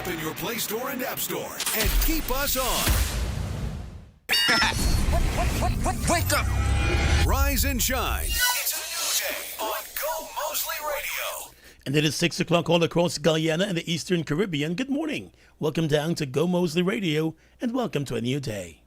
app in your Play Store and App Store and keep us on. Wake up! Rise and shine. It's a new day on Gomoseley Radio. And it is 6 o'clock all across Guyana and the Eastern Caribbean. Good morning. Welcome down to Gomoseley Radio and welcome to a new day.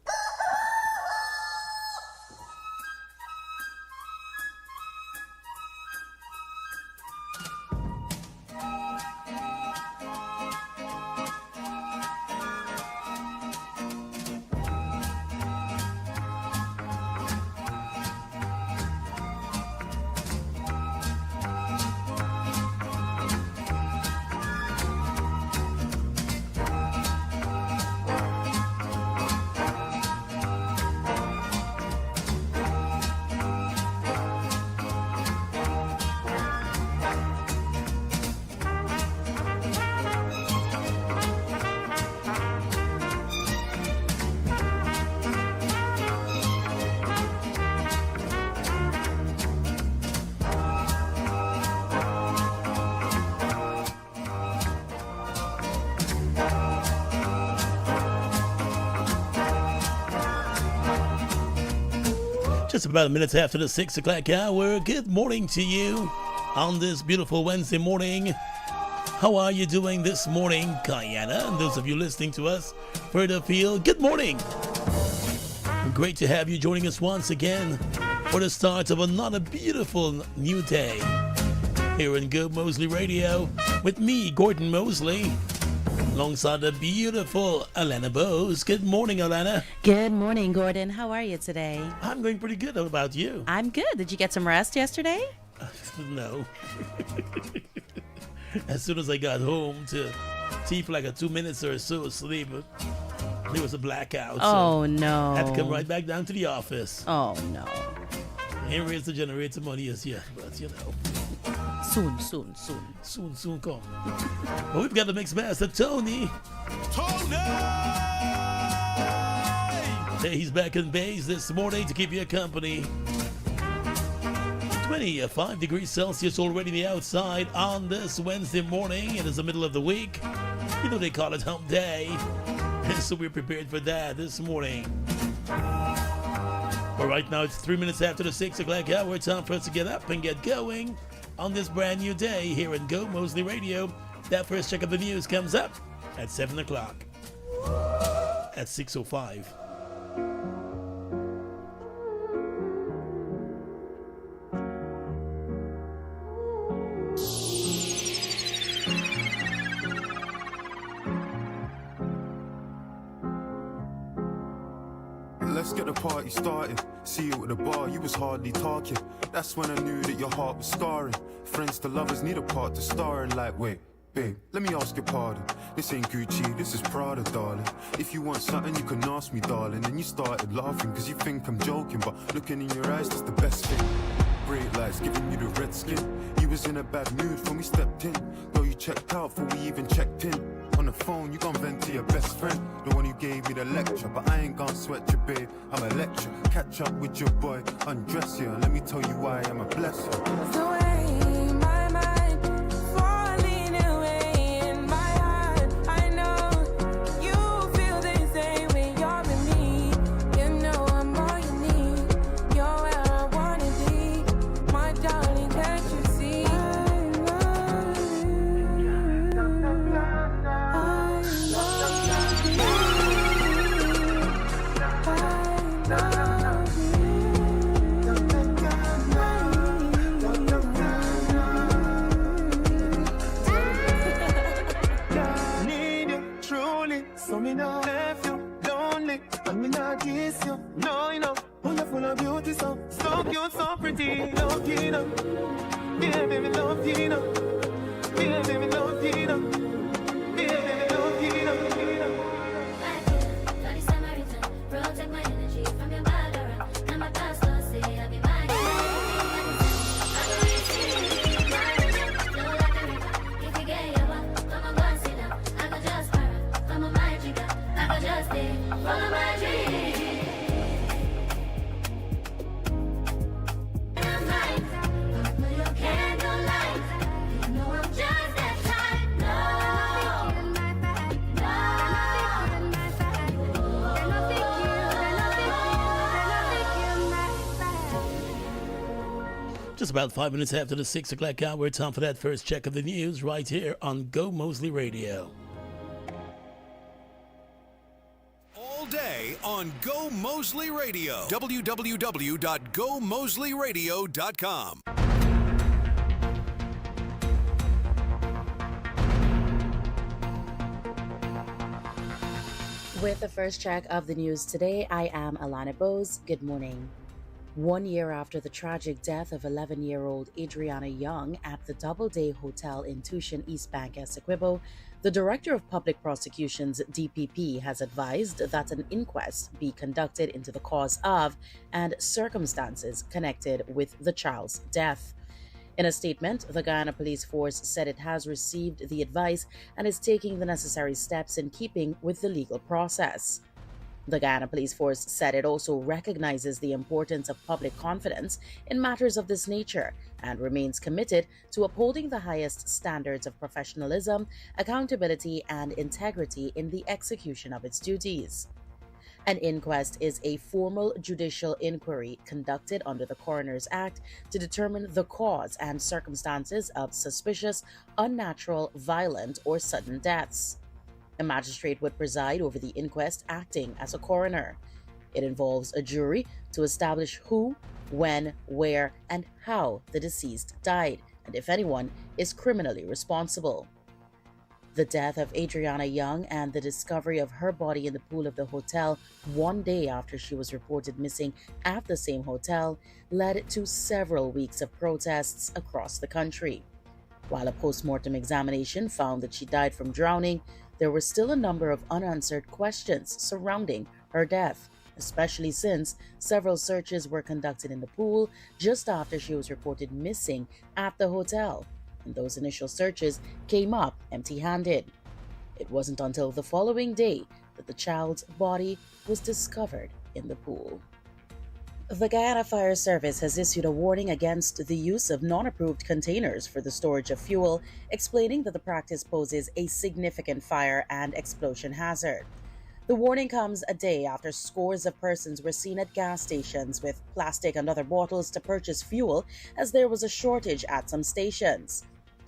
Just about a minute after the 6 o'clock hour. Good morning to you on this beautiful Wednesday morning. How are you doing this morning, Guyana? And those of you listening to us further afield, good morning. Great to have you joining us once again for the start of another beautiful new day here in Gomoseley Radio with me, Gordon Mosley, alongside the beautiful Alana Bose. Good morning, Alana. Good morning, Gordon. How are you today? I'm going pretty good. How about you? I'm good. Did you get some rest yesterday? No. As soon as I got home to see for like a 2 minutes or so of sleep, there was a blackout. Oh, no. I had to come right back down to the office. Oh, no. Ain't raised the generator money as yet, but you know. Soon come. Well, we've got the mix master, Tony. Hey, he's back in base this morning to keep you company. 25 degrees Celsius already in the outside on this Wednesday morning. It is the middle of the week. You know they call it hump day. So we're prepared for that this morning. But right now it's 3 minutes after the 6 o'clock hour. Time for us to get up and get going on this brand new day here in Gomoseley Radio. That first check of the news comes up at 7 o'clock. At 6:05. Let's get the party started. See you at the bar, you was hardly talking. That's when I knew that your heart was scarring. Friends to lovers need a part to star in. Like, wait, babe, let me ask your pardon. This ain't Gucci, this is Prada, darling. If you want something, you can ask me, darling. And you started laughing, cause you think I'm joking. But looking in your eyes, that's the best thing. Great lights giving you the red skin. You was in a bad mood when we stepped in. Though you checked out before we even checked in. On the phone, you gon' vent to your best friend, the one who gave me the lecture. But I ain't gon' sweat you, babe, I'm a lecture. Catch up with your boy, undress you, and let me tell you why I'm a blessing. The way my mind falling away in my heart, I know you feel the same way. You're with me, you know I'm all you need. You're where I wanna be, my darling. Can't you see? So me not left you lonely, and me not kiss you. No, you know, oh, you're full of beauty, so cute, so pretty. Love you, know. Yeah, baby, love you, know. Yeah, baby, love you, know. Yeah, baby, love you, know. Protect my energy from your bad aura. Now my pastor say I'll be mine. I don't receive my flow like a river. If you get your back, come on, go and sit down. I could just para, come on, my jigger. I could just stay, follow my dream. I'm light, put your candle light. You know I'm just that type. No, Just about 5 minutes after the 6 o'clock hour, time for that first check of the news right here on Gomoseley Radio. All day on Go Moseley Radio. www.gomoseleyradio.com. With the first check of the news today, I am Alana Bose. Good morning. 1 year after the tragic death of 11-year-old Adriana Young at the Doubleday Hotel in Tushin, East Bank, Essequibo, the Director of Public Prosecutions, DPP, has advised that an inquest be conducted into the cause of and circumstances connected with the child's death. In a statement, the Guyana Police Force said it has received the advice and is taking the necessary steps in keeping with the legal process. The Guyana Police Force said it also recognizes the importance of public confidence in matters of this nature and remains committed to upholding the highest standards of professionalism, accountability, and integrity in the execution of its duties. An inquest is a formal judicial inquiry conducted under the Coroner's Act to determine the cause and circumstances of suspicious, unnatural, violent, or sudden deaths. A magistrate would preside over the inquest, acting as a coroner. It involves a jury to establish who, when, where, and how the deceased died, and if anyone is criminally responsible. The death of Adriana Young and the discovery of her body in the pool of the hotel 1 day after she was reported missing at the same hotel led to several weeks of protests across the country. While a post-mortem examination found that she died from drowning, there were still a number of unanswered questions surrounding her death, especially since several searches were conducted in the pool just after she was reported missing at the hotel, and those initial searches came up empty-handed. It wasn't until the following day that the child's body was discovered in the pool. The Guyana Fire Service has issued a warning against the use of non-approved containers for the storage of fuel, explaining that the practice poses a significant fire and explosion hazard. The warning comes a day after scores of persons were seen at gas stations with plastic and other bottles to purchase fuel, as there was a shortage at some stations.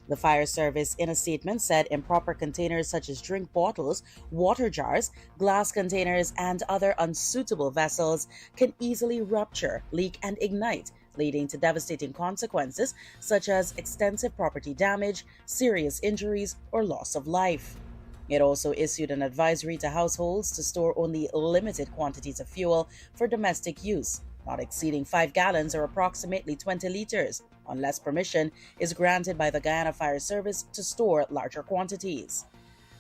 The fire service, in a statement, said improper containers such as drink bottles, water jars, glass containers, and other unsuitable vessels can easily rupture, leak, and ignite, leading to devastating consequences such as extensive property damage, serious injuries, or loss of life. It also issued an advisory to households to store only limited quantities of fuel for domestic use, not exceeding 5 gallons or approximately 20 liters, unless permission is granted by the Guyana Fire Service to store larger quantities.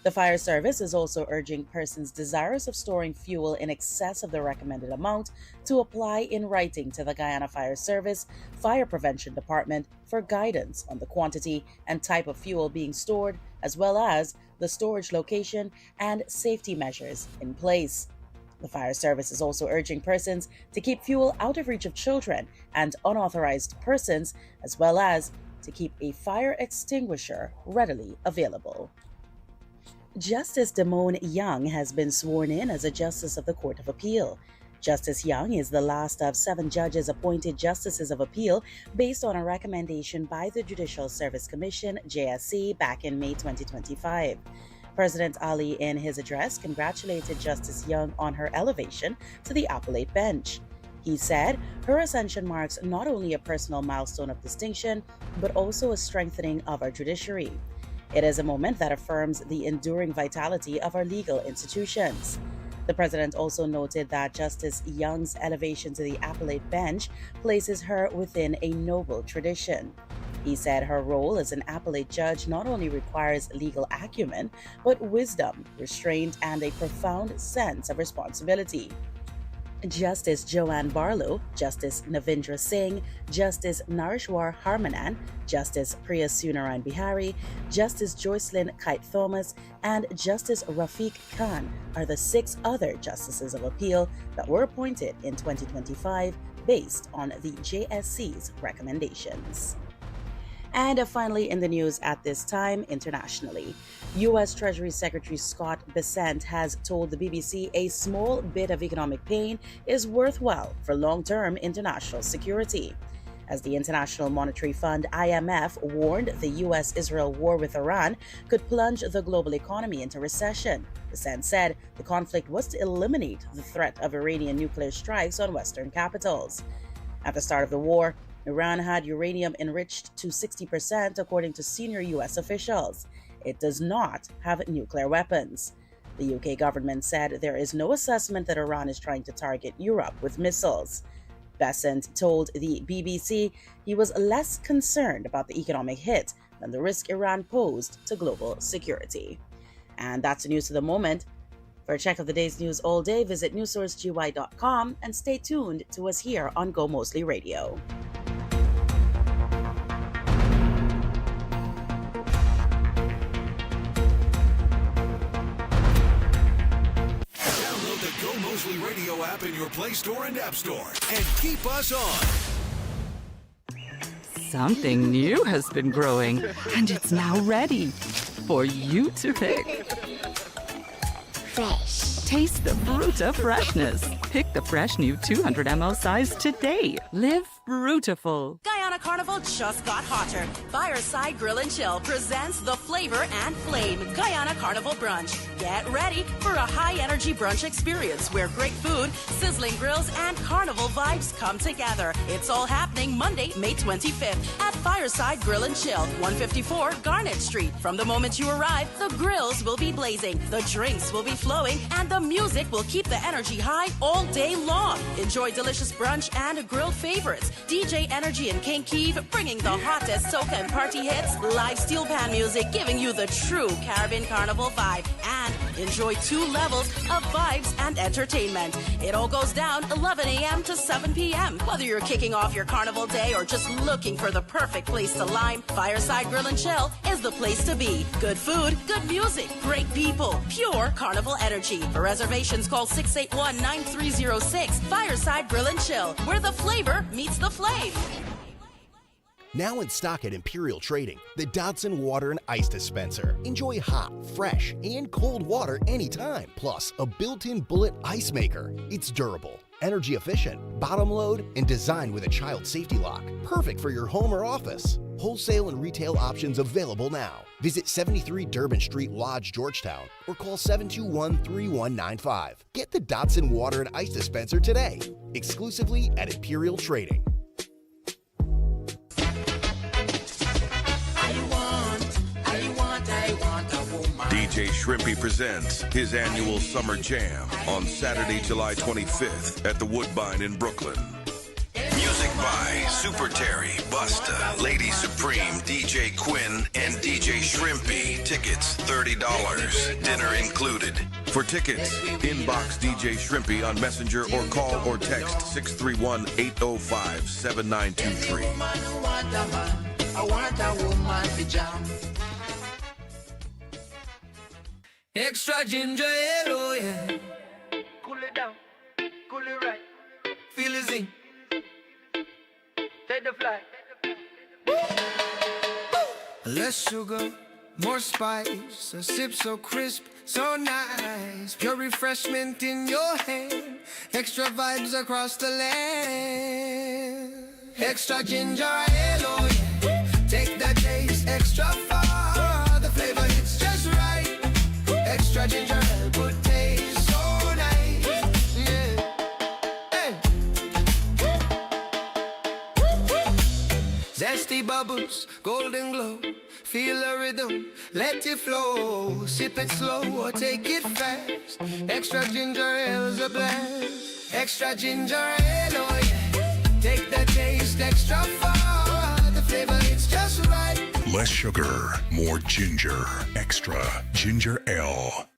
The Fire Service is also urging persons desirous of storing fuel in excess of the recommended amount to apply in writing to the Guyana Fire Service Fire Prevention Department for guidance on the quantity and type of fuel being stored, as well as the storage location and safety measures in place. The fire service is also urging persons to keep fuel out of reach of children and unauthorized persons, as well as to keep a fire extinguisher readily available. Justice Damone Young has been sworn in as a Justice of the Court of Appeal. Justice Young is the last of 7 judges appointed Justices of Appeal based on a recommendation by the Judicial Service Commission, JSC, back in May 2025. President Ali, in his address, congratulated Justice Young on her elevation to the appellate bench. He said her ascension marks not only a personal milestone of distinction, but also a strengthening of our judiciary. It is a moment that affirms the enduring vitality of our legal institutions. The president also noted that Justice Young's elevation to the appellate bench places her within a noble tradition. He said her role as an appellate judge not only requires legal acumen, but wisdom, restraint, and a profound sense of responsibility. Justice Joanne Barlow, Justice Navindra Singh, Justice Nareshwar Harmanan, Justice Priya Sunarayan Bihari, Justice Joycelyn Kite Thomas, and Justice Rafiq Khan are the 6 other Justices of Appeal that were appointed in 2025 based on the JSC's recommendations. And finally, in the news at this time, internationally, U.S. Treasury Secretary Scott Bessent has told the BBC a small bit of economic pain is worthwhile for long-term international security. as the International Monetary Fund (IMF) warned the U.S.-Israel war with Iran could plunge the global economy into recession. The Sen said the conflict was to eliminate the threat of Iranian nuclear strikes on Western capitals. At the start of the war, Iran had uranium enriched to 60%, according to senior U.S. officials. It does not have nuclear weapons. The UK government said there is no assessment that Iran is trying to target Europe with missiles. Bessent told the BBC he was less concerned about the economic hit than the risk Iran posed to global security. And that's the news of the moment. For a check of the day's news all day, visit newsourcegi.com and stay tuned to us here on Gomoseley Radio. Download the Gomoseley Radio app in your Play Store and App Store and keep us on. Something new has been growing, and it's now ready for you to pick. Fresh. Taste the Fruta freshness. Pick the fresh new 200 ml size today. Live Frutiful. Guyana Carnival just got hotter. Fireside Grill and Chill presents the Flavor and Flame Guyana Carnival Brunch. Get ready for a high-energy brunch experience where great food, sizzling grills, and carnival vibes come together. It's all happening Monday, May 25th at Fireside Grill and Chill, 154 Garnet Street. From the moment you arrive, the grills will be blazing, the drinks will be flowing, and the music will keep the energy high all day long. Enjoy delicious brunch and grilled favorites. DJ Energy and King Keeve bringing the hottest soca and party hits, live steel pan music giving you the true Caribbean Carnival vibe, and enjoy 2 levels of vibes and entertainment. It all goes down 11 a.m. to 7 p.m. Whether you're kicking off your carnival day or just looking for the perfect place to lime, Fireside Grill and Chill is the place to be. Good food, good music, great people, pure carnival energy. For reservations, call 681-9306. Fireside Grill and Chill, where the flavor meets the flame. Now in stock at Imperial Trading, the Dodson Water and Ice Dispenser. Enjoy hot, fresh, and cold water anytime. Plus, a built-in bullet ice maker. It's durable, energy efficient, bottom load, and designed with a child safety lock. Perfect for your home or office. Wholesale and retail options available now. Visit 73 Durban Street, Lodge, Georgetown, or call 721-3195. Get the Dodson Water and Ice Dispenser today, exclusively at Imperial Trading. DJ Shrimpy presents his annual Summer Jam on Saturday, July 25th at the Woodbine in Brooklyn. Music by Super Terry, Busta, Lady Supreme, DJ Quinn, and DJ Shrimpy. Tickets $30. Dinner included. For tickets, inbox DJ Shrimpy on Messenger or call or text 631-805-7923. I want a woman to jam. Extra ginger ale, oh yeah. Cool it down, cool it right. Feel the zing. Take the flight. Less sugar, more spice. A sip so crisp, so nice. Pure refreshment in your hand. Extra vibes across the land. Extra ginger ale, oh yeah. Take the taste extra far. The flavor hits just right. Extra ginger ale would taste so nice. Yeah. Hey. Zesty bubbles, golden glow. Feel the rhythm, let it flow. Sip it slow or take it fast. Extra ginger ale's a blast. Extra ginger ale, oh yeah. Take the taste extra far. The flavor it's just right. Less sugar, more ginger. Extra ginger ale.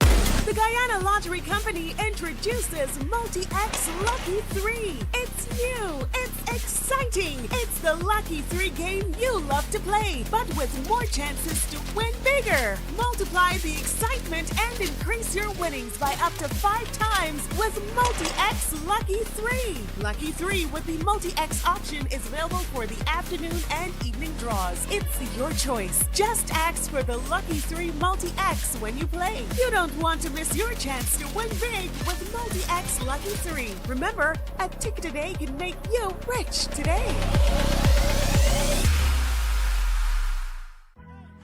The Guyana Lottery Company introduces Multi-X Lucky 3. It's new, it's exciting. It's the Lucky 3 game you love to play, but with more chances to win bigger. Multiply the excitement and increase your winnings by up to 5 times with Multi-X Lucky 3. Lucky 3 with the Multi-X option is available for the afternoon and evening draws. It's your choice. Just ask for the Lucky 3 Multi-X when you play. You don't want to miss your chance chance to win big with Multi-X Lucky 3. Remember, a ticket today can make you rich today.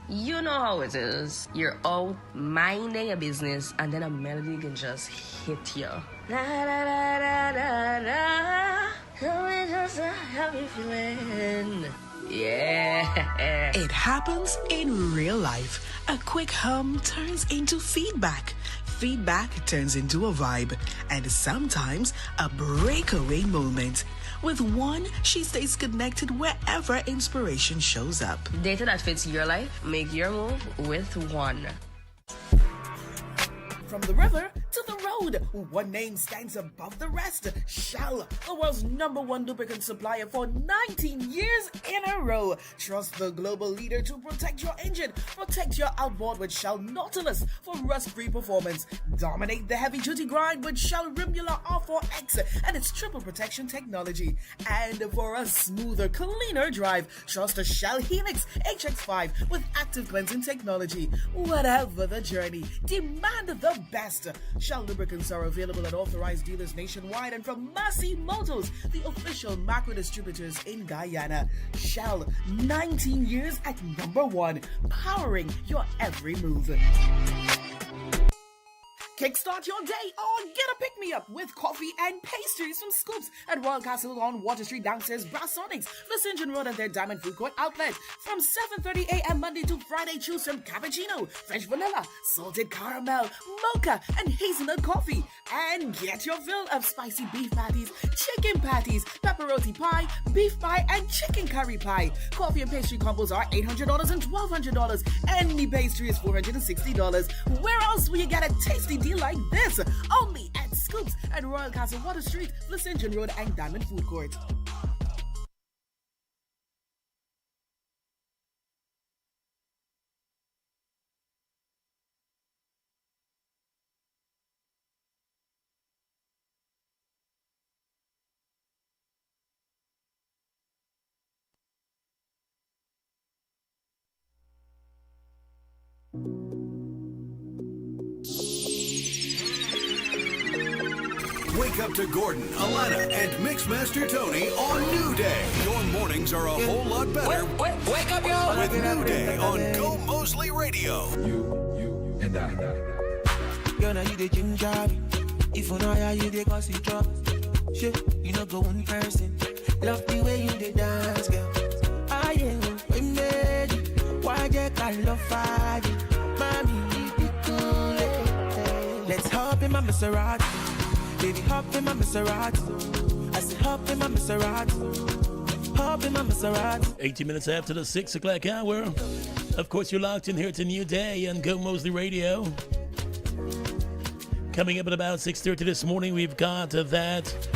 You know how it is. You're out minding a business and then a melody can just hit you. Da, da, da, da, da, da. Tell me just how you feeling. Yeah. It happens in real life. A quick hum turns into feedback. Feedback turns into a vibe. And sometimes a breakaway moment. With One, she stays connected wherever inspiration shows up. Data that fits your life, make your move with One. From the river to the road, one name stands above the rest. Shell, the world's #1 lubricant supplier for 19 years in a row. Trust the global leader to protect your engine. Protect your outboard with Shell Nautilus for rust-free performance. Dominate the heavy-duty grind with Shell Rimula R4X and its triple protection technology. And for a smoother, cleaner drive, trust a Shell Helix HX5 with active cleansing technology. Whatever the journey, demand the best. Shell lubricants are available at authorized dealers nationwide and from Massey Motors, the official macro distributors in Guyana. Shell, 19 years at #1, powering your every move. Kickstart your day or get a pick-me-up with coffee and pastries from Scoops at Royal Castle on Water Street downstairs Brassonics, St. Engine Road and their Diamond Food Court outlet. From 7:30 a.m. Monday to Friday, choose from cappuccino, French vanilla, salted caramel, mocha, and hazelnut coffee. And get your fill of spicy beef patties, chicken patties, pepperoni pie, beef pie, and chicken curry pie. Coffee and pastry combos are $800 and $1,200. Any pastry is $460. Where else will you get a tasty deal like this? Only at Scoops at Royal Castle Water Street, St. Engine Road, and Diamond Food Court. Wake up to Gordon, Alana, and Mixmaster Tony on New Day. Your mornings are a whole lot better. Wake up, yo! With New Day on Gomoseley Radio. You and I. Girl, now you the ginger. If you know how you the cause it drop. Shit, you know go in person. Love the way you the dance, girl. I am when ready. Why you can't love fire? Mommy, you cool. Let's hop in my Maserati. Baby, hop in my Maserati. I said, hop in my Maserati. Hop in my Maserati. 18 minutes after the 6 o'clock hour. Of course, you're locked in here to New Day on Gomoseley Radio. Coming up at about 6:30 this morning, we've got that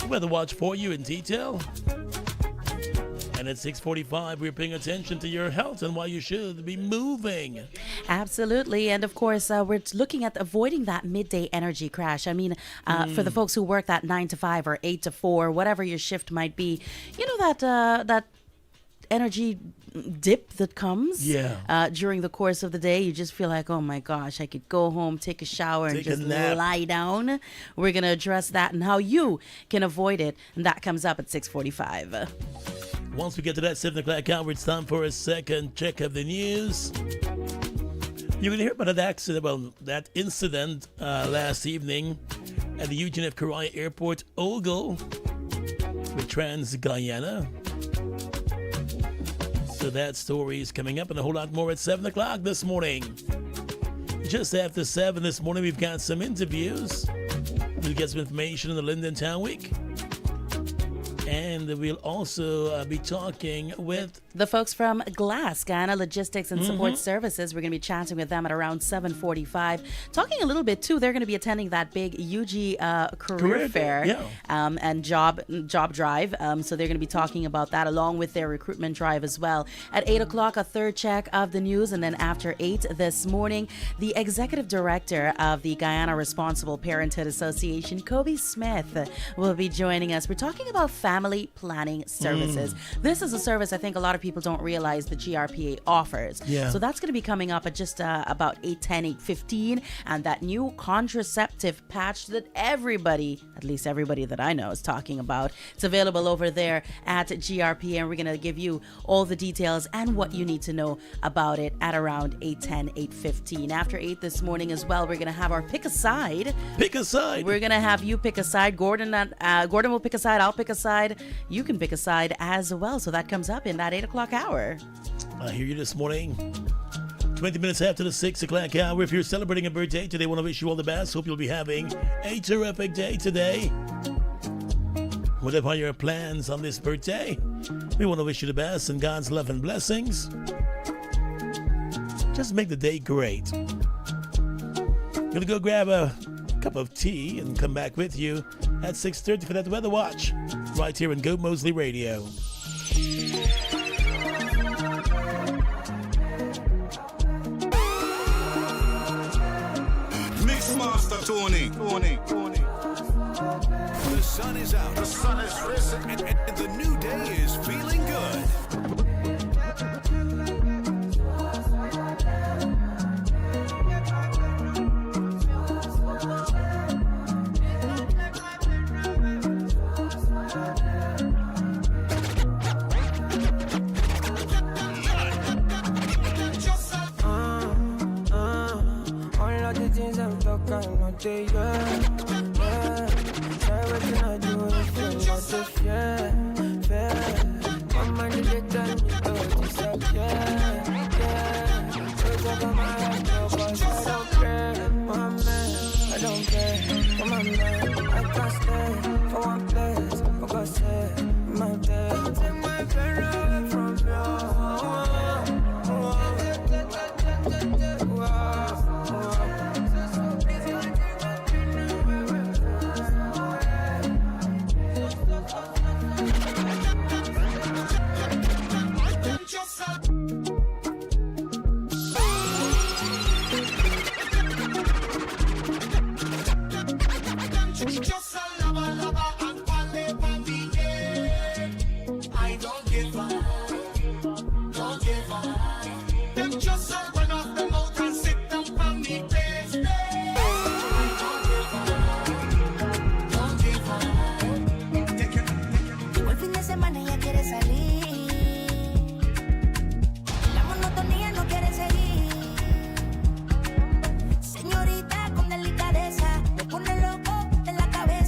weather watch for you in detail. And at 6:45, we're paying attention to your health and why you should be moving. Absolutely. And of course, we're looking at avoiding that midday energy crash. I mean, for the folks who work that 9 to 5 or 8 to 4, whatever your shift might be, you know that energy dip that comes during the course of the day. You just feel like, oh my gosh, I could go home, take a shower, and just lie down. We're going to address that and how you can avoid it. And that comes up at 6:45. Once we get to that 7 o'clock hour, it's time for a second check of the news. You're going to hear about that incident last evening at the Eugene F. Correa Airport, Ogle, with Trans-Guyana. So that story is coming up and a whole lot more at 7 o'clock this morning. Just after 7 this morning, we've got some interviews. We'll get some information on the Linden Town Week. And we'll also be talking with the folks from GLASS, Guyana Logistics and Support Services. We're going to be chatting with them at around 7:45. Talking a little bit, too, they're going to be attending that big UG career fair and job drive. So they're going to be talking about that along with their recruitment drive as well. At 8 o'clock, a third check of the news. And then after 8 this morning, the executive director of the Guyana Responsible Parenthood Association, Kobe Smith, will be joining us. We're talking about family planning services. This is a service I think a lot of people people don't realize the GRPA offers. Yeah. So that's going to be coming up at just about 8:10, 8:15. And that new contraceptive patch that everybody, at least everybody that I know, is talking about, it's available over there at GRPA. And we're going to give you all the details and what you need to know about it at around 8:10, 8:15. After 8 this morning as well, we're going to have our pick a side. Pick a side. We're going to have you pick a side. Gordon will pick a side. I'll pick a side. You can pick a side as well. So that comes up in that 8 o'clock hour. I hear you this morning. 20 minutes after the 6 o'clock hour. If you're celebrating a birthday today, want to wish you all the best. Hope you'll be having a terrific day today. Whatever your plans on this birthday, we want to wish you the best and God's love and blessings. Just make the day great. Gonna go grab a cup of tea and come back with you at 6:30 for that weather watch right here in Gomoseley Radio. Mixmaster Tony. The sun is out. The sun is risen. And the new day is feeling good. All of the things I'm talking, not the yeah. Try what you not do if you want to fear. Mama, they tell me to disappear. So talk on my head, no, cause I don't care. My man, I don't care. My man, I can't stay for one place. For God's sake, my day. Take my pain away from you. Señorita con delicadeza, me pone loco de la cabeza.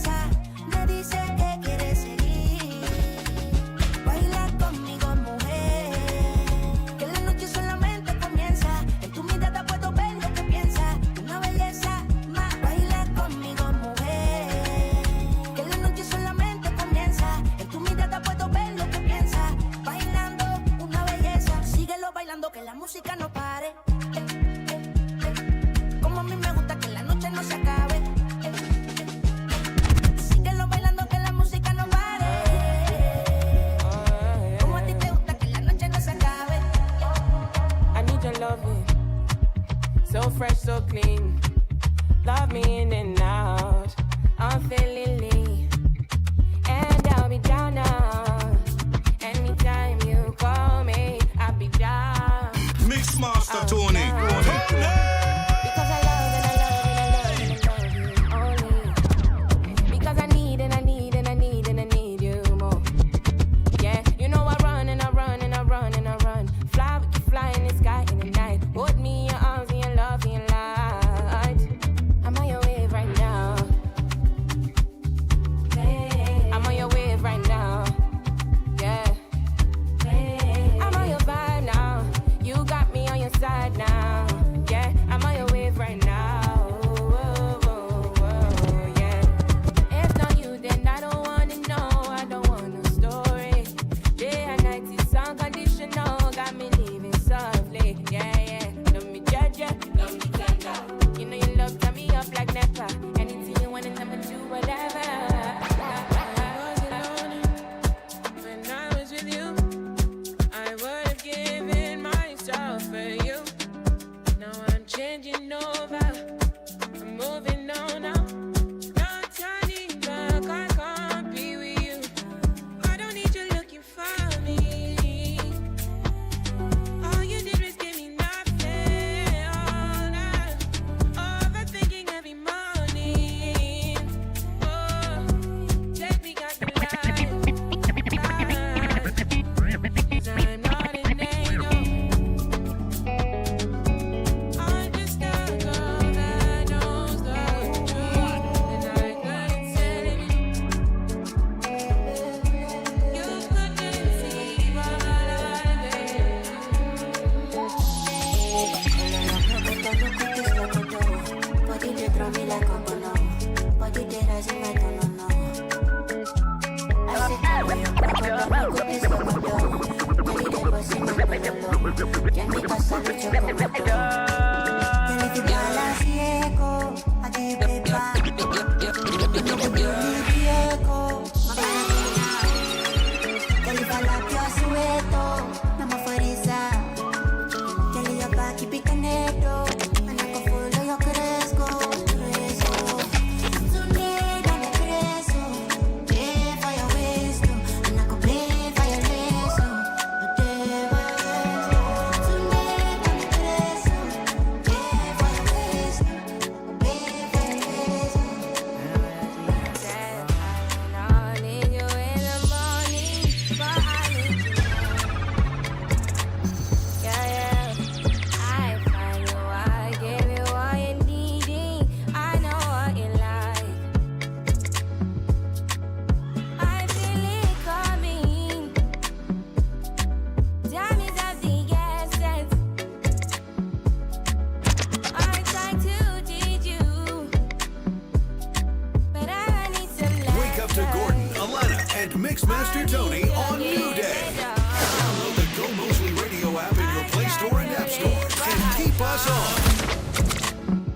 Mixmaster Tony on New Day. Download the Gomoseley Radio app in your Play Store and App Store and keep us on.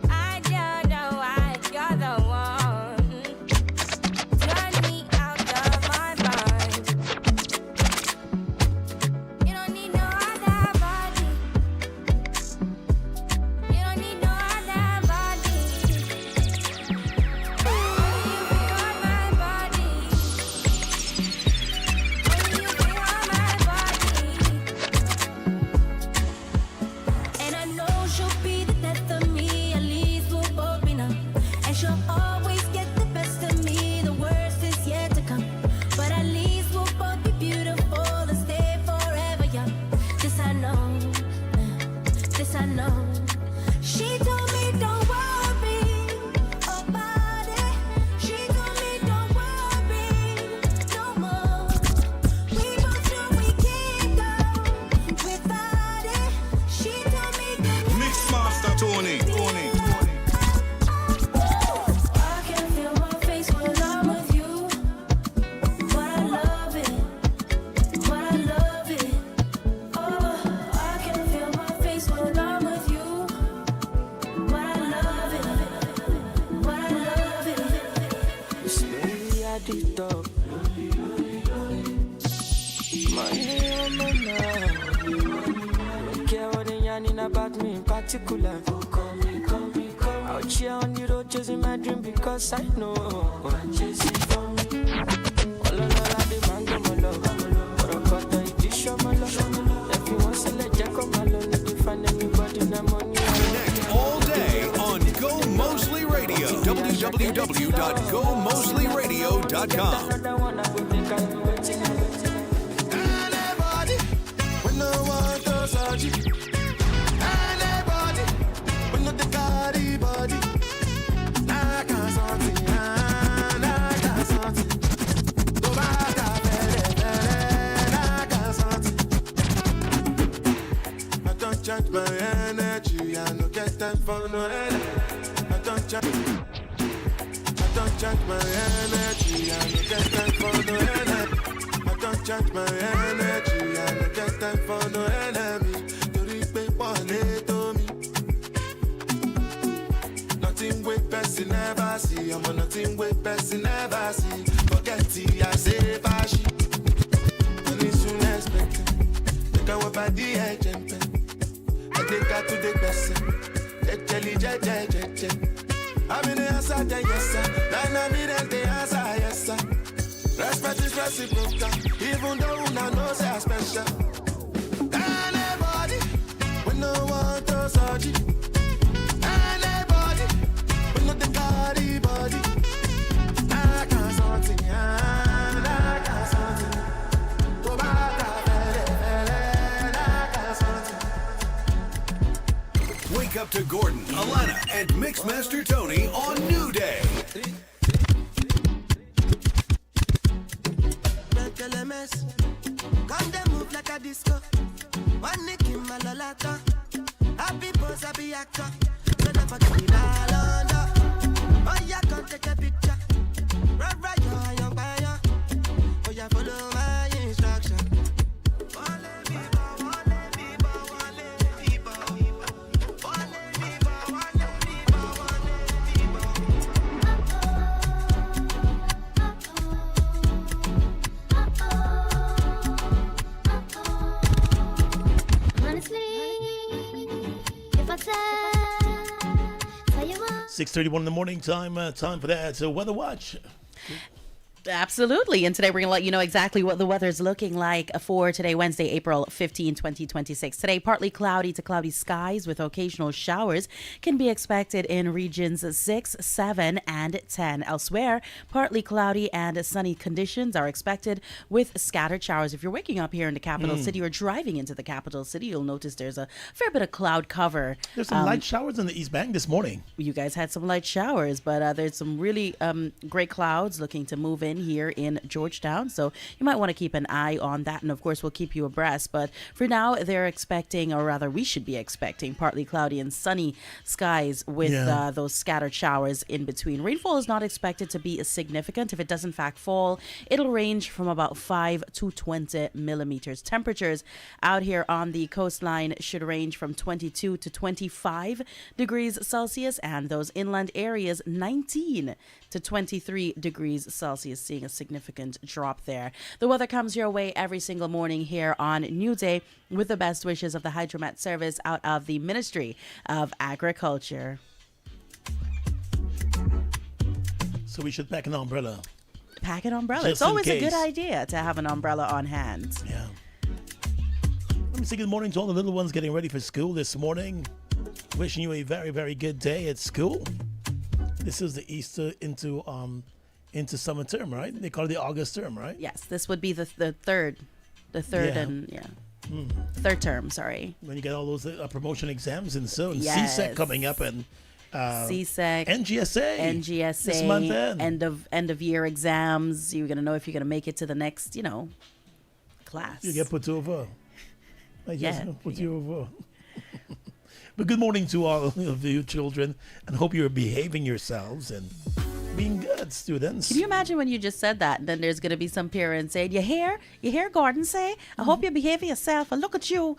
I don't know why you're the one. Turn me out of my mind. You don't need no other body. You don't need no other body. Only you feel on my body. Only you feel on my body. And I know she'll be the death of me. At least we'll both be numb. And she'll always get the best of me. The worst is yet to come. But at least we'll both be beautiful and stay forever young. This I know. This I know. She told me don't worry about it. She told me don't worry no more. We both know we can't go without it. She told me don't Mixmaster Tony. I can feel my face when I'm with you. But I love it. But I love it. Oh, I can feel my face when I'm with you. But I love it. But I love it. Slowly I did talk. Money on my mind. Don't care what they yarning about me in particular. Call me. Out here on the road chasing my dream because I know I'm chasing for me. All along the man go my love. But I got the edition my love. If you want to let Jack come alone, if you find anybody in the money. Connect all day on Go Moseley Radio. www.gomoseleyradio.com. Another one I will think I'm waiting. Anybody, when no one does you. Anybody, when no the body. I can't something. Go back, I can't something. I don't charge my energy. I no get time for no energy. I don't charge my energy. I no get time for no energy. I don't charge my energy. I no get time for no enemy. You reap it for me. Nothing with person never see. I'm on nothing with person never see. Forget it, I say bashi. And it's soon expected. Look at what body I jump. I take her to the person. I'm in the answer, yes sir. Then I'm in the answer, yes sir. Respect is reciprocal, even though I know say special. Anybody, when no one does you. Anybody, when no the body. I can't something, I can't something. Go back, I can't something. Wake up to Gordon, Alana, and Mixmaster Tony on New Day. Come they move like a disco. One nick in my lolata. Happy pose, happy actor. So never get it all under. Oh yeah, come take a picture. Right, you're young buyer. Oh yeah, follow my instruction. Honestly, if I say you want 6:31 in the morning time. Time for that weather watch. Absolutely. And today we're going to let you know exactly what the weather is looking like for today, Wednesday, April 15, 2026. Today, partly cloudy to cloudy skies with occasional showers can be expected in regions 6, 7, and 10. Elsewhere, partly cloudy and sunny conditions are expected with scattered showers. If you're waking up here in the capital city or driving into the capital city, you'll notice there's a fair bit of cloud cover. There's some light showers in the East Bank this morning. You guys had some light showers, but there's some really great clouds looking to move in in here in Georgetown. So you might want to keep an eye on that. And of course, we'll keep you abreast. But for now, they're expecting, or rather, we should be expecting partly cloudy and sunny skies with those scattered showers in between. Rainfall is not expected to be significant. If it does in fact fall, it'll range from about 5 to 20 millimeters. Temperatures out here on the coastline should range from 22 to 25 degrees Celsius, and those inland areas 19 to 23 degrees Celsius, seeing a significant drop there. The weather comes your way every single morning here on New Day with the best wishes of the Hydromet Service out of the Ministry of Agriculture. So we should pack an umbrella. Pack an umbrella. Just it's always in a good case. idea to have an umbrella on hand. Yeah. Let me say good morning to all the little ones getting ready for school this morning. Wishing you a very, very good day at school. This is the Easter into summer term, right? They call it the August term, right? Yes, this would be the third third term. Sorry. When you get all those promotion exams and so, and Yes. CSEC coming up, and CSEC, NGSA this month end of year exams. You're gonna know if you're gonna make it to the next, class. You get put over. I just Yeah. put you over. But good morning to all of you children, and hope you're behaving yourselves and being good students. Can you imagine when you just said that, and then there's going to be some parent saying, you hear Gordon say, I hope you're behaving yourself, and look at you.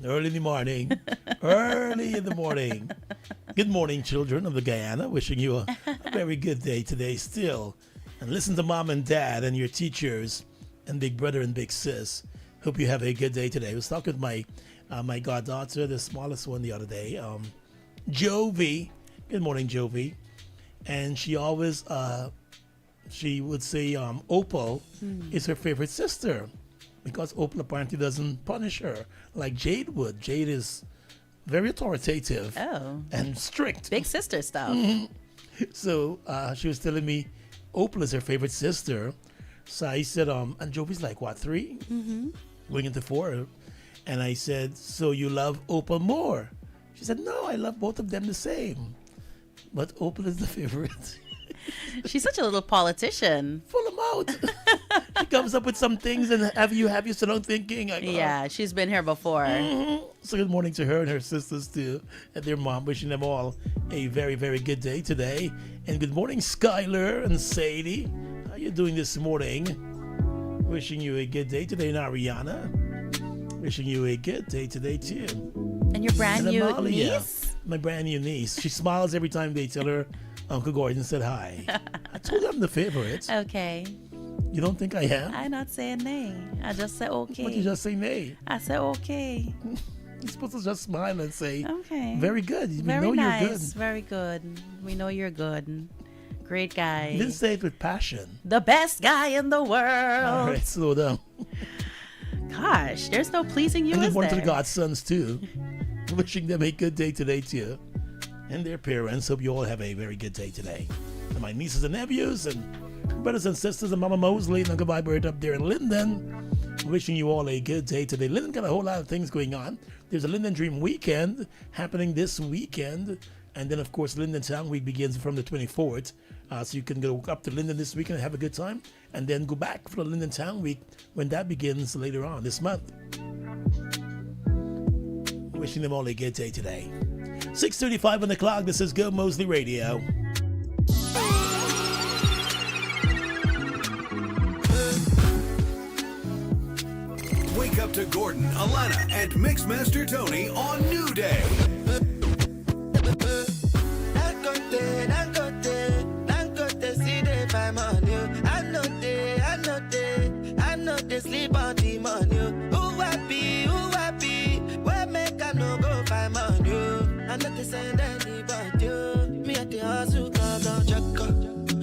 Early in the morning. Early in the morning. Good morning, children of the Guyana. Wishing you a very good day today still. And listen to mom and dad and your teachers and big brother and big sis. Hope you have a good day today. I was talking with my goddaughter, the smallest one, the other day, Jovi. Good morning, Jovi. And she always, she would say Opal is her favorite sister because Opal apparently doesn't punish her like Jade would. Jade is very authoritative and strict. Big sister stuff. So she was telling me Opal is her favorite sister. So I said, and Jovi's like, what, 3? Mm-hmm. Going into 4. And I said, so you love Opal more? She said, no, I love both of them the same. But Opal is the favorite. She's such a little politician. Pull them out. She comes up with some things and have you sit down thinking. Yeah, she's been here before. Mm-hmm. So good morning to her and her sisters too, and their mom. Wishing them all a very, very good day today. And good morning, Skylar and Sadie. How you doing this morning? Wishing you a good day today, and Ariana. Wishing you a good day today too. And your brand new Amalia, niece? My brand new niece. She smiles every time they tell her Uncle Gordon said hi. I told her I'm the favorite. Okay. You don't think I am? I'm not saying nay. I just said okay. What you just say nay? I said okay. You're supposed to just smile and say, okay. Very good. We Very know nice. you're good. Very good. We know you're good. Great guy. You didn't say it with passion. The best guy in the world. All right, slow down. Gosh, there's no pleasing you, And is good morning to there? the godsons too. Wishing them a good day today too. And their parents. Hope you all have a very good day today. And my nieces and nephews and brothers and sisters and Mama Mosley and Uncle Vibert up there in Linden. Wishing you all a good day today. Linden got a whole lot of things going on. There's a Linden Dream Weekend happening this weekend. And then, of course, Linden Town Week begins from the 24th. So you can go up to Linden this weekend and have a good time. And then go back for the Linden Town Week when that begins later on this month. Wishing them all a good day today. 6:35 on the clock. This is Gomoseley Radio. Wake up to Gordon, Alana, and Mixmaster Tony on New Day. Sleep on the money. Who happy? Where make I no go find money? I not to send anybody. Me at the hustle, come down, check up.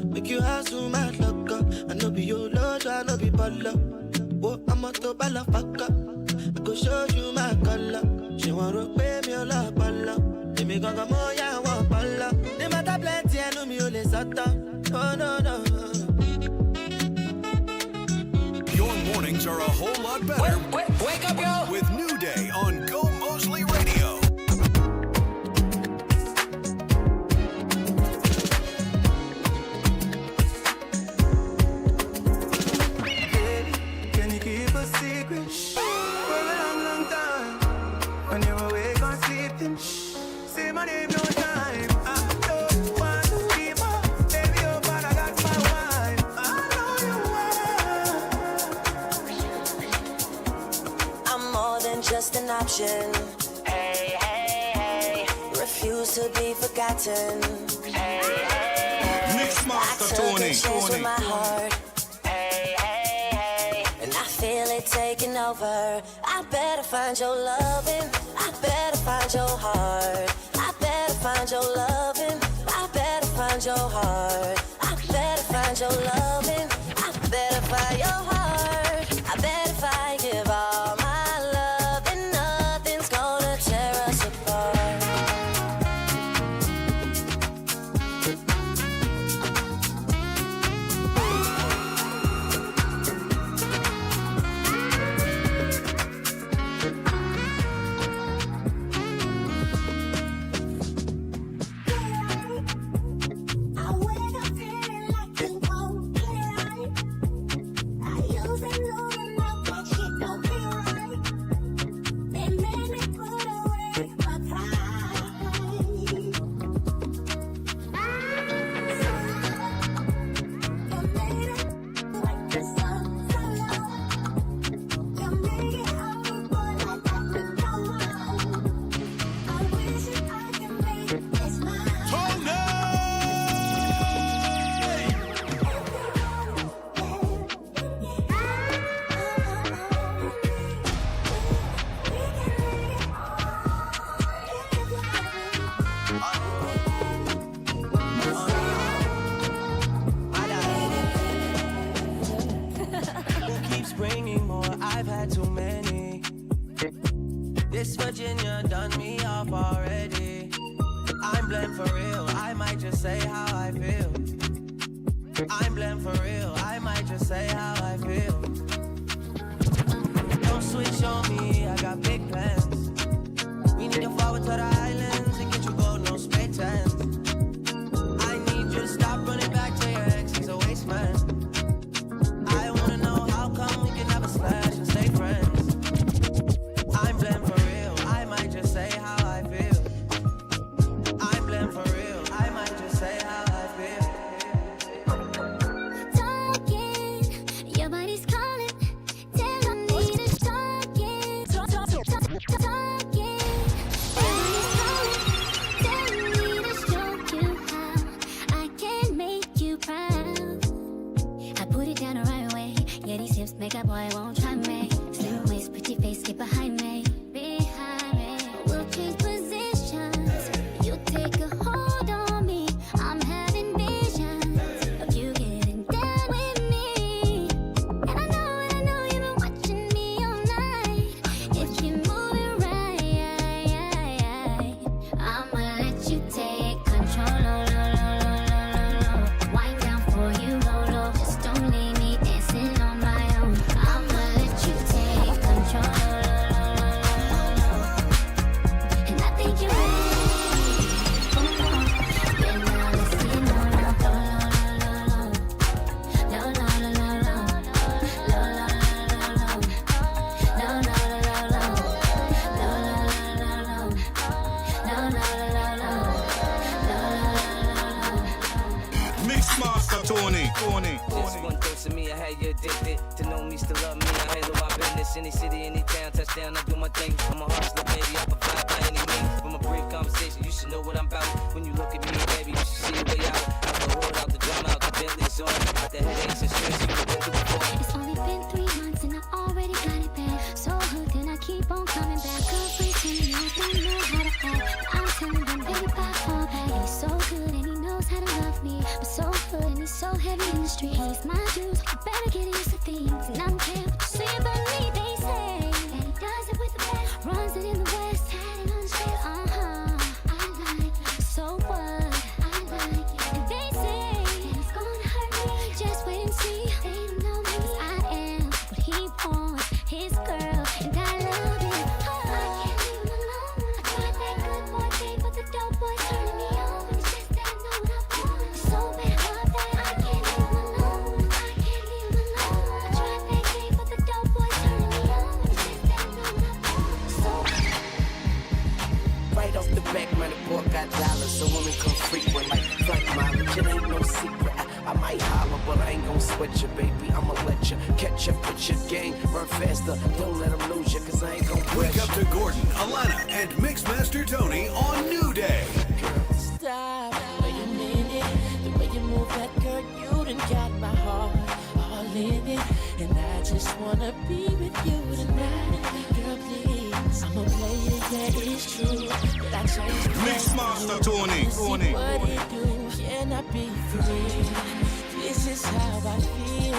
Make you hustle, my luck up. I know be your lord, I know be baller. Oh, I'm a to baller, fuck up. I go show you my color. She want to pay me a lot, baller. Let me go, more, yeah, I want baller. They matter plenty, I know me only sata. Oh, no. Your mornings are a whole lot better. Wake up, yo! With New Day on Gomoseley Radio. option. Hey, hey, hey. Refuse to be forgotten. Hey, hey, hey. Mix Master I took Tony. a chance with my heart. Hey, hey, hey. And I feel it taking over. I better find your loving. I better find your heart. I better find your loving. I better find your heart. I better find your loving. I better find your heart. I bet if I give all my love, then nothing's gonna tear us apart. This Virginia done me off already. I'm blamed for real, I might just say how I feel. I'm blamed for real, I might just say how I feel. Don't switch on me, I got big plans. We need to forward to the islands and get you gold, no spray tents. I need you to stop running back to your ex, he's a waste man. I wanna know how come we can never slash and stay friends. I'm blamed for real, I might just say how I feel. I'm blamed for real, I might just say how I feel. Talking, your body's calling. Tell I need a talking. Talking, your body's calling. Tell me to show you how I can make you proud. I put it down the right way. Yeah, these hips make a boy won't try me. Slim waist, pretty face, get behind me. Behind me. We'll change positions. You take a hold on me. I'm having visions of you getting down with me. And I know you've been watching me all night. If you move it right, I'ma let you take control. Wind down for you, low. Just don't leave me dancing on my own. I'ma let you take control. And I think you're ready. Yeah, now listen, Mix Master Tony. Just one dose of me, I had you addicted. To know me, still love me, I handle my business. Any city, any town, touchdown, I do my thing. I'm a hustler, baby, I provide by any means. From a brief conversation, you should know what I'm about. When you look at me, baby, you should see a way out. Out the hood, out the drama, out the Bentley's on. Out the headaches and stress you been through before. It's only been 3 months and I already got it back. So hooked and I keep on coming back. Girlfriends tell me I don't know how to act. I'm telling them, baby, I fall back. And he's so good and he knows how to love me. But so good and he's so heavy in the street. He's my dude, so you better get used to things. And I don't care what you say about me, they say that he does it with the best. Runs it in the west, had it on his chest. I like it. So what? I like it. And they say that it's gonna hurt me. Just wait and see. They don't know me 'cause I am what he wants, his girl, and I love it. I can't leave him alone. I tried that good boy thing, but the dope boy's turning me on. It's just that I know what I want. It's so bad, love that I can't leave him alone. I can't leave him alone. I tried that game, but the with you, baby. I'ma let you catch up with your game. Run faster, don't let them lose you, cause I ain't gon' Wake up to Gordon, Alana, and Mixmaster Tony on New Day. Stop, wait a minute. The way you move that girl, you done got my heart all in it. And I just wanna be with you tonight. Girl, please, I'ma play it, yeah, it's true. That I changed Mixmaster Tony. See what it do, can I be free? This is how I feel.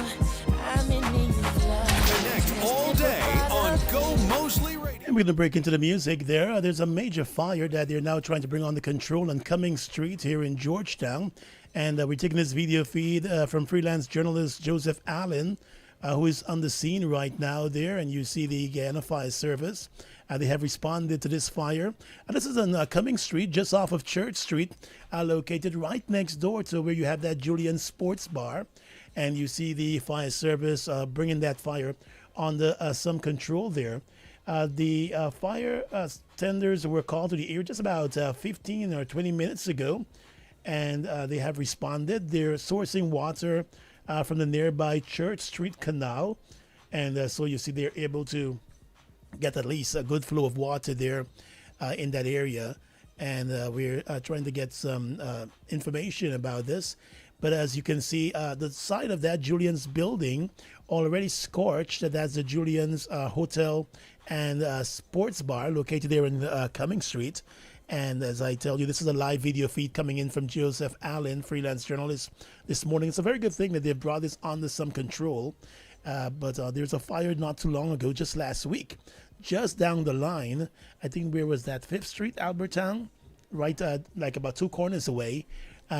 I'm in need of love. Connect all day on Gomoseley Radio. And we're going to break into the music there. There's a major fire that they're now trying to bring under control on Cumming Street here in Georgetown. And we're taking this video feed from freelance journalist Joseph Allen, who is on the scene right now there. And you see the Guyana Fire Service. They have responded to this fire. And this is on Cumming Street, just off of Church Street, located right next door to where you have that Julian Sports Bar. And you see the fire service bringing that fire under some control there. The fire tenders were called to the area just about 15 or 20 minutes ago, and they have responded. They're sourcing water from the nearby Church Street Canal, and so you see they're able to get at least a good flow of water there in that area. And we're trying to get some information about this. But as you can see, the side of that Julian's building already scorched. That's the Julian's Hotel and Sports Bar located there in Cumming Street. And as I tell you, this is a live video feed coming in from Joseph Allen, freelance journalist, this morning. It's a very good thing that they've brought this under some control. But there's a fire not too long ago, just last week, just down the line. I think where was that? 5th Street, Albertown, right like about 2 corners away.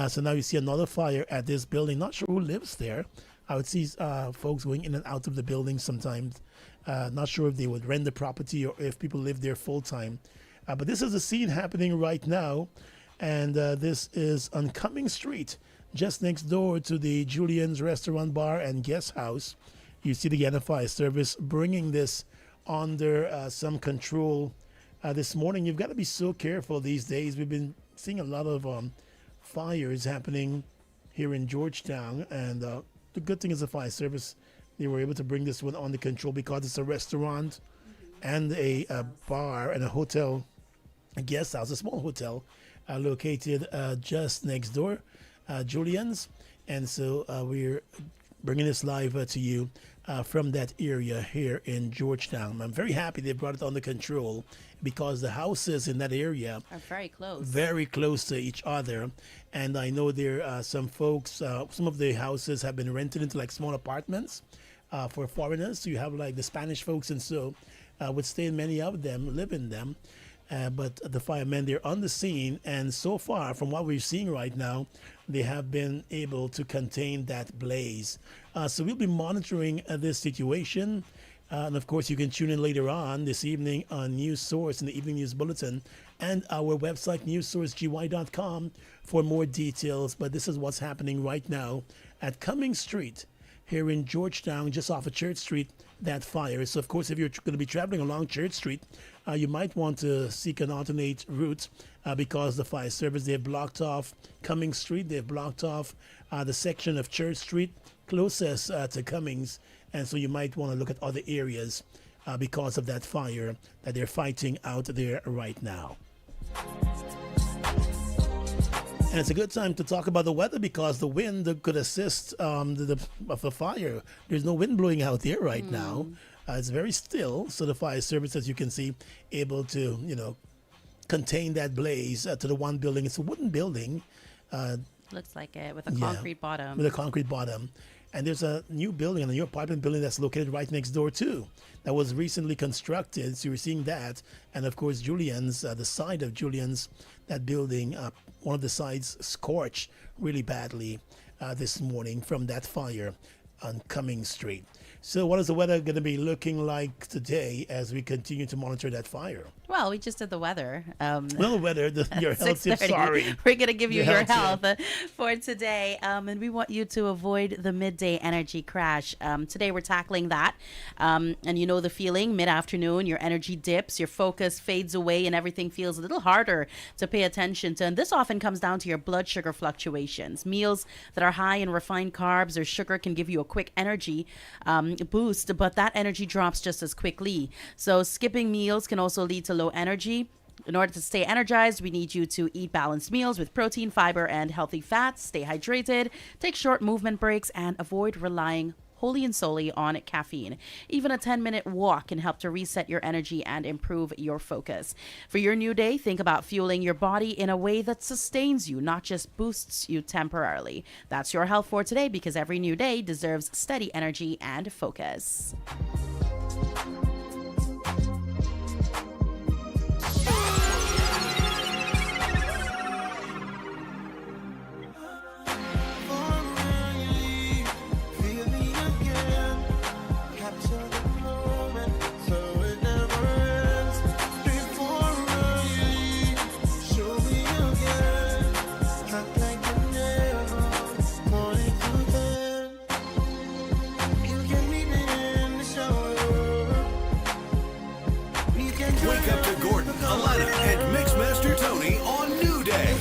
So now you see another fire at this building. Not sure who lives there. I would see folks going in and out of the building sometimes. Not sure if they would rent the property or if people live there full time. But this is a scene happening right now. And this is on Cumming Street, just next door to the Julian's Restaurant Bar and Guest House. You see the Guyana Fire Service bringing this under some control this morning. You've got to be so careful these days. We've been seeing a lot of fires happening here in Georgetown, and the good thing is the fire service, they were able to bring this one under control because it's a restaurant and a bar and a hotel, a guest house, a small hotel located just next door, Julian's. And so we're bringing this live to you from that area here in Georgetown. I'm very happy they brought it under control because the houses in that area are very close to each other. And I know there are some folks, some of the houses have been rented into like small apartments for foreigners. So you have like the Spanish folks and so would stay in, many of them live in them. But the firemen, they're on the scene, and so far, from what we're seeing right now, they have been able to contain that blaze. So we'll be monitoring this situation. And of course, you can tune in later on this evening on News Source in the Evening News Bulletin and our website, newssourcegi.com, for more details. But this is what's happening right now at Cumming Street here in Georgetown, just off of Church Street, that fire. So, of course, if you're going to be traveling along Church Street, you might want to seek an alternate route because the fire service, they've blocked off Cumming Street. They've blocked off the section of Church Street closest to Cummings. And so you might want to look at other areas because of that fire that they're fighting out there right now. And it's a good time to talk about the weather because the wind could assist of the fire. There's no wind blowing out there right now. It's very still. So the fire service, as you can see, able to, contain that blaze to the one building. It's a wooden building. Looks like it, with a concrete bottom. With a concrete bottom. And there's a new building, a new apartment building that's located right next door too. That was recently constructed. So you're seeing that. And of course, Julian's, the side of Julian's, that building, one of the sides scorched really badly this morning from that fire on Cumming Street. So what is the weather going to be looking like today as we continue to monitor that fire? Well, we just did the weather. Well, weather, your health tip, 6:30. sorry. We're going to give you your health health for today. And we want you to avoid the midday energy crash. Today, we're tackling that. And you know the feeling, mid-afternoon, your energy dips, your focus fades away, and everything feels a little harder to pay attention to. And this often comes down to your blood sugar fluctuations. Meals that are high in refined carbs or sugar can give you a quick energy boost, but that energy drops just as quickly. So skipping meals can also lead to low energy. In order to stay energized, we need you to eat balanced meals with protein, fiber, and healthy fats. Stay hydrated, take short movement breaks, and avoid relying wholly and solely on caffeine. Even a 10-minute walk can help to reset your energy and improve your focus. For your new day, think about fueling your body in a way that sustains you, not just boosts you temporarily. That's your health for today, because every new day deserves steady energy and focus. Wake up to Gordon, Alana, and Mixmaster Tony on New Day.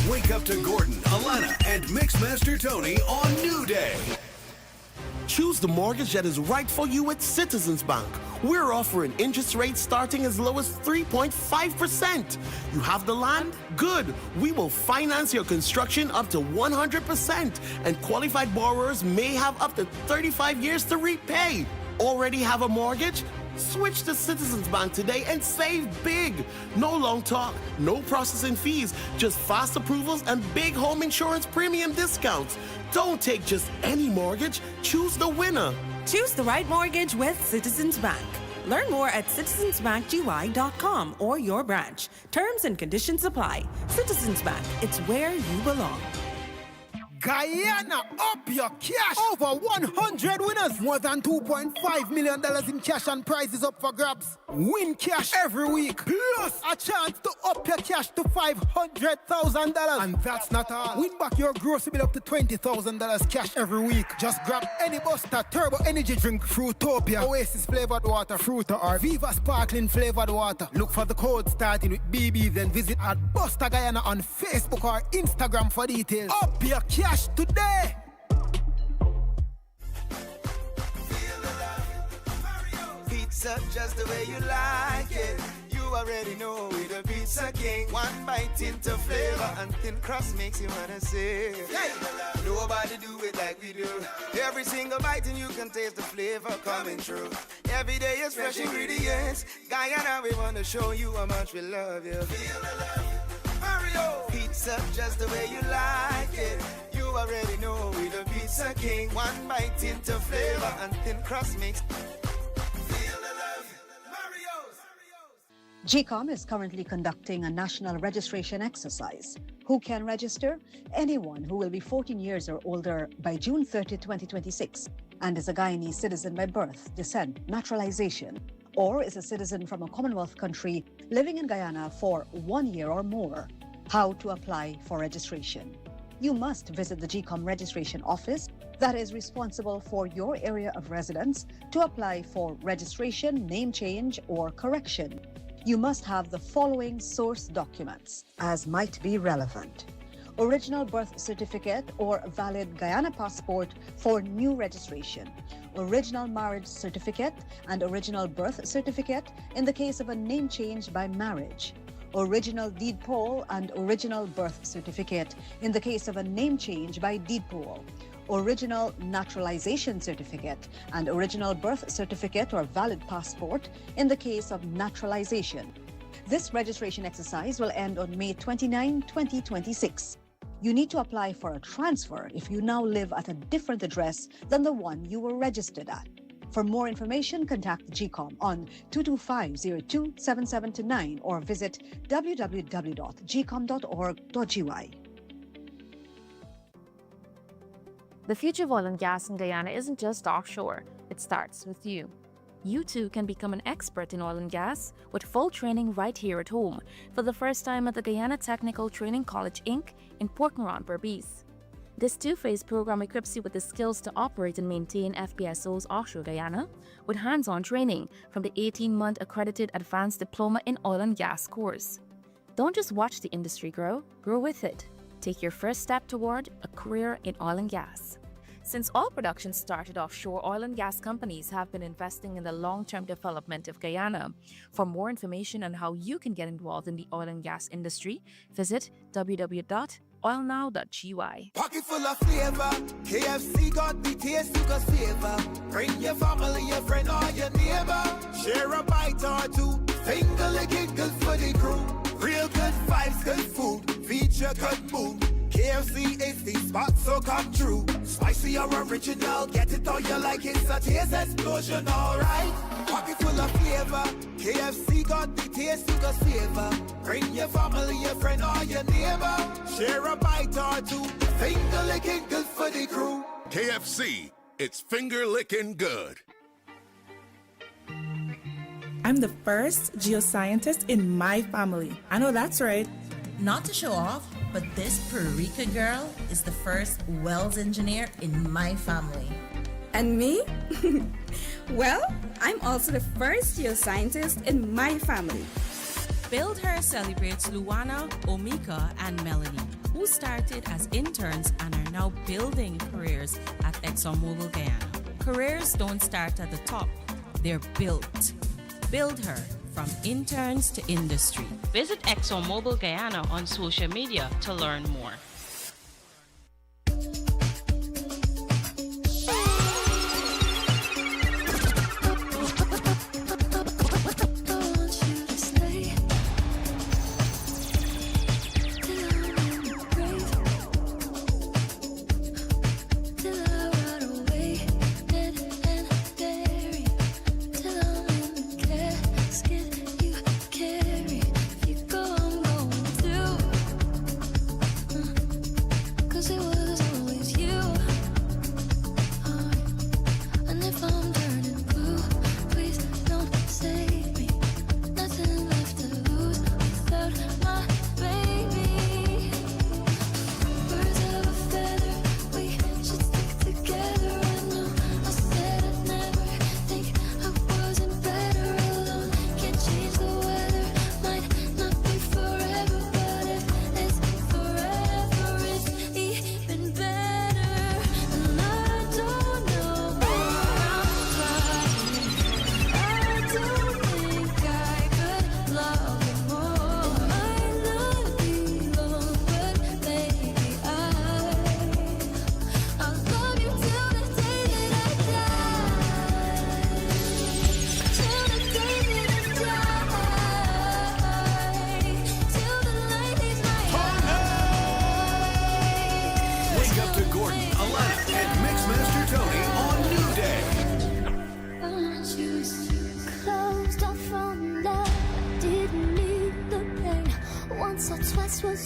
Wake up to Gordon, Alana, and Mixmaster Tony on New Day. Choose the mortgage that is right for you at Citizens Bank. We're offering interest rates starting as low as 3.5%. You have the land? Good. We will finance your construction up to 100%, and qualified borrowers may have up to 35 years to repay. Already have a mortgage? Switch to Citizens Bank today and save big. No long talk, no processing fees, just fast approvals and big home insurance premium discounts. Don't take just any mortgage, choose the winner. Choose the right mortgage with Citizens Bank. Learn more at citizensbankgy.com or your branch. Terms and conditions apply. Citizens Bank, it's where you belong. Guyana, up your cash. Over 100 winners. More than $2.5 million in cash and prizes up for grabs. Win cash every week. Plus a chance to up your cash to $500,000. And that's not all. Win back your grocery bill up to $20,000 cash every week. Just grab any Buster Turbo Energy Drink, Fruitopia, Oasis flavored water, Fruita, or Viva Sparkling flavored water. Look for the code starting with BB, then visit at Buster Guyana on Facebook or Instagram for details. Up your cash today. Pizza just the way you like it. You already know we the pizza king. One bite into flavor and thin crust makes you wanna say, hey, nobody do it like we do. Every single bite and you can taste the flavor coming through. Every day is fresh ingredients. Guyana, we wanna show you how much we love you. Feel the love, Mario. Pizza just the way you like it. You already know we the pizza king. One bite into flavor and thin crust makes. GCOM is currently conducting a national registration exercise. Who can register? Anyone who will be 14 years or older by June 30, 2026 and is a Guyanese citizen by birth, descent, naturalization, or is a citizen from a Commonwealth country living in Guyana for 1 year or more. How to apply for registration? You must visit the GCOM registration office that is responsible for your area of residence to apply for registration, name change, or correction. You must have the following source documents as might be relevant: original birth certificate or valid Guyana passport for new registration, original marriage certificate and original birth certificate in the case of a name change by marriage, original deed poll and original birth certificate in the case of a name change by deed poll, original naturalization certificate and original birth certificate or valid passport in the case of naturalization. This registration exercise will end on May 29, 2026. You need to apply for a transfer if you now live at a different address than the one you were registered at. For more information, contact GCOM on 225-027729 or visit www.gcom.org.gy. The future of oil and gas in Guyana isn't just offshore, it starts with you. You too can become an expert in oil and gas with full training right here at home for the first time at the Guyana Technical Training College Inc. in Port Moran, Berbice. This two-phase program equips you with the skills to operate and maintain FPSOs offshore Guyana with hands-on training from the 18-month accredited Advanced Diploma in Oil and Gas course. Don't just watch the industry grow with it. Take your first step toward a career in oil and gas. Since oil production started offshore, oil and gas companies have been investing in the long-term development of Guyana. For more information on how you can get involved in the oil and gas industry, visit www.oilnow.gy. Pocket full of flavor, KFC got the taste you can savor. Bring your family, your friend, or your neighbor. Share a bite or two, finger licking good for the crew. Real good vibes, good food, feature good mood. KFC is the spot, so come true. Spicy or original, get it how you like, it's a taste explosion, alright. Pocket full of flavor, KFC got the taste you can savor. Bring your family, your friend, or your neighbor. Share a bite or two, finger licking good for the crew. KFC, it's finger licking good. I'm the first geoscientist in my family. I know that's right. Not to show off, but this Puerto Rican girl is the first wells engineer in my family. And me? Well, I'm also the first geoscientist in my family. Build Her celebrates Luana, Omika, and Melanie, who started as interns and are now building careers at ExxonMobil Guyana. Careers don't start at the top, they're built. Build Her, from interns to industry. Visit ExxonMobil Guyana on social media to learn more.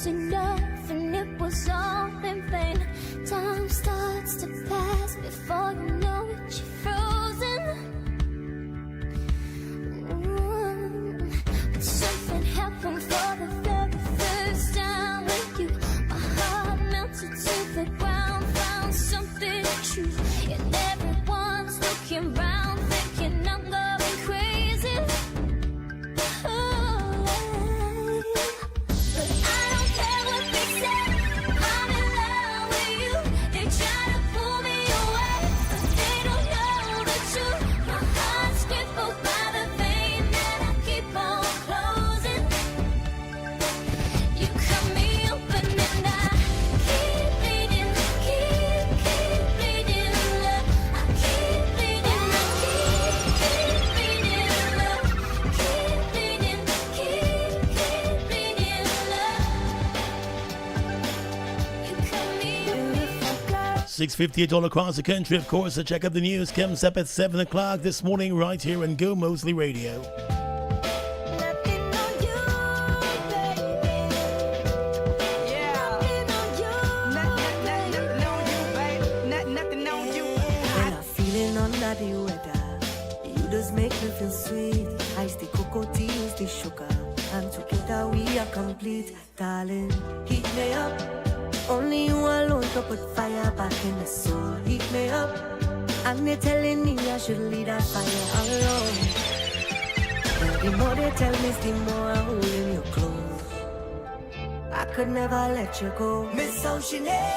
was enough and it was all in vain. Time starts to pass before you know it, you're frozen. But something happened for the very first time with you. My heart melted to the ground, found something true. And everyone's looking round, thinking I'm going crazy. But I don't care what they say, I'm in love with you. They try to pull me away, but they don't know the truth. My heart's crippled by the vein that I keep on closing. You cut me open and I keep bleeding, keep bleeding, love. I keep bleeding, I keep bleeding, love. Keep bleeding, keep bleeding, love. You cut me beautiful girl. 6:58 all across the country, of course. A check of the news comes up at 7 o'clock this morning right here on Gomoseley Radio. When I'm feeling under the weather, you just make me feel sweet. Ice the cocoa tea, use the sugar, and together we are complete. Darling, heat me up. Only you alone can put fire back in the soul. Heat me up, and they're telling me I should leave that fire alone. The more they tell me, the more I'm holding you close. I could never let you go. Miss Oceanay.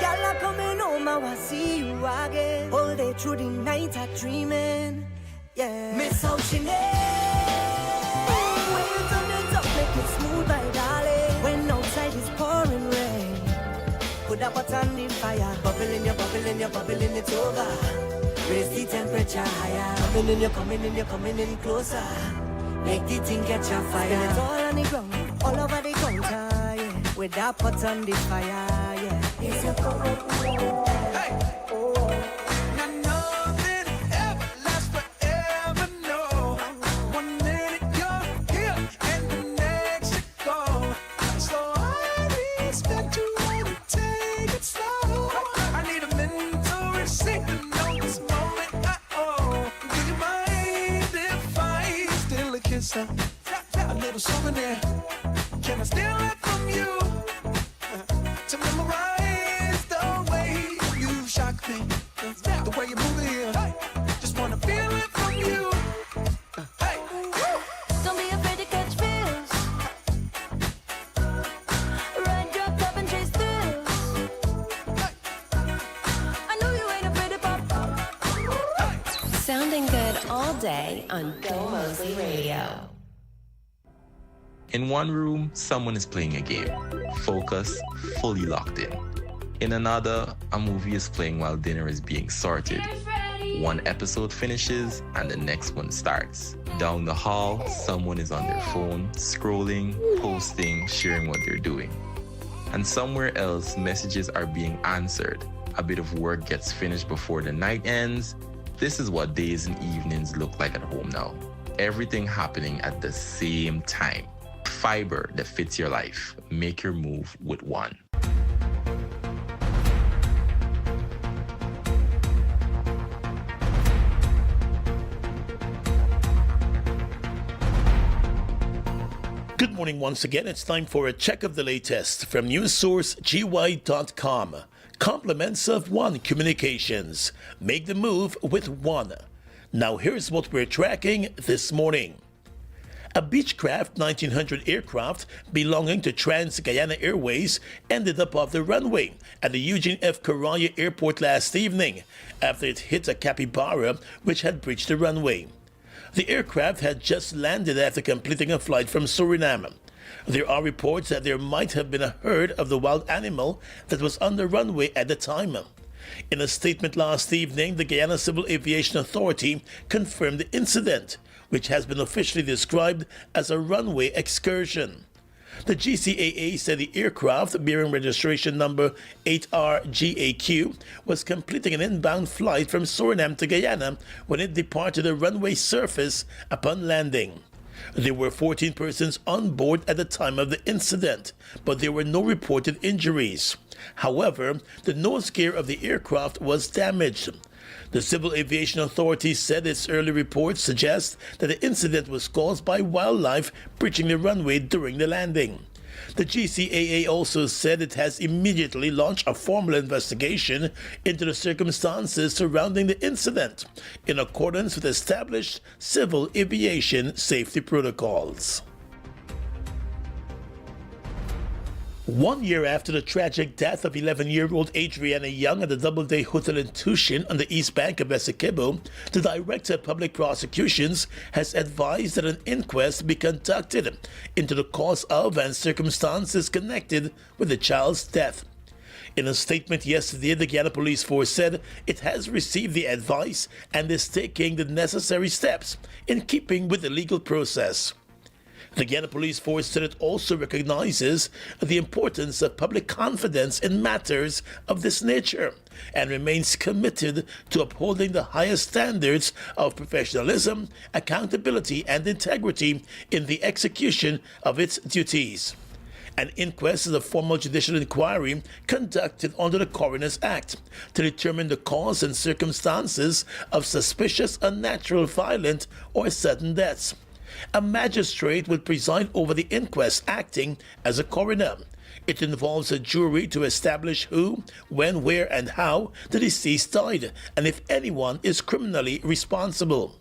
Girl, I'm coming home, I want to see you again. All day through the night, I'm dreaming. Yeah. Miss Oceanay. When you turn it up, make it smooth, my darling. When outside is pouring rain, put a pot on the fire. Bubbling, you're bubbling, you're bubbling, it's over. Raise the temperature higher. Coming in, you're coming in, you're coming in closer. Make the thing catch a fire. Spill it all on the ground, all over the counter, yeah. With that pot on the fire, yeah. It's your fault. Hey! Oh. Now nothing ever lasts forever, no. 1 minute you're here and the next you're gone. So I expect you to take it slow. I need a mental receipt to know this moment I own. Do you mind if I steal a kiss? A little souvenir. Can I steal it from you? To memorize the way you shock me, the way you move it here. Just wanna feel it from you. Hey. Don't be afraid to catch feels. Ride your cup and chase thrills. I know you ain't afraid to pop. Sounding good all day on Gomoseley Radio. In one room, someone is playing a game. Focus, fully locked in. In another, a movie is playing while dinner is being sorted. One episode finishes and the next one starts. Down the hall, someone is on their phone, scrolling, posting, sharing what they're doing. And somewhere else, messages are being answered. A bit of work gets finished before the night ends. This is what days and evenings look like at home now. Everything happening at the same time. Fiber that fits your life. Make your move with one. Good morning once again. It's time for a check of the latest from news source gy.com. Compliments of One Communications. Make the move with one. Now here's what we're tracking this morning. A Beechcraft 1900 aircraft belonging to Trans-Guyana Airways ended up off the runway at the Eugene F. Corraya Airport last evening after it hit a capybara which had breached the runway. The aircraft had just landed after completing a flight from Suriname. There are reports that there might have been a herd of the wild animal that was on the runway at the time. In a statement last evening, the Guyana Civil Aviation Authority confirmed the incident, which has been officially described as a runway excursion. The GCAA said the aircraft, bearing registration number 8RGAQ, was completing an inbound flight from Suriname to Guyana when it departed the runway surface upon landing. There were 14 persons on board at the time of the incident, but there were no reported injuries. However, the nose gear of the aircraft was damaged. The Civil Aviation Authority said its early reports suggest that the incident was caused by wildlife breaching the runway during the landing. The GCAA also said it has immediately launched a formal investigation into the circumstances surrounding the incident, in accordance with established civil aviation safety protocols. 1 year after the tragic death of 11-year-old Adriana Young at the Doubleday Hotel in Tushin on the east bank of Essequibo, the Director of Public Prosecutions has advised that an inquest be conducted into the cause of and circumstances connected with the child's death. In a statement yesterday, the Guyana Police Force said it has received the advice and is taking the necessary steps in keeping with the legal process. The Guyana Police Force said it also recognizes the importance of public confidence in matters of this nature and remains committed to upholding the highest standards of professionalism, accountability, and integrity in the execution of its duties. An inquest is a formal judicial inquiry conducted under the Coroner's Act to determine the cause and circumstances of suspicious, unnatural, violent, or sudden deaths. A magistrate will preside over the inquest, acting as a coroner. It involves a jury to establish who, when, where, and how the deceased died, and if anyone is criminally responsible.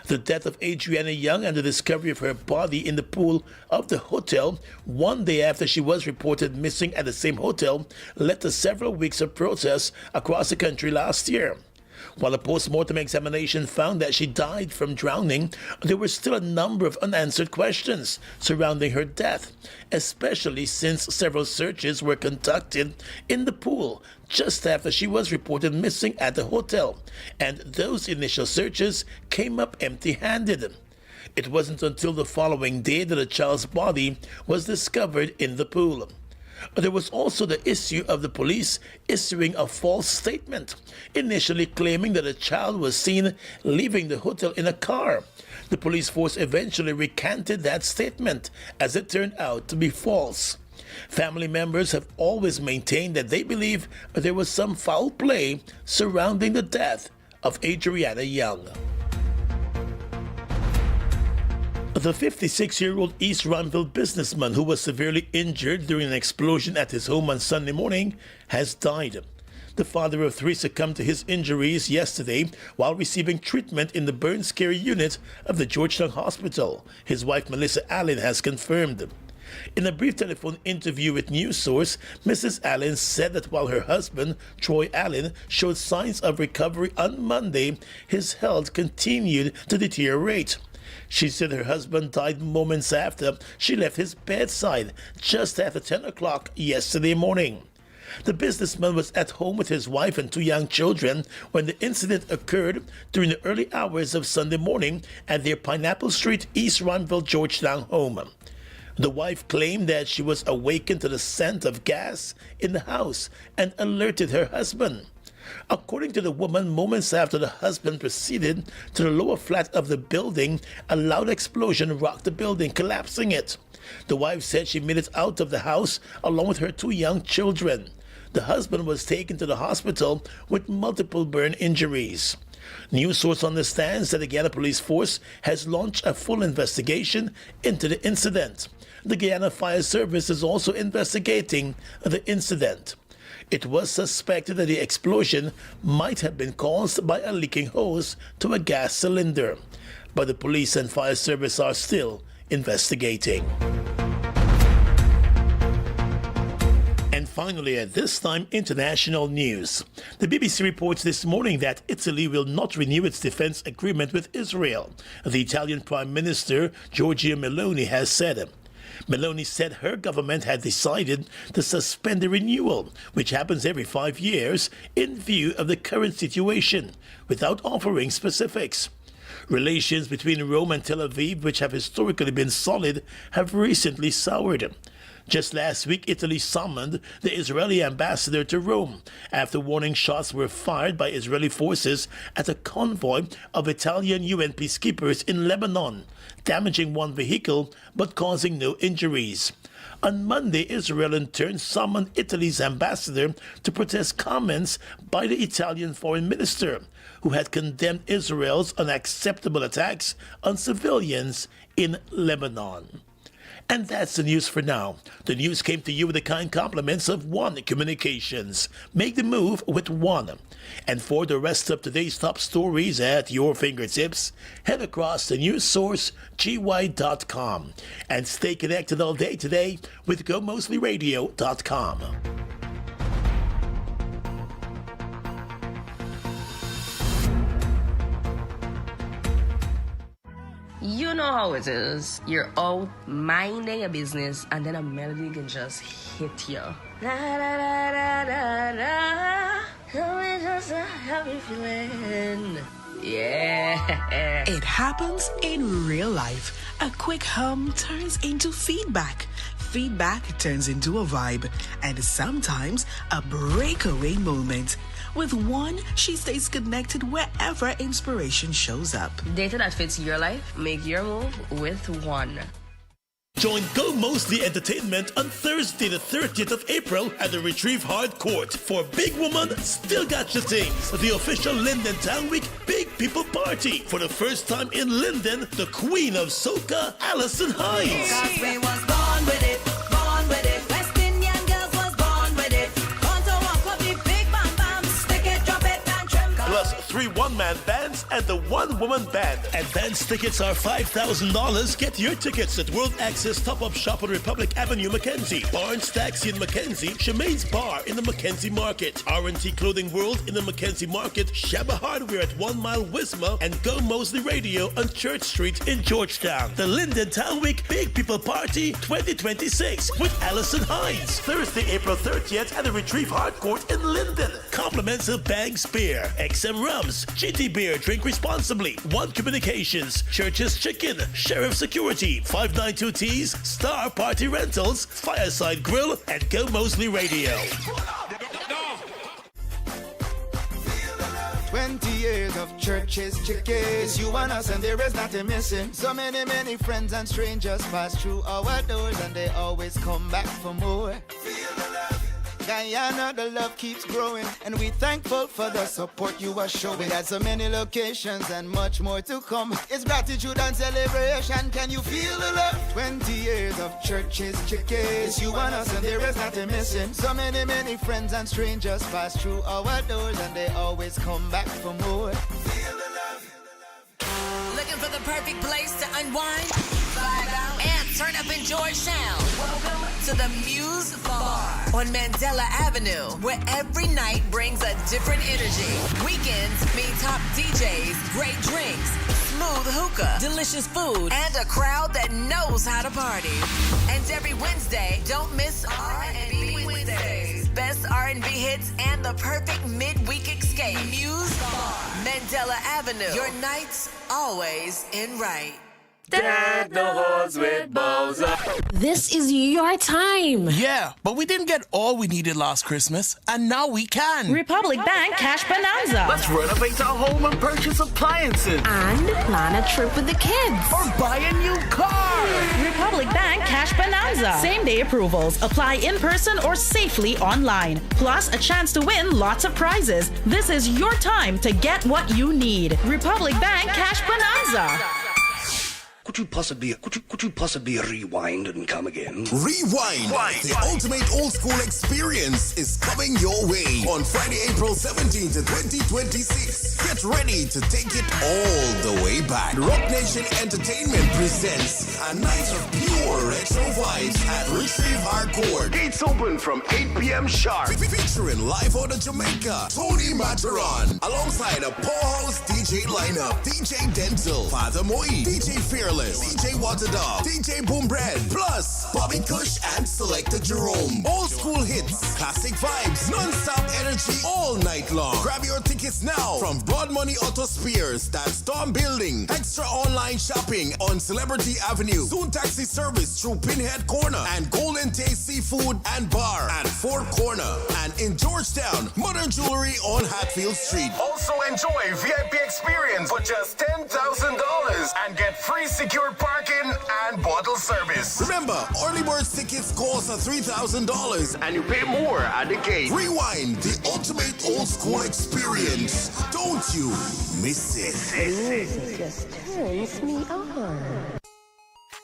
The death of Adriana Young and the discovery of her body in the pool of the hotel 1 day after she was reported missing at the same hotel led to several weeks of protests across the country last year. While a post-mortem examination found that she died from drowning, there were still a number of unanswered questions surrounding her death, especially since several searches were conducted in the pool just after she was reported missing at the hotel, and those initial searches came up empty-handed. It wasn't until the following day that a child's body was discovered in the pool. There was also the issue of the police issuing a false statement, initially claiming that a child was seen leaving the hotel in a car. The police force eventually recanted that statement, as it turned out to be false. Family members have always maintained that they believe there was some foul play surrounding the death of Adriana Young. The 56-year-old East Ranville businessman who was severely injured during an explosion at his home on Sunday morning has died. The father of three succumbed to his injuries yesterday while receiving treatment in the burns care unit of the Georgetown Hospital, his wife Melissa Allen has confirmed. In a brief telephone interview with News Source, Mrs. Allen said that while her husband, Troy Allen, showed signs of recovery on Monday, his health continued to deteriorate. She said her husband died moments after she left his bedside just after 10 o'clock yesterday morning. The businessman was at home with his wife and two young children when the incident occurred during the early hours of Sunday morning at their Pineapple Street, East Ranville, Georgetown home. The wife claimed that she was awakened to the scent of gas in the house and alerted her husband. According to the woman, moments after the husband proceeded to the lower flat of the building, a loud explosion rocked the building, collapsing it. The wife said she made it out of the house along with her two young children. The husband was taken to the hospital with multiple burn injuries. News Source understands that the Guyana Police Force has launched a full investigation into the incident. The Guyana Fire Service is also investigating the incident. It was suspected that the explosion might have been caused by a leaking hose to a gas cylinder, but the police and fire service are still investigating. And finally, at this time, international news. The BBC reports this morning that Italy will not renew its defense agreement with Israel. The Italian Prime Minister, Giorgia Meloni, has said. Meloni said her government had decided to suspend the renewal, which happens every 5 years, in view of the current situation, without offering specifics. Relations between Rome and Tel Aviv, which have historically been solid, have recently soured. Just last week, Italy summoned the Israeli ambassador to Rome after warning shots were fired by Israeli forces at a convoy of Italian UN peacekeepers in Lebanon, damaging one vehicle but causing no injuries. On Monday, Israel in turn summoned Italy's ambassador to protest comments by the Italian foreign minister, who had condemned Israel's unacceptable attacks on civilians in Lebanon. And that's the news for now. The news came to you with the kind compliments of One Communications. Make the move with One. And for the rest of today's top stories at your fingertips, head across to newssource.gy.com and stay connected all day today with GoMoseleyRadio.com. You know how it is. You're out minding your business and then a melody can just hit you. Da da da da da da. It's just a happy feeling. Yeah. It happens in real life. A quick hum turns into feedback. Feedback turns into a vibe. And sometimes a breakaway moment. With One, she stays connected wherever inspiration shows up. Data that fits your life, make your move with One. Join Go Moseley Entertainment on Thursday the 30th of April at the Retrieve Hard Court for Big Woman Still Got Your Things, the official Linden Town Week Big People Party. For the first time in Linden, the Queen of Soca, Alison Hines. 'Cause we was born with it, born with it. West Indian girls was born with it. Want to walk up the big bam bam, stick it, drop it, and trim. Plus 3 one-man bands and the one-woman band. Advance tickets are $5,000. Get your tickets at World Access Top-Up Shop on Republic Avenue, Mackenzie, Barnes Taxi in Mackenzie, Shemaine's Bar in the Mackenzie Market, R&T Clothing World in the Mackenzie Market, Shabba Hardware at 1 Mile Wisma, and Go Moseley Radio on Church Street in Georgetown. The Linden Town Week Big People Party 2026 with Alison Hines. Thursday, April 30th at the Retrieve Hard Court in Linden. Compliments of Banks Beer, XM Rums, GT Beer, drink responsibly, One Communications, Church's Chicken, Sheriff Security, 592 Tees, Star Party Rentals, Fireside Grill, and Go Moseley Radio. 20 years of churches, chickens, you and us, and there is nothing missing. So many, many friends and strangers pass through our doors, and they always come back for more. Guyana, the love keeps growing, and we thankful for the support you are showing. At so many locations and much more to come. It's gratitude and celebration. Can you feel the love? 20 years of churches, chickens, you and us, and there is nothing missing. So many, many friends and strangers pass through our doors, and they always come back for more. Looking for the perfect place to unwind, vibe out, and turn up enjoy sound. Welcome to the Muse Bar on Mandela Avenue, where every night brings a different energy. Weekends mean top DJs, great drinks, smooth hookah, delicious food, and a crowd that knows how to party. And every Wednesday, don't miss R&B Wednesdays. Best R&B hits and the perfect midweek escape. Muse Bar, Mandela Avenue. Your nights always in right. Deck the halls with Bowser. This is your time. Yeah, but we didn't get all we needed last Christmas, and now we can. Republic Bank Cash Bonanza. Let's renovate our home and purchase appliances. And plan a trip with the kids. Or buy a new car. Republic Bank Cash Bonanza. Same day approvals. Apply in person or safely online. Plus a chance to win lots of prizes. This is your time to get what you need. Republic Bank Cash Bonanza. Could you possibly rewind and come again? Rewind! The ultimate old school experience is coming your way on Friday, April 17th, 2026. Get ready to take it all the way back. Rock Nation Entertainment presents a night of pure retro vibes at Retrieve Hardcourt. Gates open from 8 p.m. sharp. Featuring live out of Jamaica, Tony Mataron, alongside a powerhouse DJ lineup, DJ Dental, Father Moi, DJ Fearless, DJ Waterdog, DJ Boom Bread, plus Bobby Kush and Selector Jerome. Old school hits, classic vibes, non-stop energy all night long. Grab your tickets now from Broad Money Auto Spears, that Storm Building, shopping. Extra online shopping on Celebrity Avenue. Soon taxi service through Pinhead Corner and Golden Taste Seafood and Bar at Fort Corner. And in Georgetown, Modern Jewelry on Hatfield Street. Also enjoy VIP experience for just $10,000 and get free secure parking and bottle service. Remember, early bird tickets cost $3,000 And you pay more at the gate. Rewind, the ultimate old school experience. Don't you miss it. Music just turns me on.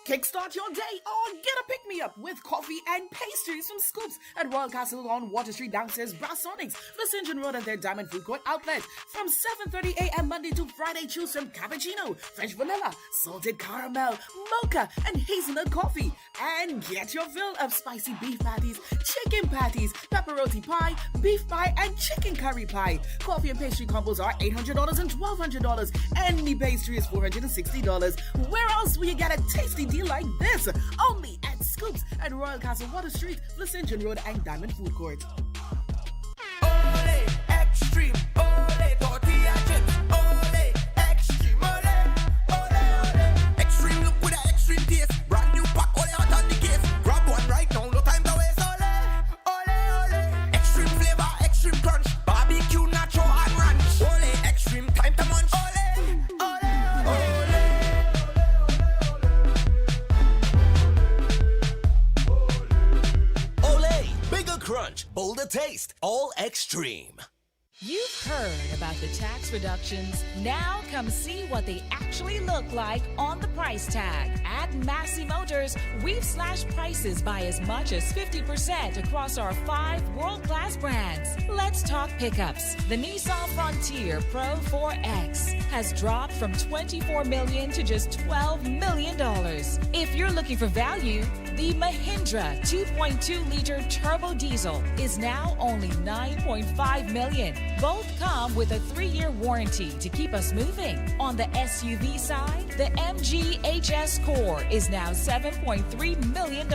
Kickstart your day or get a pick-me-up with coffee and pastries from Scoops at Royal Castle on Water Street downstairs Brassonics, the St. John Road at their Diamond Food Court outlet from 7:30 a.m. Monday to Friday. Choose from cappuccino, French vanilla, salted caramel, mocha, and hazelnut coffee. And get your fill of spicy beef patties, chicken patties, pepperoni pie, beef pie, and chicken curry pie. Coffee and pastry combos are $800 and $1,200. Any pastry is $460. Where else will you get a tasty deal like this? Only at Scoops at Royal Castle Water Street, the St. John Road, and Diamond Food Court. Ole, extreme, ole, tortilla chips, ole, extreme, ole, ole, ole. Extreme look with an extreme taste. Brand new pack, ole, hot on the case. Grab one right now, no time to waste, ole, ole, ole. Extreme flavor, extreme crunch, barbecue, nacho, and ranch. Ole, extreme, time to munch, ole, ole, ole. Bigger crunch, bolder taste, all extreme. You've heard about the tax reductions. Now come see what they actually look like on the price tag. At Massey Motors, we've slashed prices by as much as 50% across our 5 world-class brands. Let's talk pickups. The Nissan Frontier Pro 4X has dropped from $24 million to just $12 million. If you're looking for value, the Mahindra 2.2-liter turbo diesel is now only $9.5 million. Both come with a 3-year warranty to keep us moving. On the SUV side, the MG HS Core is now $7.3 million.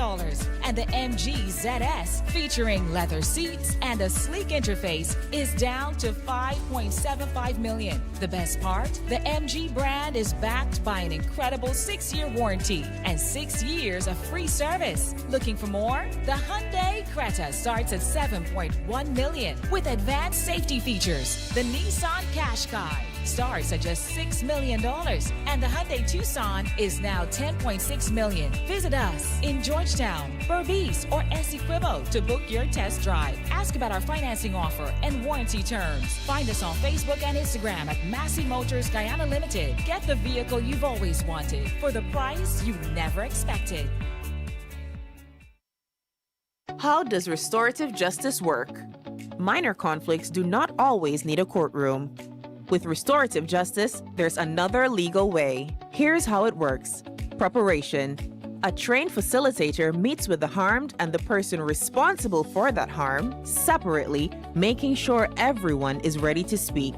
And the MG ZS, featuring leather seats and a sleek interface, is down to $5.75 million. The best part? The MG brand is backed by an incredible 6-year warranty and 6 years of free service. Looking for more? The Hyundai Creta starts at $7.1 million with advanced safety features. The Nissan Qashqai starts at just $6 million, and the Hyundai Tucson is now $10.6 million. Visit us in Georgetown, Berbice, or Essequibo to book your test drive. Ask about our financing offer and warranty terms. Find us on Facebook and Instagram at Massey Motors Guyana Limited. Get the vehicle you've always wanted for the price you never expected. How does restorative justice work? Minor conflicts do not always need a courtroom. With restorative justice, there's another legal way. Here's how it works. Preparation. A trained facilitator meets with the harmed and the person responsible for that harm separately, making sure everyone is ready to speak.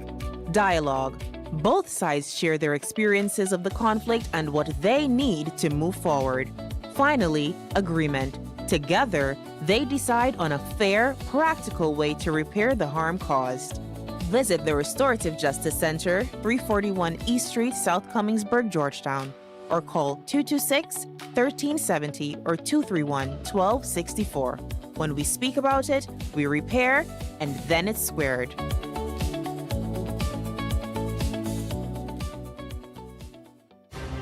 Dialogue. Both sides share their experiences of the conflict and what they need to move forward. Finally, agreement. Together, they decide on a fair, practical way to repair the harm caused. Visit the Restorative Justice Center, 341 East Street, South Cummingsburg, Georgetown, or call 226-1370 or 231-1264. When we speak about it, we repair, and then it's squared.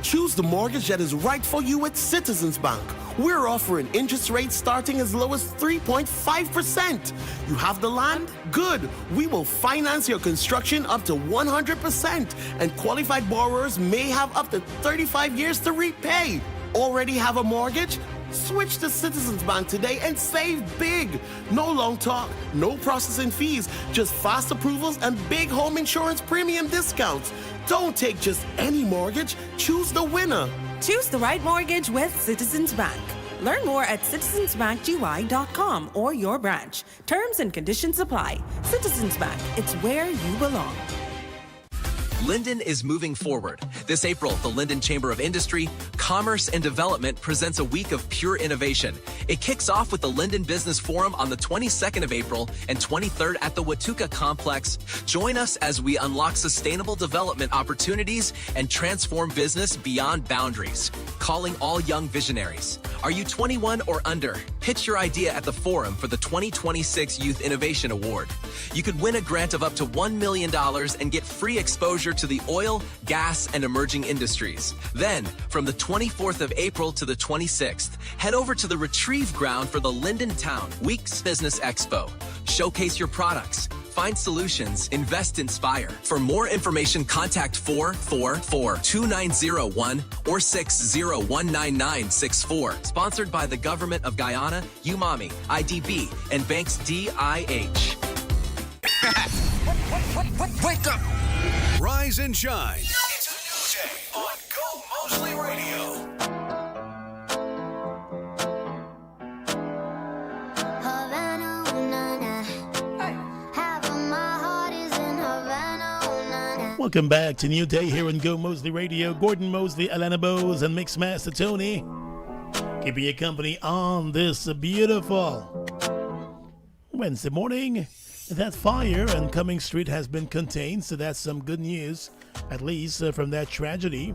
Choose the mortgage that is right for you at Citizens Bank. We're offering interest rates starting as low as 3.5%. You have the land? Good. We will finance your construction up to 100%, and qualified borrowers may have up to 35 years to repay. Already have a mortgage? Switch to Citizens Bank today and save big. No long talk, no processing fees, just fast approvals and big home insurance premium discounts. Don't take just any mortgage. Choose the winner. Choose the right mortgage with Citizens Bank. Learn more at citizensbankgy.com or your branch. Terms and conditions apply. Citizens Bank, it's where you belong. Linden is moving forward. This April, the Linden Chamber of Industry, Commerce and Development presents a week of pure innovation. It kicks off with the Linden Business Forum on the 22nd of April and 23rd at the Watuka Complex. Join us as we unlock sustainable development opportunities and transform business beyond boundaries. Calling all young visionaries. Are you 21 or under? Pitch your idea at the forum for the 2026 Youth Innovation Award. You could win a grant of up to $1 million and get free exposure to the oil, gas, and emerging industries. Then, from the 24th of April to the 26th, head over to the Retrieve Ground for the Linden Town Weeks Business Expo. Showcase your products, find solutions, invest, inspire. For more information, contact 444-2901 or 6019964. Sponsored by the Government of Guyana, UMAMI, IDB, and Banks DIH. Wake up! Rise and shine. It's a new day on Gomoseley Radio. Welcome back to New Day here on Go Moseley Radio. Gordon Moseley, Alana Bowes, and Mixmaster Tony keeping you company on this beautiful Wednesday morning. That fire on Cumming Street has been contained, so that's some good news, at least from that tragedy.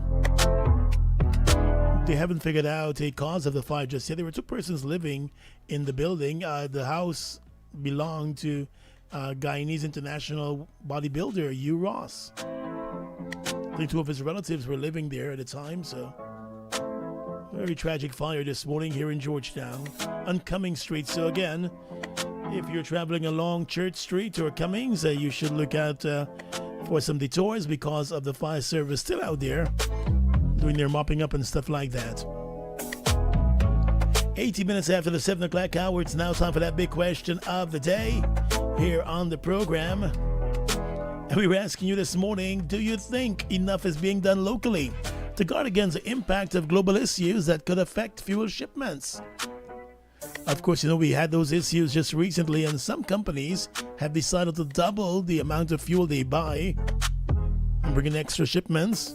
They haven't figured out a cause of the fire just yet. There were two persons living in the building. The house belonged to Guyanese international bodybuilder Hugh Ross. I think two of his relatives were living there at the time, so very tragic fire this morning here in Georgetown on Cumming Street. So again, if you're traveling along Church Street or Cummings, you should look out for some detours because of the fire service still out there doing their mopping up and stuff like that. 80 minutes after the 7 o'clock hour, it's now time for that big question of the day here on the program. And we were asking you this morning, do you think enough is being done locally to guard against the impact of global issues that could affect fuel shipments? Of course, you know, we had those issues just recently, and some companies have decided to double the amount of fuel they buy and bring in extra shipments.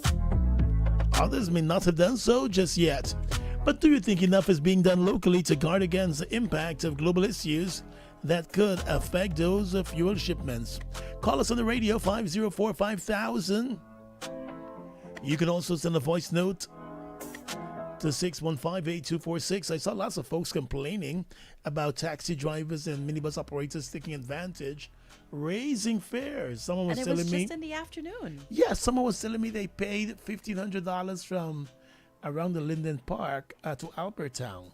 Others may not have done so just yet. But do you think enough is being done locally to guard against the impact of global issues that could affect those fuel shipments? Call us on the radio, 504-5000. You can also send a voice note to 615-8246. I saw lots of folks complaining about taxi drivers and minibus operators taking advantage, raising fares. Someone was telling me... And it was just in the afternoon. Yeah, someone was telling me they paid $1,500 from around the Linden Park to Albertown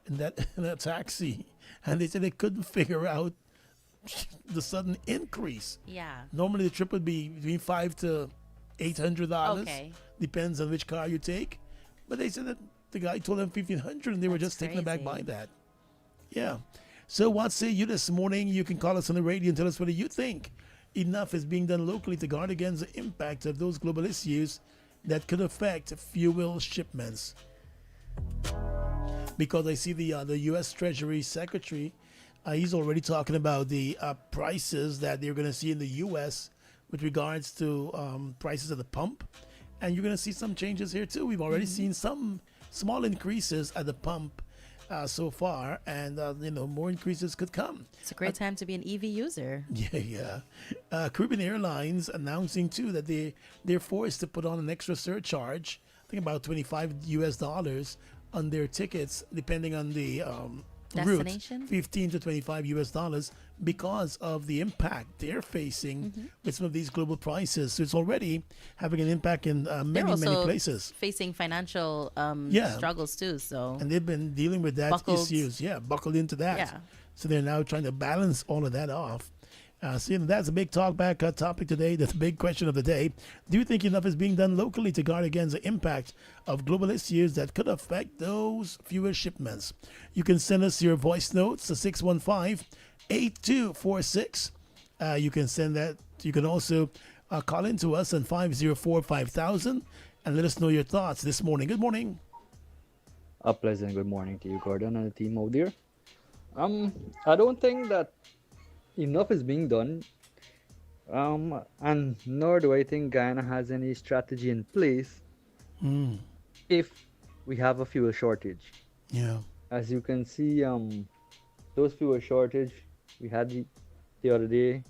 in that taxi. And they said they couldn't figure out the sudden increase. Yeah. Normally the trip would be between $500 to $800. Okay. Depends on which car you take. But they said that the guy told them $1,500 and they were just taken aback by that. Yeah. So what say you this morning? You can call us on the radio and tell us whether you think enough is being done locally to guard against the impact of those global issues that could affect fuel shipments. Because I see the U.S. Treasury Secretary, he's already talking about the prices that they're going to see in the U.S. with regards to prices at the pump. And you're going to see some changes here too. We've already seen some small increases at the pump so far, and more increases could come. It's a great time to be an EV user. Yeah. Caribbean Airlines announcing too that they're forced to put on an extra surcharge, I think about $25 on their tickets, depending on the destination, route, $15 to $25 because of the impact they're facing with some of these global prices. So it's already having an impact in many places. Facing financial struggles too. So and they've been dealing with that issues. Yeah, buckled into that. Yeah. So they're now trying to balance all of that off. So that's a big talkback topic today. That's a big question of the day. Do you think enough is being done locally to guard against the impact of global issues that could affect those fuel shipments? You can send us your voice notes to 615-8246. You can send that. You can also call into us on 504-5000 and let us know your thoughts this morning. Good morning. A pleasant good morning to you, Gordon, and the team out there. I don't think that enough is being done, and nor do I think Guyana has any strategy in place if we have a fuel shortage. Yeah. As you can see, those fuel shortage we had the other day,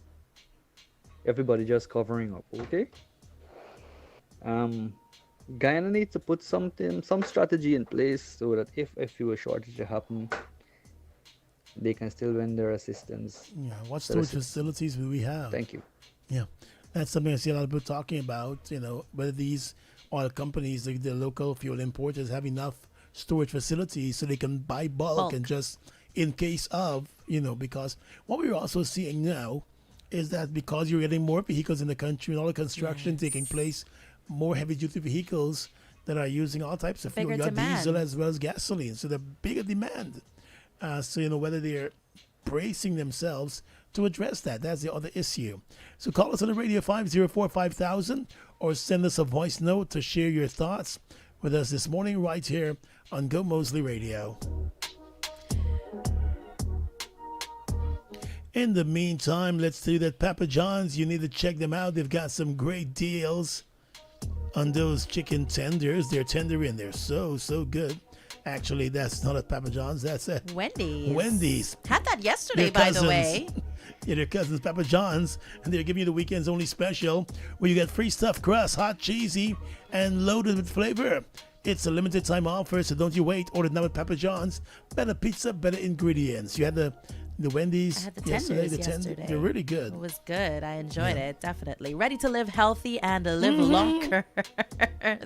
everybody just covering up, okay? Guyana needs to put some strategy in place so that if a fuel shortage happens, they can still render their assistance. Yeah, what storage facilities do we have? Thank you. Yeah, that's something I see a lot of people talking about, whether these oil companies, the local fuel importers, have enough storage facilities so they can buy bulk and just in case of, because what we're also seeing now is that because you're getting more vehicles in the country and all the construction taking place, more heavy-duty vehicles that are using all types of fuel. You got diesel as well as gasoline, so the bigger demand. So, whether they're bracing themselves to address that. That's the other issue. So call us on the radio 504-5000 or send us a voice note to share your thoughts with us this morning right here on Gomoseley Radio. In the meantime, let's tell you that Papa John's, you need to check them out. They've got some great deals on those chicken tenders. They're tender and they're so good. Actually, that's not at Papa John's. That's at Wendy's. Had that yesterday, by the way. Yeah, their cousins, Papa John's, and they're giving you the weekend's only special where you get free stuffed crust, hot, cheesy, and loaded with flavor. It's a limited time offer, so don't you wait. Order now at Papa John's. Better pizza, better ingredients. You had the Wendy's I had the tenders yesterday. They're really good. It was good. I enjoyed it, definitely. Ready to live healthy and live longer.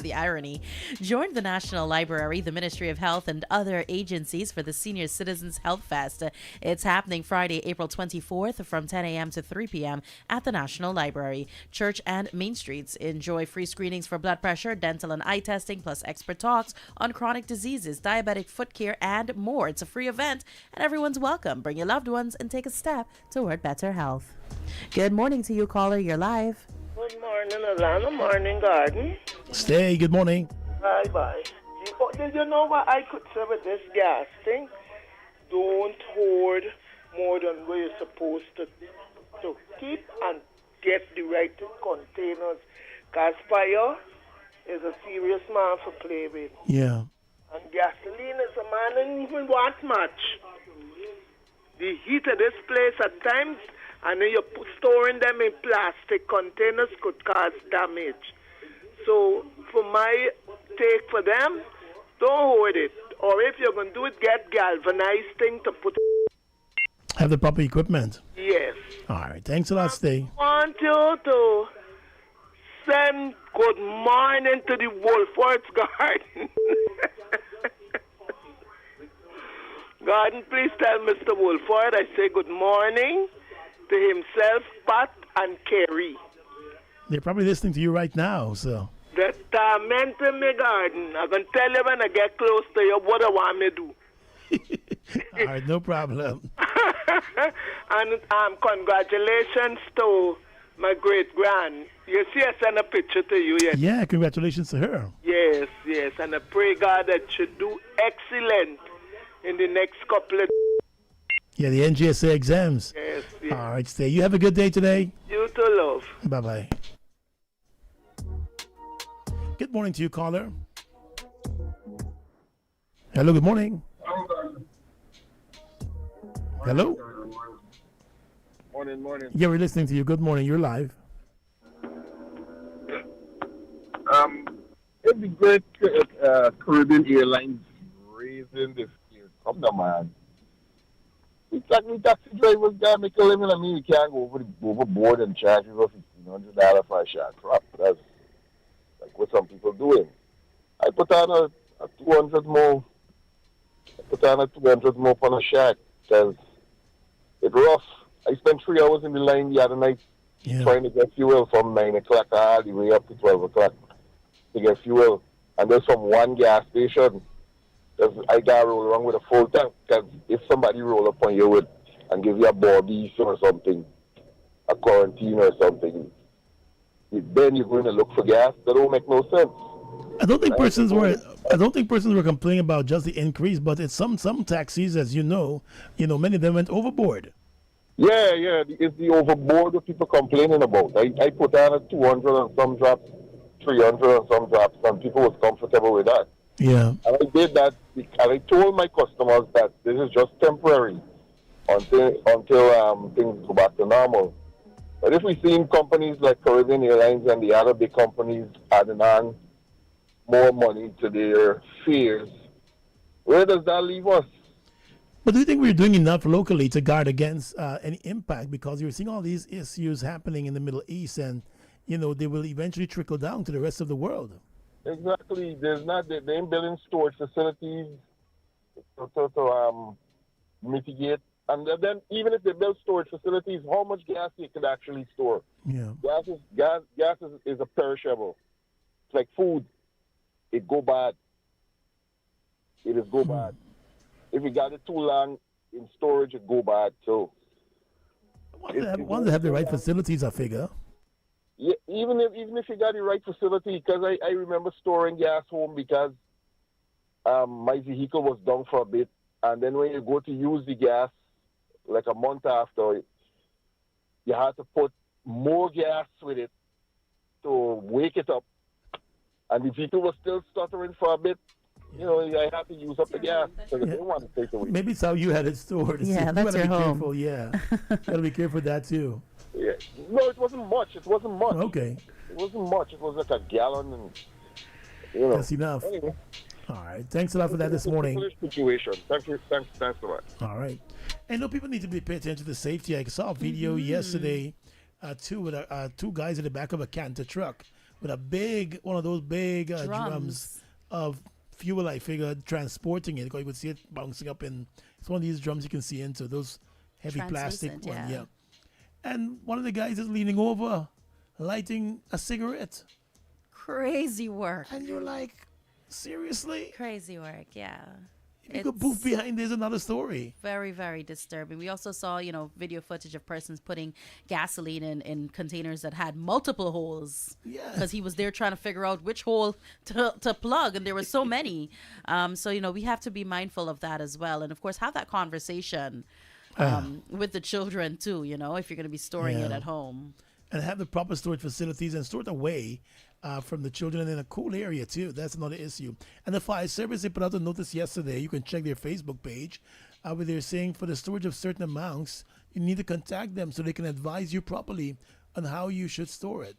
The irony. Join the National Library, the Ministry of Health, and other agencies for the Senior Citizens Health Fest. It's happening Friday, April 24th from 10 a.m. to 3 p.m. at the National Library, Church and Main Streets. Enjoy free screenings for blood pressure, dental and eye testing, plus expert talks on chronic diseases, diabetic foot care, and more. It's a free event, and everyone's welcome. Bring your loved ones and take a step toward better health. Good morning to you, caller. You're live. Good morning, Alana. Morning, Garden. Stay. Good morning. Bye. Did you know what I could say with this gas thing? Don't hoard more than what you're supposed to keep and get the right containers. Because fire is a serious man for play with. Yeah. And gasoline is a man that don't even want much. The heat of this place at times, and then you're storing them in plastic containers could cause damage. So, for my take for them, don't hoard it. Or if you're going to do it, get galvanized thing to put. Have the proper equipment. Yes. All right. Thanks a lot, Stay. I want you to send good morning to the Wolford's garden. Garden, please tell Mr. Wolford I say good morning to himself, Pat, and Kerry. They're probably listening to you right now, so. The torment in me, Garden. I'm going to tell you when I get close to you what I want me to do. All right, no problem. And congratulations to my great-grand. You see, I sent a picture to you yesterday. Yeah, congratulations to her. Yes, and I pray God that she do excellent in the next couple of. Yeah, the NGSA exams. Yes. All right, Stay. You have a good day today. You too, love. Bye-bye. Good morning to you, caller. Hello, good morning. Hello? Morning. Yeah, we're listening to you. Good morning. You're live. It'd be great Caribbean Airlines raising this year. Come on, man. We taxi drivers got make a living. I mean, we can't go overboard and charge people $1,500 for a shot. Crap. That's like what some people doing. I put on a 200 more. I put on a 200 more on a shot because it's rough. I spent 3 hours in the line the other night trying to get fuel from 9 o'clock all the way up to 12 o'clock to get fuel. And there's from one gas station. I got to roll around with a full tank because if somebody roll up on you and give you a body or something, a quarantine or something, then you're going to look for gas. That don't make no sense. I don't think persons were complaining about just the increase, but it's some taxis, as you know, many of them went overboard. Yeah, it's the overboard that people complaining about. I put on a 200 on some drops, 300 on some drops, and people was comfortable with that. Yeah. And I did that and I told my customers that this is just temporary until things go back to normal. But if we see companies like Caribbean Airlines and the other big companies adding on more money to their fares, where does that leave us? But do you think we're doing enough locally to guard against any impact? Because you're seeing all these issues happening in the Middle East, and they will eventually trickle down to the rest of the world. Exactly. They ain't building storage facilities to mitigate. And then even if they build storage facilities, how much gas you could actually store? Yeah. Gas is a perishable. It's like food. It go bad. It is go bad. If you got it too long in storage, it go bad. So Once they have the right facilities, I figure. Yeah, even if you got the right facility, because I remember storing gas home because my vehicle was down for a bit, and then when you go to use the gas, like a month after, you had to put more gas with it to wake it up, and the vehicle was still stuttering for a bit. I had to use up the gas because I didn't want to take away. Maybe it's how you had it stored. Yeah, you that's gotta your be home. Careful, yeah. Gotta be careful with that too. Yeah. No, it wasn't much. Okay. It wasn't much. It was like a gallon, and That's enough. Anyway. All right. Thanks a lot for that this morning. Situation. Thanks so much. All right. And people need to pay attention to safety. I saw a video yesterday, two guys in the back of a Canter truck with one of those big drums of fuel, I figure, transporting it. You could see it bouncing up in. It's one of these drums you can see into those heavy plastic ones. Yeah. And one of the guys is leaning over, lighting a cigarette. Crazy work. And you're like, seriously? Crazy work, yeah. If you could poof behind, there's another story. Very, very disturbing. We also saw, video footage of persons putting gasoline in containers that had multiple holes. Yeah. Because he was there trying to figure out which hole to plug, and there were so many. So, we have to be mindful of that as well. And, of course, have that conversation with the children, too, if you're going to be storing it at home. And have the proper storage facilities and store it away from the children in a cool area too. That's another issue. And the fire service, they put out a notice yesterday. You can check their Facebook page where they're saying for the storage of certain amounts, you need to contact them so they can advise you properly on how you should store it.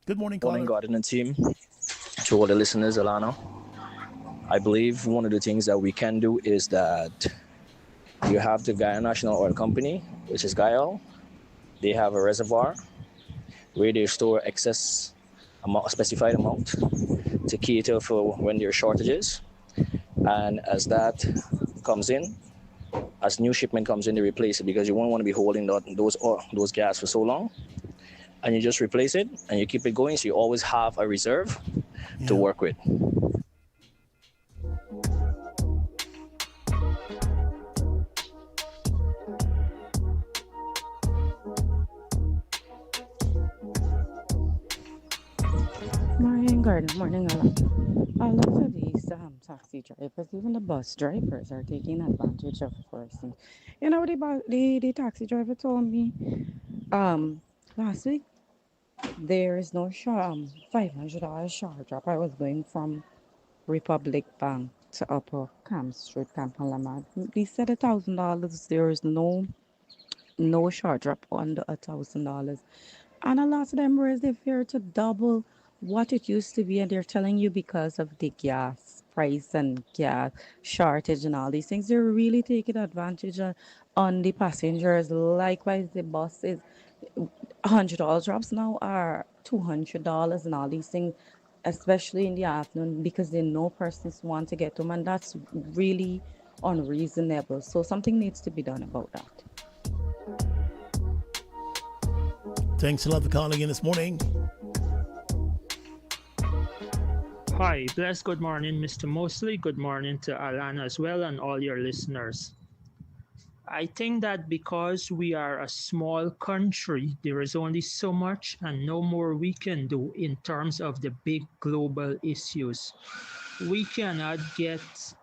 Good morning, caller. Morning, Gordon and team. To all the listeners, Alana. I believe one of the things that we can do is that you have the Guyana National Oil Company, which is Guyal. They have a reservoir where they store excess amount, a specified amount to cater for when there are shortages. And as that comes in, as new shipment comes in, they replace it because you won't want to be holding those gas for so long. And you just replace it and you keep it going, so you always have a reserve to work with. Morning, Gordon. Morning, a lot of these taxi drivers, even the bus drivers, are taking advantage of person. The taxi driver told me last week there is no $500 short drop. I was going from Republic Bank to Upper Camp Street, Camp Lamad. He said $1,000. There is no short drop under $1,000. And a lot of them raised their fare to double what it used to be, and they're telling you because of the gas price and gas shortage and all these things, they're really taking advantage on the passengers. Likewise, the buses, $100 drops now are $200 and all these things, especially in the afternoon, because they know persons want to get home, and that's really unreasonable. So something needs to be done about that. Thanks a lot for calling in this morning. Hi, blessed good morning, Mr. Mosley. Good morning to Alana as well and all your listeners. I think that because we are a small country, there is only so much and no more we can do in terms of the big global issues. We cannot get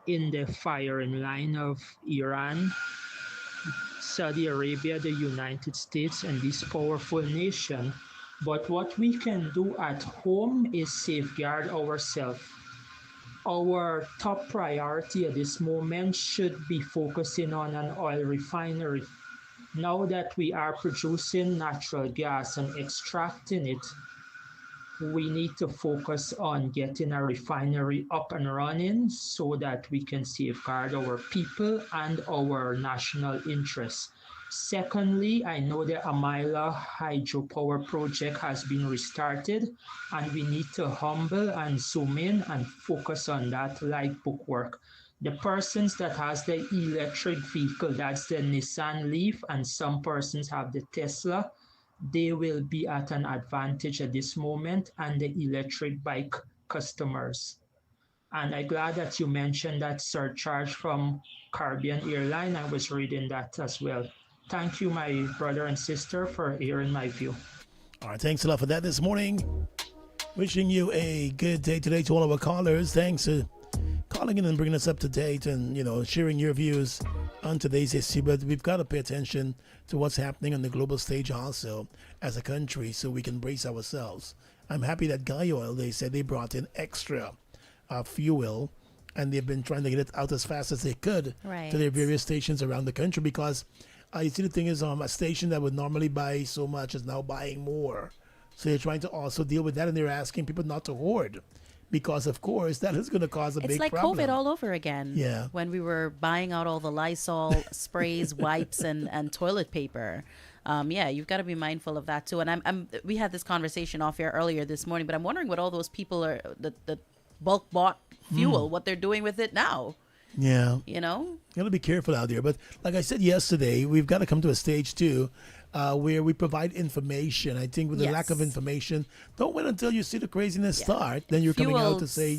in the firing line of Iran, Saudi Arabia, the United States, and this powerful nation. But what we can do at home is safeguard ourselves. our top priority at this moment should be focusing on an oil refinery. Now that we are producing natural gas and extracting it, we need to focus on getting a refinery up and running so that we can safeguard our people and our national interests. Secondly, I know the Amila hydropower project has been restarted, and we need to humble and zoom in and focus on that like bookwork. The persons that has the electric vehicle, that's the Nissan Leaf, and some persons have the Tesla, they will be at an advantage at this moment, and the electric bike customers. And I'm glad that you mentioned that surcharge from Caribbean Airline. I was reading that as well. Thank you, my brother and sister, for hearing my view. All right, thanks a lot for that this morning. Wishing you a good day today to all of our callers. Thanks for calling in and bringing us up to date and, sharing your views on today's issue. But we've got to pay attention to what's happening on the global stage also as a country so we can brace ourselves. I'm happy that Guy Oil, they said they brought in extra fuel, and they've been trying to get it out as fast as they could to their various stations around the country because you see the thing is a station that would normally buy so much is now buying more. So they're trying to also deal with that, and they're asking people not to hoard because, of course, that is going to cause a big problem. It's like COVID all over again. Yeah. When we were buying out all the Lysol sprays, wipes, and toilet paper. You've got to be mindful of that too. And we had this conversation off air earlier this morning, but I'm wondering what all those people are, the bulk bought fuel, what they're doing with it now. Yeah. You got to be careful out there. But like I said yesterday, we've got to come to a stage too where we provide information. I think with the lack of information, don't wait until you see the craziness start. Then you're coming out to say,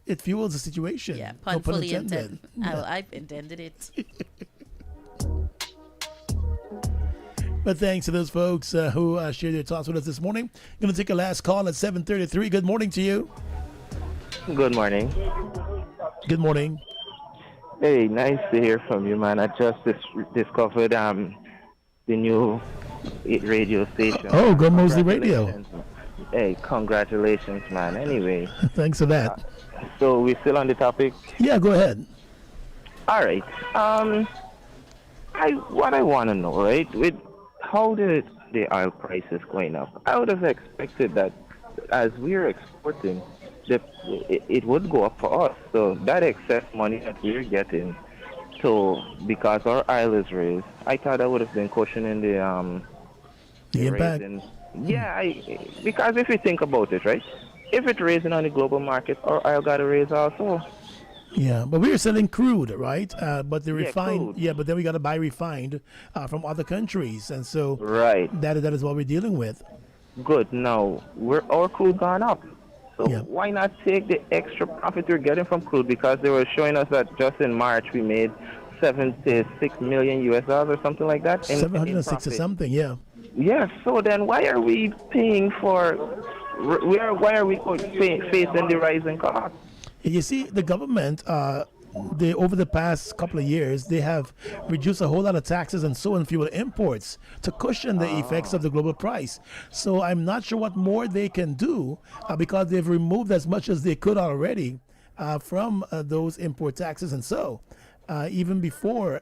it fuels the situation. Yeah, pun fully intended. I've intended it. But thanks to those folks who shared their thoughts with us this morning. Going to take a last call at 7:33. Good morning to you. Good morning. Good morning. Hey, nice to hear from you, man. I just discovered the new radio station. Oh, Gomoseley Radio. Hey, congratulations, man. Anyway. Thanks for that. So we still on the topic? Yeah, go ahead. All right. What I want to know, right, with how the oil price is going up, I would have expected that as we're exporting, it would go up for us. So that excess money that we're getting, because our oil is raised, I thought that would have been cushioning the impact. Because if you think about it, right, if it's raising on the global market, our oil got to raise also. Yeah, but we are selling crude, right? But the refined, but then we got to buy refined from other countries, and so that is what we're dealing with. Good. Now our crude gone up. So why not take the extra profit we're getting from crude? Because they were showing us that just in March we made $76 million US or something like that. 706 or something, yeah. Yeah. So then why are we paying for? Why are we facing the rising costs? You see, the government, over the past couple of years, they have reduced a whole lot of taxes and so on fuel imports to cushion the effects of the global price. So I'm not sure what more they can do because they've removed as much as they could already from those import taxes and so even before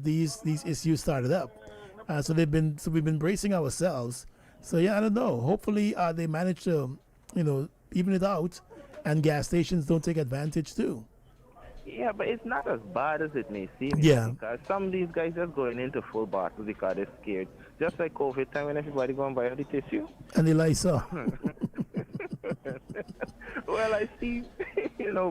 these issues started up. So we've been bracing ourselves. So I don't know. Hopefully they manage to even it out. And gas stations don't take advantage too. Yeah, but it's not as bad as it may seem. Yeah. Because some of these guys just going into full bottles because they're scared. Just like COVID time when everybody go and buy all the tissue. And the Lysol. Well, I see,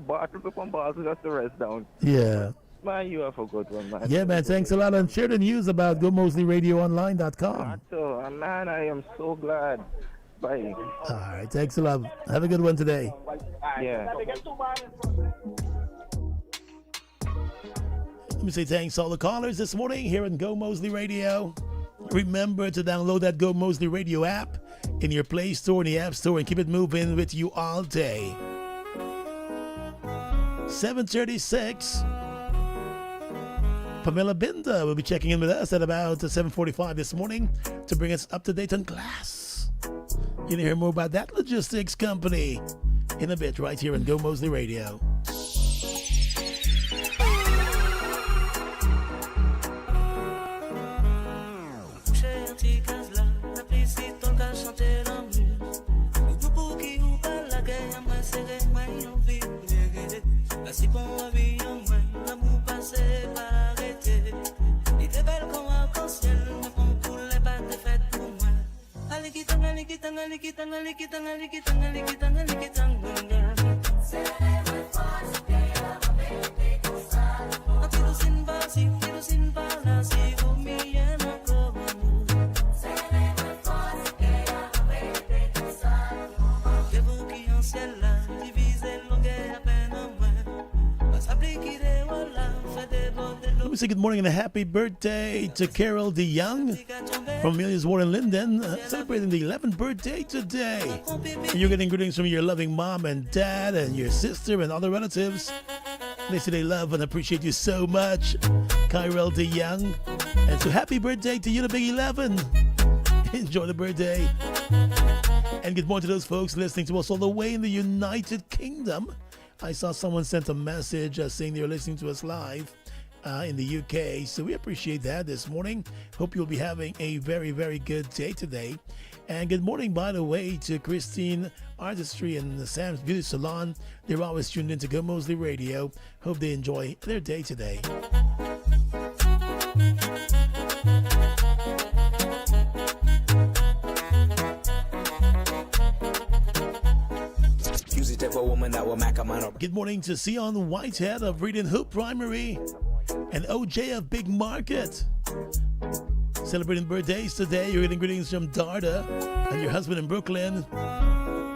bottles upon bottles just to rest down. Yeah. Man, you have a good one, man. Yeah, man. Thanks a lot. And share the news about GoMoseleyRadioOnline.com. So, man, I am so glad. Bye. All right. Thanks a lot. Have a good one today. Yeah. Let me say thanks to all the callers this morning here on Go Moseley Radio. Remember to download that Go Moseley Radio app in your Play Store and the App Store and keep it moving with you all day. 7:36. Pamela Binda will be checking in with us at about 7:45 this morning to bring us up to date on class. You're going to hear more about that logistics company in a bit right here on Go Moseley Radio. Let me say good morning and a happy birthday to Carol DeYoung from Amelia's Ward in Linden, celebrating the 11th birthday today. And you're getting greetings from your loving mom and dad and your sister and other relatives. They say they love and appreciate you so much, Carol DeYoung. And so happy birthday to you, the Big 11. Enjoy the birthday. And good morning to those folks listening to us all the way in the United Kingdom. I saw someone sent a message saying they were listening to us live in the UK, so we appreciate that this morning. Hope you'll be having a very, very good day today. And good morning, by the way, to Christine Artistry and the Sam's Beauty Salon. They're always tuned into Go Moseley Radio. Hope they enjoy their day today. Good morning to Sion Whitehead of Reading Hoop Primary and OJ of Big Market. Celebrating birthdays today. You're getting greetings from Darda and your husband in Brooklyn.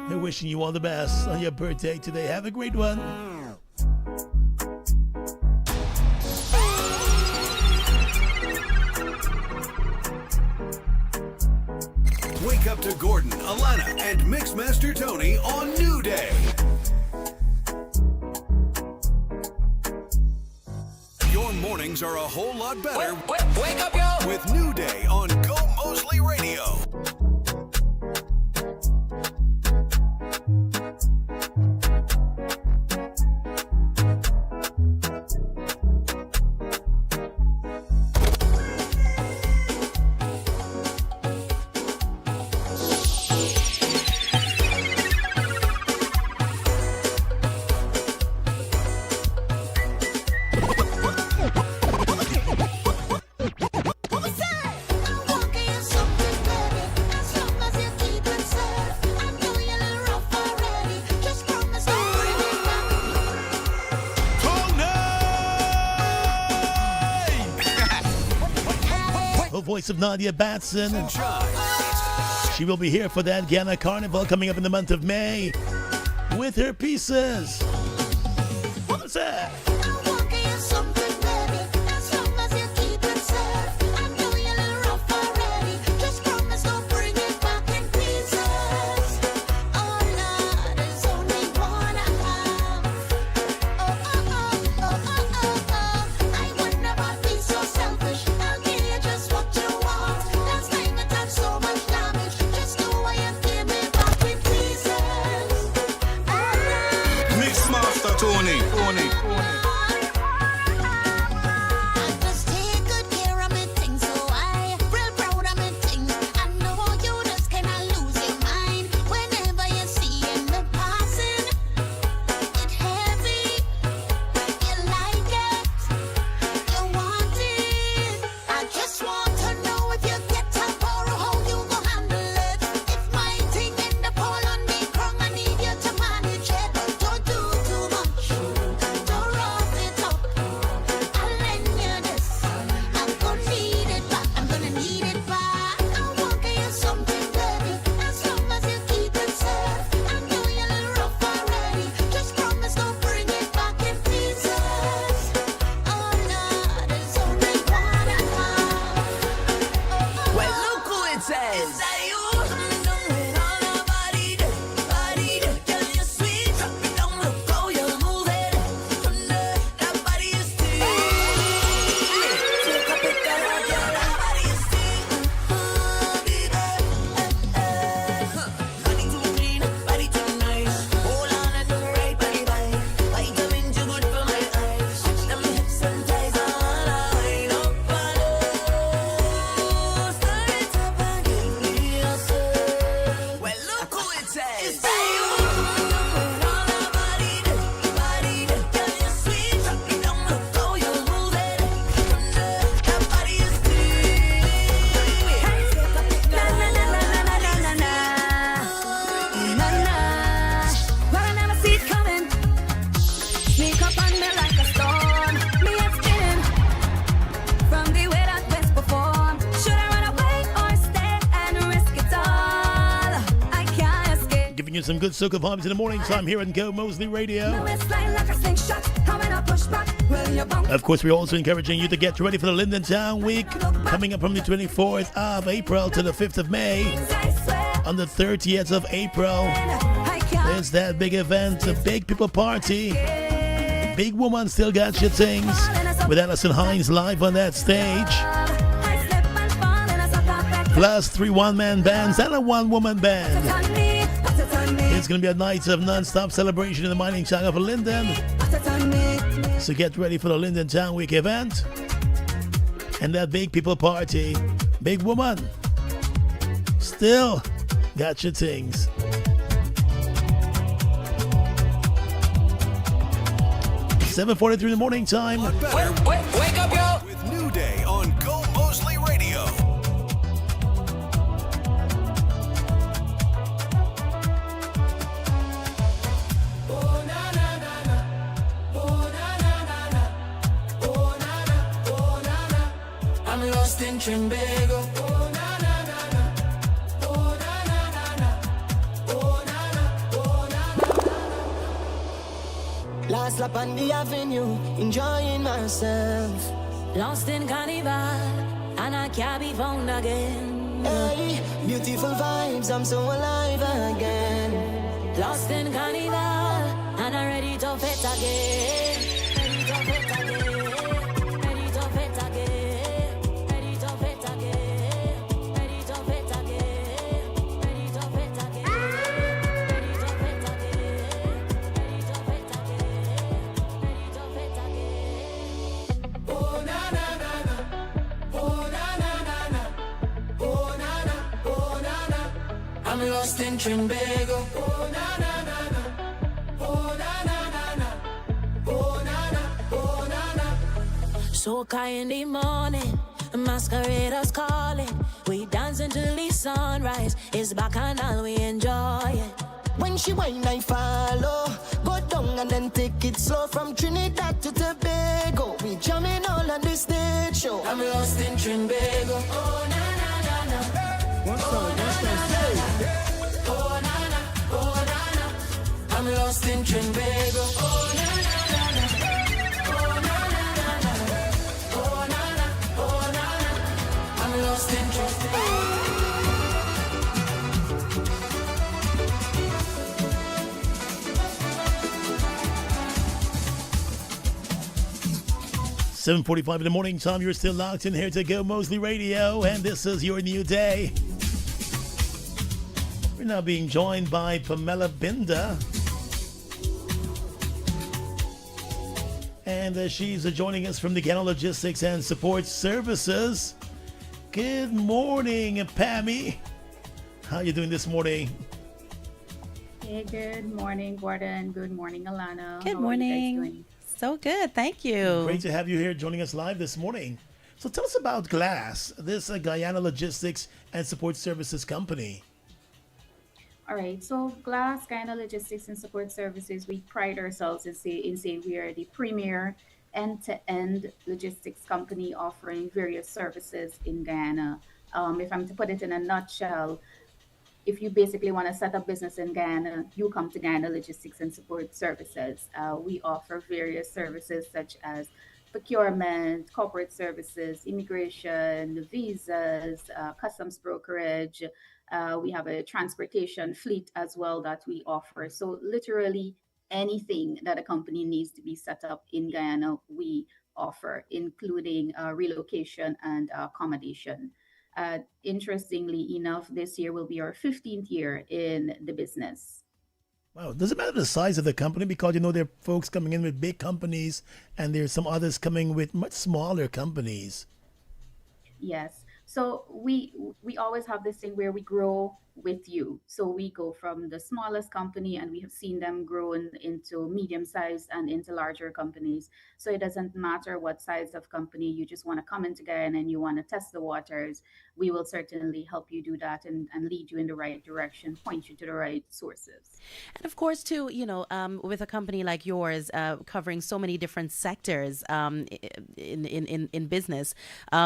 They're wishing you all the best on your birthday today. Have a great one. Wake up to Gordon, Alana, and Mixmaster Tony on New Day. Your mornings are a whole lot better. Wake up, yo! With New Day on Go Moseley Radio. Voice of Nadia Batson. She will be here for that Ghana Carnival coming up in the month of May with her pieces. What's that? Tony. you some good soca vibes in the morning time here on Go Moseley Radio. Of course, we're also encouraging you to get ready for the Linden Town Week coming up from the 24th of April to the 5th of May. On the 30th of April, there's that big event, the Big People Party. Big Woman Still Got Your Things with Alison Hines live on that stage. Plus 3 one-man bands and a one-woman band. It's going to be a night of non-stop celebration in the mining town of Linden. So get ready for the Linden Town Week event and that Big People Party. Big Woman Still Got Your Things. 7:43 in the morning time. Wake up, yo! With New Day on Go Moseley Radio. I'm lost in Trinbago. Last lap on the avenue, enjoying myself. Lost in Carnival, and I can't be found again. Hey, beautiful vibes, I'm so alive again. Lost in Carnival, and I'm ready to fit again. Ready to fit again. Ready to fit again. Ready to fit again. Ready to fit again. Ready to fit again. Ready to fit again. Ready to fit again. Ready to fit again. Oh na na na na, oh na na na na, oh na na, oh na na. I'm lost in Trinbago. Oh na na na na, oh na na na na, oh na na, oh na na. Soca in the morning, masqueraders calling. We dance until the sunrise. It's back and all we enjoy it. When she whine, I follow. Go down and then take it slow from Trinidad to Tobago. We jamming all on the stage show. I'm lost in Trinbago. Oh na na na na. Oh na na na na. Oh na na, oh na na. I'm lost in Trinbago. Oh na na na na. Oh na na na na. Oh na na, oh na na. I'm lost in Trinbago. 7:45 in the morning time. You're still locked in here to Go Moseley Radio, and this is your new day. We're now being joined by Pamela Binda, and she's joining us from the Ghana Logistics and Support Services. Good morning, Pammy. How you doing this morning? Hey, good morning, Gordon. Good morning, Alana. Good How morning. Are you guys doing? So good, thank you. Great to have you here joining us live this morning. So tell us about GLASS, this Guyana Logistics and Support Services company. All right, so GLASS, Guyana Logistics and Support Services, we pride ourselves in saying we are the premier end-to-end logistics company offering various services in Guyana. If I'm to put it in a nutshell, if you basically want to set up business in Guyana, you come to Guyana Logistics and Support Services. We offer various services such as procurement, corporate services, immigration, visas, customs brokerage. We have a transportation fleet as well that we offer. So literally anything that a company needs to be set up in Guyana, we offer, including relocation and accommodation. Interestingly enough, this year will be our 15th year in the business. Wow, does it matter the size of the company? Because, there are folks coming in with big companies and there's some others coming with much smaller companies. Yes. So we always have this thing where we grow with you. So we go from the smallest company and we have seen them grow into medium size and into larger companies. So it doesn't matter what size of company you just want to come into Guyana and you want to test the waters. We will certainly help you do that and lead you in the right direction, point you to the right sources. And of course, too, with a company like yours, covering so many different sectors in business,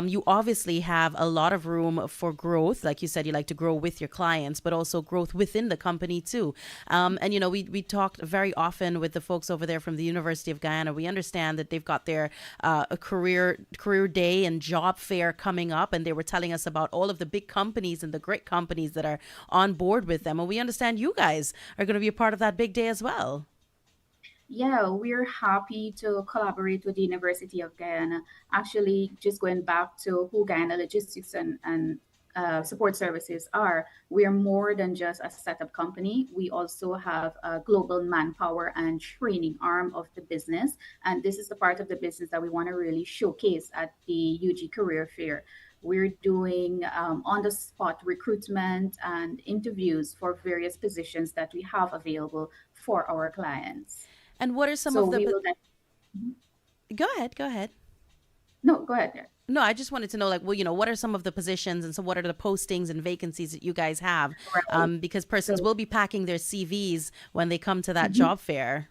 you obviously have a lot of room for growth. Like you said, you like to grow with your clients. clients, but also growth within the company too. And we talked very often with the folks over there from the University of Guyana. We understand that they've got their a career day and job fair coming up, and they were telling us about all of the big companies and the great companies that are on board with them. And we understand you guys are going to be a part of that big day as well. Yeah, we're happy to collaborate with the University of Guyana. Actually, just going back to who Guyana Logistics and support services are, we're more than just a setup company. We also have a global manpower and training arm of the business. And this is the part of the business that we want to really showcase at the UG Career Fair. We're doing on-the-spot recruitment and interviews for various positions that we have available for our clients. And what are some of the... Go ahead. No, go ahead. No, I just wanted to know, what are some of the positions and so what are the postings and vacancies that you guys have? Because persons will be packing their CVs when they come to that job fair.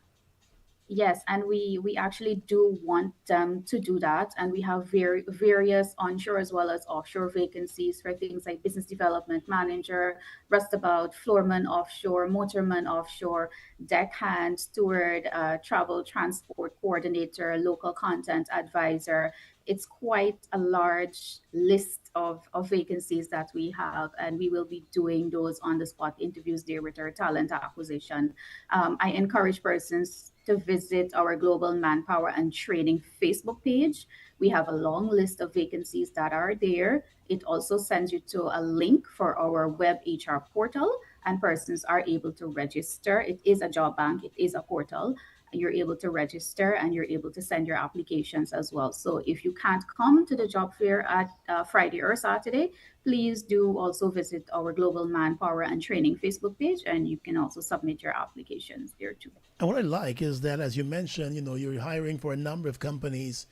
Yes, and we actually do want them to do that. And we have various onshore as well as offshore vacancies for things like business development manager, rustabout, floorman offshore, motorman offshore, deckhand, steward, travel transport coordinator, local content advisor. It's quite a large list of vacancies that we have, and we will be doing those on-the-spot interviews there with our talent acquisition. I encourage persons to visit our Global Manpower and Training Facebook page. We have a long list of vacancies that are there. It also sends you to a link for our web HR portal, and persons are able to register. It is a job bank, it is a portal. You're able to register and you're able to send your applications as well. So if you can't come to the job fair at Friday or Saturday, please do also visit our Global Manpower and Training Facebook page, and you can also submit your applications there too. And what I like is that, as you mentioned, you're hiring for a number of companies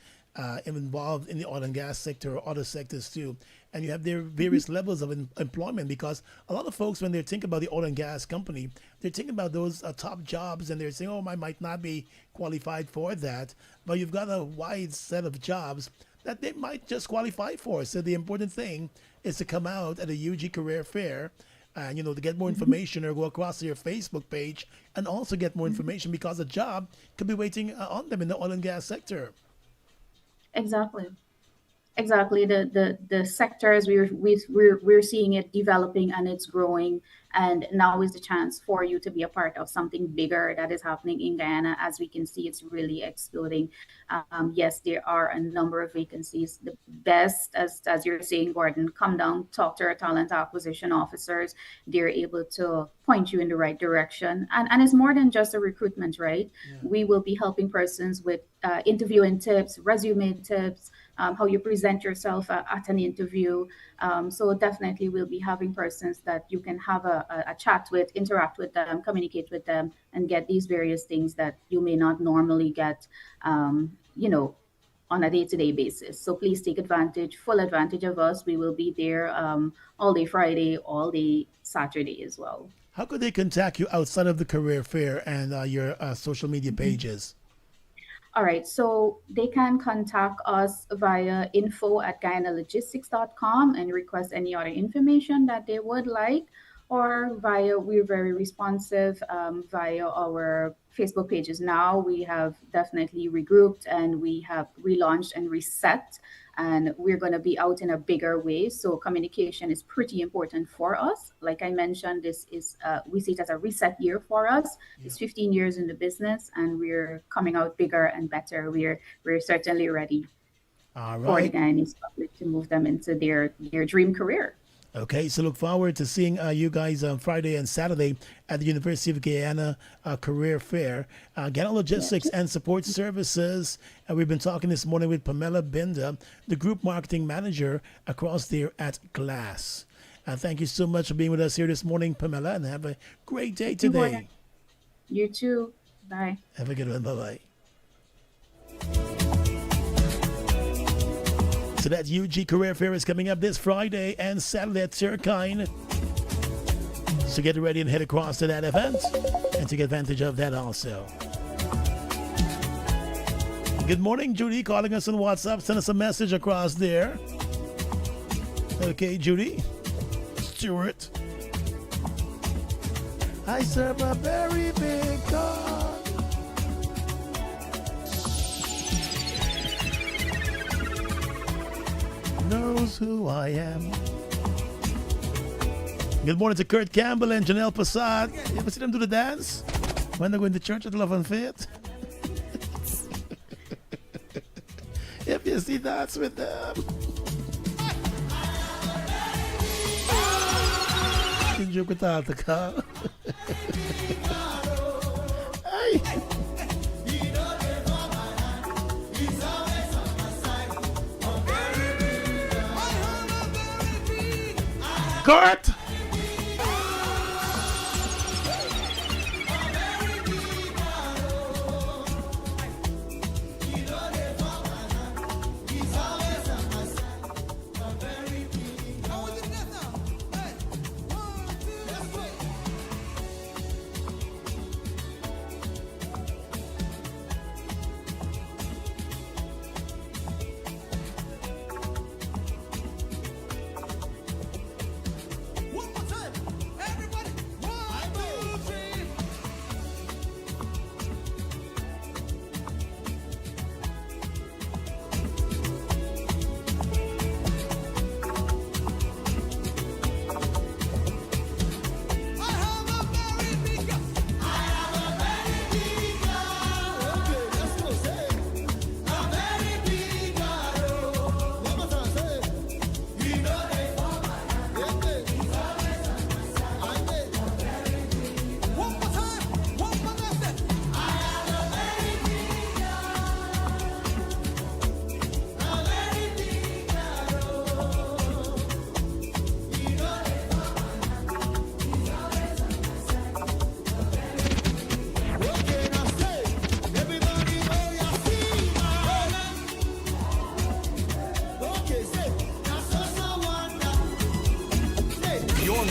involved in the oil and gas sector or other sectors too. And you have their various levels of employment, because a lot of folks, when they think about the oil and gas company, they're thinking about those top jobs and they're saying, oh, I might not be qualified for that. But you've got a wide set of jobs that they might just qualify for. So the important thing is to come out at a UG Career Fair and, to get more information, or go across to your Facebook page and also get more information, because a job could be waiting on them in the oil and gas sector. Exactly. The sectors we're seeing it developing and it's growing, and now is the chance for you to be a part of something bigger that is happening in Guyana. As we can see, it's really exploding. Yes, there are a number of vacancies. The best, as you're saying, Gordon, come down, talk to our talent acquisition officers. They're able to point you in the right direction, and it's more than just a recruitment, right? Yeah. We will be helping persons with interviewing tips, resume tips, how you present yourself at an interview. So definitely we'll be having persons that you can have a chat with, interact with them, communicate with them, and get these various things that you may not normally get, on a day-to-day basis. So please take full advantage of us. We will be there all day Friday, all day Saturday as well. How could they contact you outside of the career fair and your social media pages? All right, so they can contact us via info@guyanalogistics.com and request any other information that they would like, or we're very responsive via our Facebook pages now. We have definitely regrouped and we have relaunched and reset, and we're going to be out in a bigger way. So communication is pretty important for us. Like I mentioned, this is we see it as a reset year for us. Yeah. It's 15 years in the business, and we're coming out bigger and better. We're certainly ready for the Guyanese public to move them into their dream career. Okay, so look forward to seeing you guys on Friday and Saturday at the University of Guyana Career Fair. Guyana Logistics and Support Services. We've been talking this morning with Pamela Binda, the Group Marketing Manager across there at Glass. Thank you so much for being with us here this morning, Pamela, and have a great day today. You too. Bye. Have a good one. Bye-bye. So that UG Career Fair is coming up this Friday and Saturday at Turkine. So get ready and head across to that event and take advantage of that also. Good morning, Judy, calling us on WhatsApp. Send us a message across there. Okay, Judy. Stuart. I serve a very big God. Knows who I am. Good morning to Kurt Campbell and Janelle Passad. You ever see them do the dance when they're going to church at Love and Faith? If you see dance with them. You joke without the car. Hey. Kurt!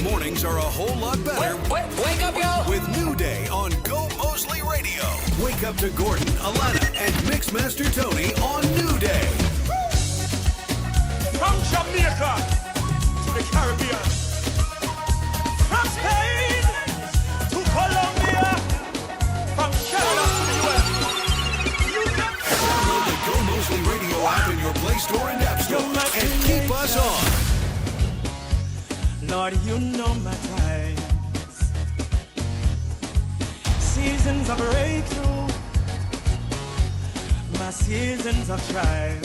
Mornings are a whole lot better. Wake up, yo! With New Day on Gomoseley Radio. Wake up to Gordon, Alana, and Mixmaster Tony on New Day. From Jamaica to the Caribbean, from Spain to Colombia, from Canada to the US. You can download the Gomoseley Radio app in your Play Store and App Store and keep us on. Lord, you know my times, seasons of breakthrough, my seasons of trial.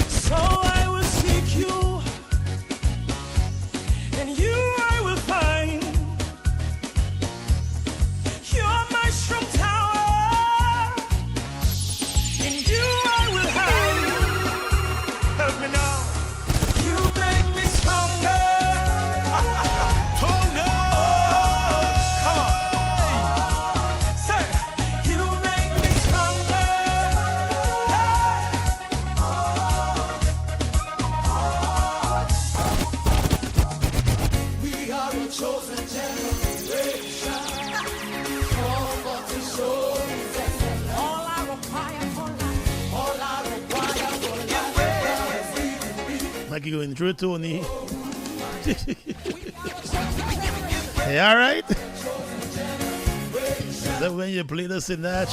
So I will seek you, and you I will find. You're my strong tower, in you I will hide. Help me now. Like you're going through, Tony. Hey, all right? Is that when you play the Sinach?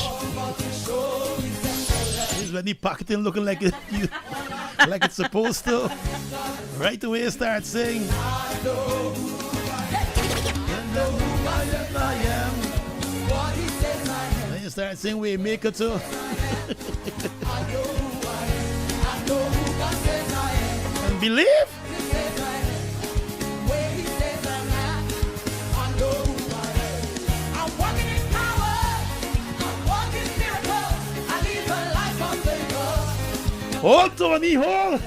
Is when the pocketing looking like it, like it's supposed to? Right away you start singing. I know who I am. Then you start singing Waymaker too. And believe. Hold, Tony, hold!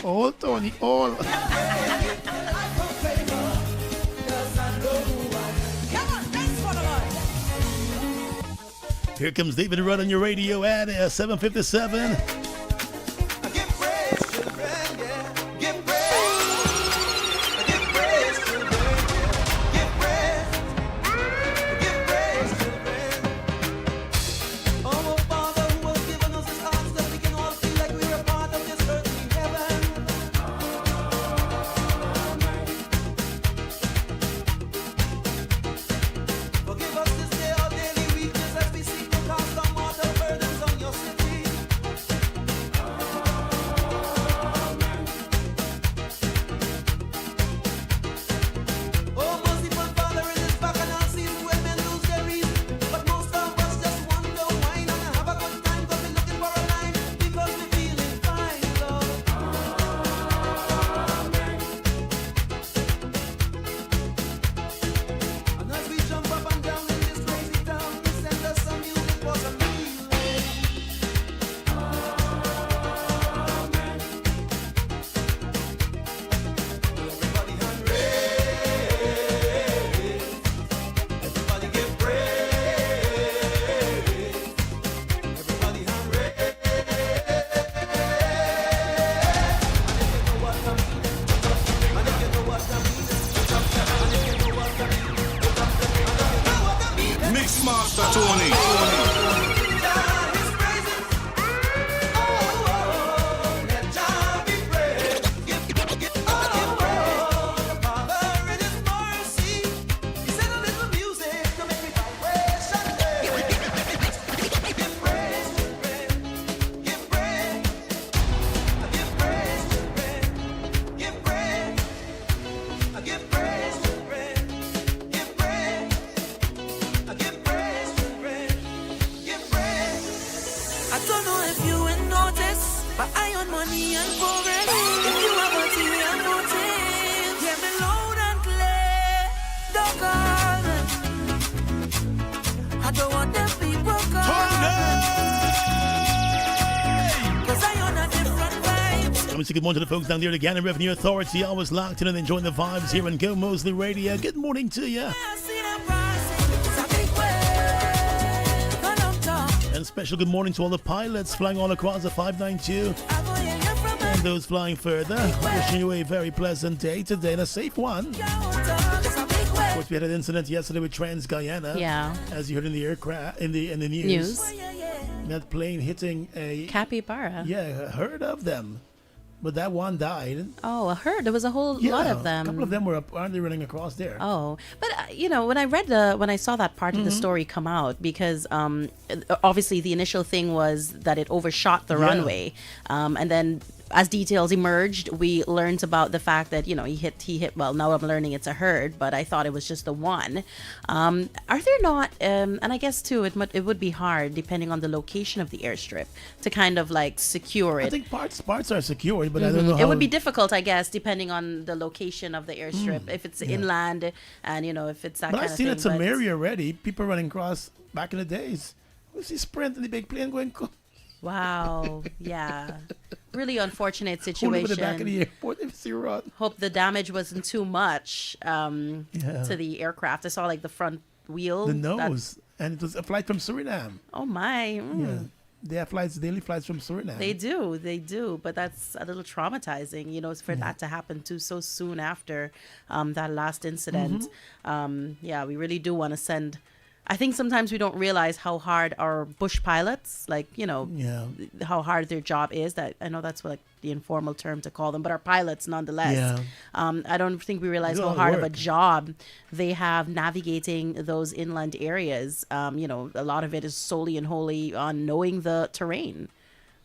Hold, Tony, hold! Here comes David Rudd on your radio at 7:57. Master Tony. I don't know if you will notice, but I on money and progress. If you have material motive, hear me loud and clear. Don't call me. I don't want them people call me. 'Cause I on a different vibe. Let me say good morning to the folks down there at the Ghana Revenue Authority. Always locked in and enjoying the vibes here on Gomoseley Radio. Good morning to you. And special good morning to all the pilots flying all across the 592 and those flying further. Wishing you a very pleasant day today and a safe one. Of course, we had an incident yesterday with Trans Guyana. Yeah. As you heard in the aircraft in the news. That plane hitting a capybara. Yeah, a herd of them. But that one died. Oh, a herd. There was a whole lot of them. A couple of them were apparently running across there. Oh, but when I saw that part of the story come out, because obviously the initial thing was that it overshot the runway, and then as details emerged, we learned about the fact that he hit. Well, now I'm learning it's a herd, but I thought it was just the one. Are there not? And I guess too, it would be hard depending on the location of the airstrip to kind of like secure it. I think parts are secured, but I don't know. It would be difficult, I guess, depending on the location of the airstrip. If it's inland, and if it's that but kind of thing. But I've seen it some area already. People running across back in the days. We see Sprint and the big plane going. Wow. Yeah. Really unfortunate situation. Over the back of the airport, if you see run. Hope the damage wasn't too much to the aircraft. I saw like the front wheel. The nose. And it was a flight from Suriname. Oh my. Yeah. They have daily flights from Suriname. They do. But that's a little traumatizing, for that to happen too so soon after that last incident. We really do want to send. I think sometimes we don't realize how hard our bush pilots, how hard their job is. That I know that's what the informal term to call them, but our pilots nonetheless. Yeah. I don't think we realize how hard of a job they have navigating those inland areas. A lot of it is solely and wholly on knowing the terrain.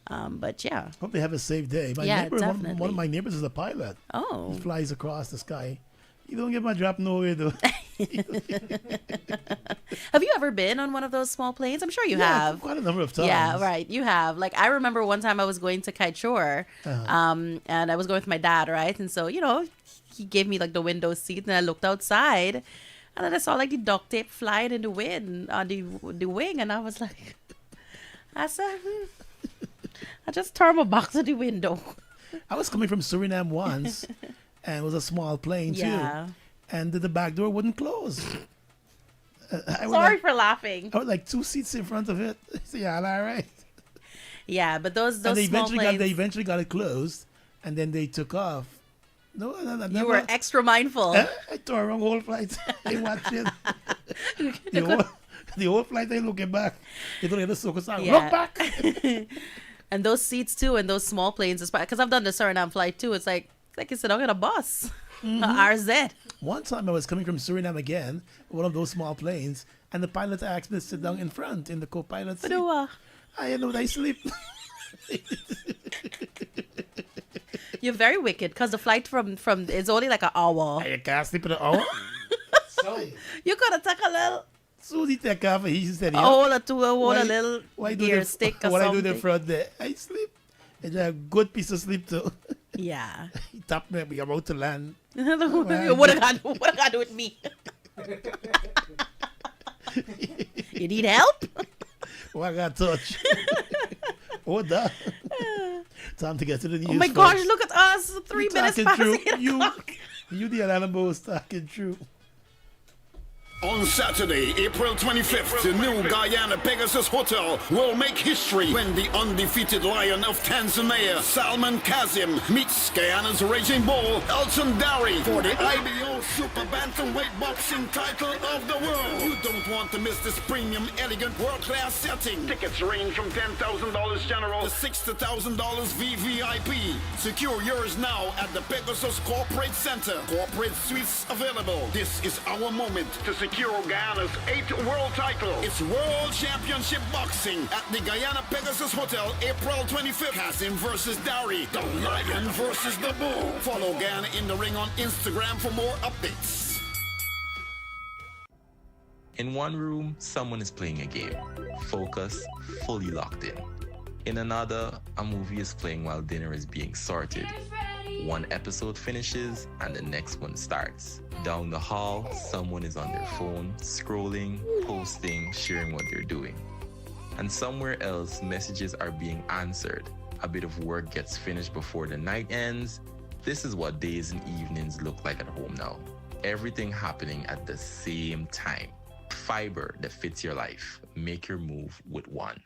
But yeah. Hope they have a safe day. My neighbor, one of my neighbors is a pilot. Oh. He flies across the sky. You don't get my drop nowhere though. Have you ever been on one of those small planes? I'm sure you have. Quite a number of times. Yeah, right. You have. Like, I remember one time I was going to Kiteshore, and I was going with my dad, right? And so, he gave me like the window seat, and I looked outside, and then I saw like the duct tape flying in the wind on the wing, and I was like, I said, I just turned my back to the window. I was coming from Suriname once. And it was a small plane too, and the back door wouldn't close. Sorry for laughing. I was like 2 seats in front of it. So yeah, all right. Yeah, but those and they small planes. They eventually got it closed, and then they took off. No, you were extra mindful. I tore wrong whole flight. They watched it. The whole flight. They looking back. They don't even look back. And those seats too, and those small planes, because I've done the Suriname flight too. It's like you sit down in a bus, RZ. One time I was coming from Suriname again, one of those small planes, and the pilot asked me to sit down in front in the co-pilot seat. I know I sleep. You're very wicked, because the flight from it's only like an hour. You can't sleep in an hour? You gotta take a little. So he take off, he said, a little gear stick or what something. I do in the front there, I sleep. It's a good piece of sleep too. Yeah. He tapped me, we're about to land. What I got to do with me? You need help? Oh, I got touch. Oh, that. Time to get to the news. Oh my gosh, look at us. 3 minutes past 8 o'clock. You the animals talking true. On Saturday, April 25th, the new Guyana Pegasus Hotel will make history when the undefeated lion of Tanzania, Salman Kazim, meets Guyana's Raging Bull, Dary, for the IBO Super Bantamweight boxing title of the world. You don't want to miss this premium, elegant, world-class setting. Tickets range from $10,000 general to $60,000 VVIP. Secure yours now at the Pegasus Corporate Center. Corporate suites available. This is our moment to secure Guyana's 8th world title. It's World Championship Boxing at the Guyana Pegasus Hotel, April 25th. Kazim versus Dary. The Lion versus the Bull. Follow Guyana in the Ring on Instagram for more updates. In one room, someone is playing a game. Focus, fully locked in. In another, a movie is playing while dinner is being sorted. One episode finishes and the next one starts. Down the hall, someone is on their phone, scrolling, posting, sharing what they're doing. And somewhere else, messages are being answered. A bit of work gets finished before the night ends. This is what days and evenings look like at home now. Everything happening at the same time. Fiber that fits your life. Make your move with one.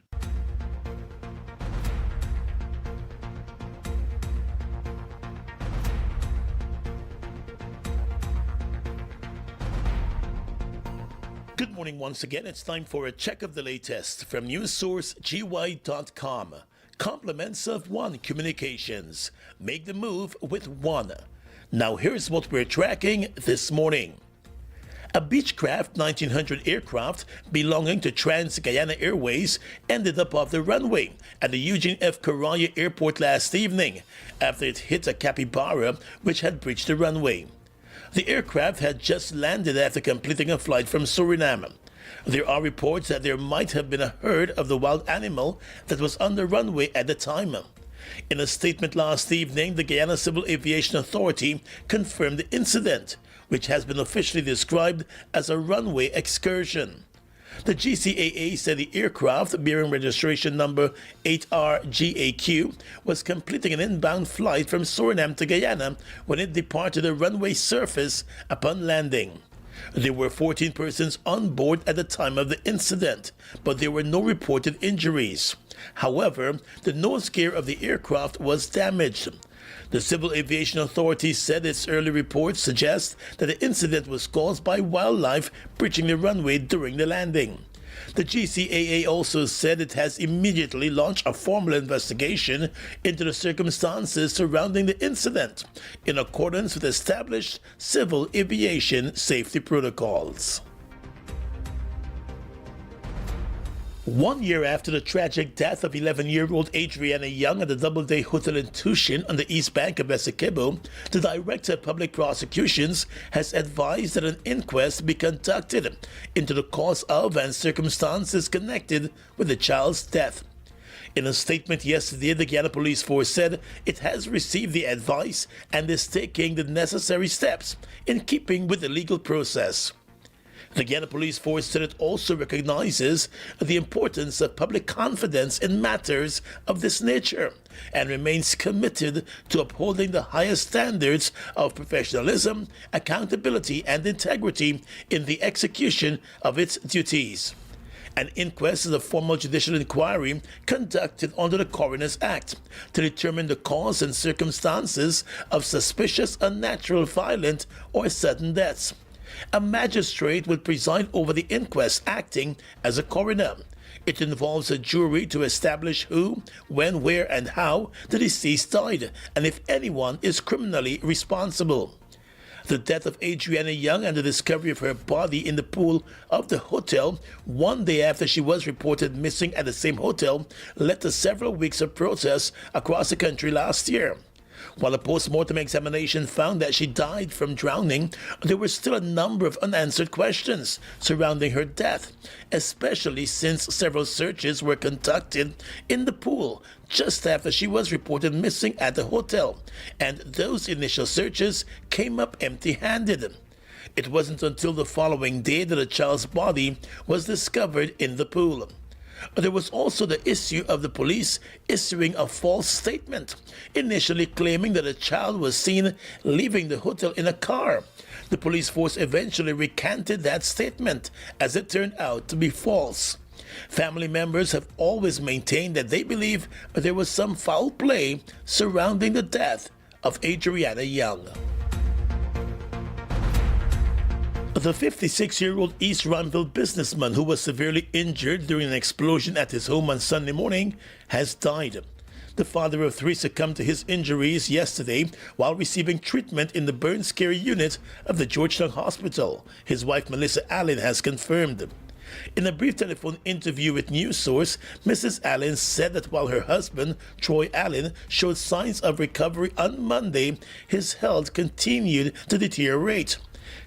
Good morning once again. It's time for a check of the latest from news source gy.com. Compliments of One Communications. Make the move with one. Now here's what we're tracking this morning. A Beechcraft 1900 aircraft belonging to Trans-Guyana Airways ended up off the runway at the Eugene F. Corraya Airport last evening after it hit a capybara which had breached the runway. The aircraft had just landed after completing a flight from Suriname. There are reports that there might have been a herd of the wild animal that was on the runway at the time. In a statement last evening, the Guyana Civil Aviation Authority confirmed the incident, which has been officially described as a runway excursion. The GCAA said the aircraft, bearing registration number 8RGAQ, was completing an inbound flight from Suriname to Guyana when it departed the runway surface upon landing. There were 14 persons on board at the time of the incident, but there were no reported injuries. However, the nose gear of the aircraft was damaged. The Civil Aviation Authority said its early reports suggest that the incident was caused by wildlife breaching the runway during the landing. The GCAA also said it has immediately launched a formal investigation into the circumstances surrounding the incident, in accordance with established civil aviation safety protocols. 1 year after the tragic death of 11-year-old Adriana Young at the Doubleday Hotel in Tushin on the east bank of Essequibo, the Director of Public Prosecutions has advised that an inquest be conducted into the cause of and circumstances connected with the child's death. In a statement yesterday, the Guyana Police Force said it has received the advice and is taking the necessary steps in keeping with the legal process. The Guyana Police Force said it also recognizes the importance of public confidence in matters of this nature and remains committed to upholding the highest standards of professionalism, accountability, and integrity in the execution of its duties. An inquest is a formal judicial inquiry conducted under the Coroner's Act to determine the cause and circumstances of suspicious, unnatural, violent, or sudden deaths. A magistrate will preside over the inquest, acting as a coroner. It involves a jury to establish who, when, where, and how the deceased died, and if anyone is criminally responsible. The death of Adriana Young and the discovery of her body in the pool of the hotel 1 day after she was reported missing at the same hotel led to several weeks of protests across the country last year. While a post-mortem examination found that she died from drowning, there were still a number of unanswered questions surrounding her death, especially since several searches were conducted in the pool just after she was reported missing at the hotel, and those initial searches came up empty-handed. It wasn't until the following day that a child's body was discovered in the pool. There was also the issue of the police issuing a false statement, initially claiming that a child was seen leaving the hotel in a car. The police force eventually recanted that statement, as it turned out to be false. Family members have always maintained that they believe there was some foul play surrounding the death of Adriana Young. The 56-year-old East Randville businessman who was severely injured during an explosion at his home on Sunday morning has died. The father of three succumbed to his injuries yesterday while receiving treatment in the burns care unit of the Georgetown Hospital, his wife Melissa Allen has confirmed. In a brief telephone interview with News Source, Mrs. Allen said that while her husband, Troy Allen, showed signs of recovery on Monday, his health continued to deteriorate.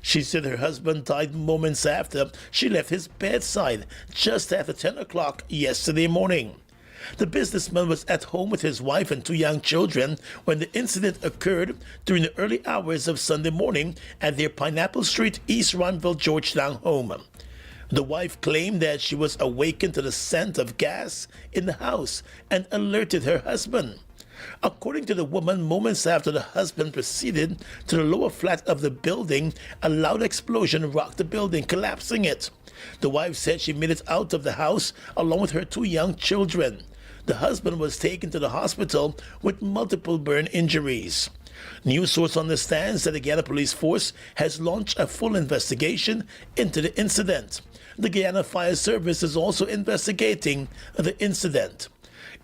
She said her husband died moments after she left his bedside, just after 10 o'clock yesterday morning. The businessman was at home with his wife and two young children when the incident occurred during the early hours of Sunday morning at their Pineapple Street, East Randville, Georgetown home. The wife claimed that she was awakened to the scent of gas in the house and alerted her husband. According to the woman, moments after the husband proceeded to the lower flat of the building, a loud explosion rocked the building, collapsing it. The wife said she made it out of the house along with her two young children. The husband was taken to the hospital with multiple burn injuries. News Source understands that the Guyana Police Force has launched a full investigation into the incident. The Guyana Fire Service is also investigating the incident.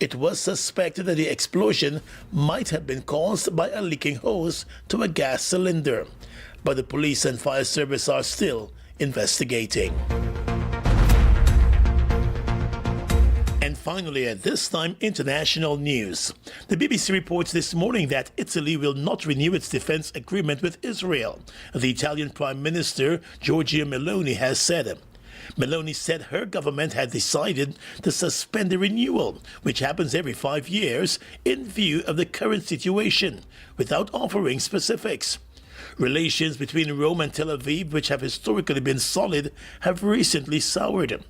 It was suspected that the explosion might have been caused by a leaking hose to a gas cylinder, but the police and fire service are still investigating. And finally, at this time, international news. The BBC reports this morning that Italy will not renew its defense agreement with Israel. The Italian Prime Minister, Giorgia Meloni, has said. Meloni said her government had decided to suspend the renewal, which happens every 5 years, in view of the current situation, without offering specifics. Relations between Rome and Tel Aviv, which have historically been solid, have recently soured.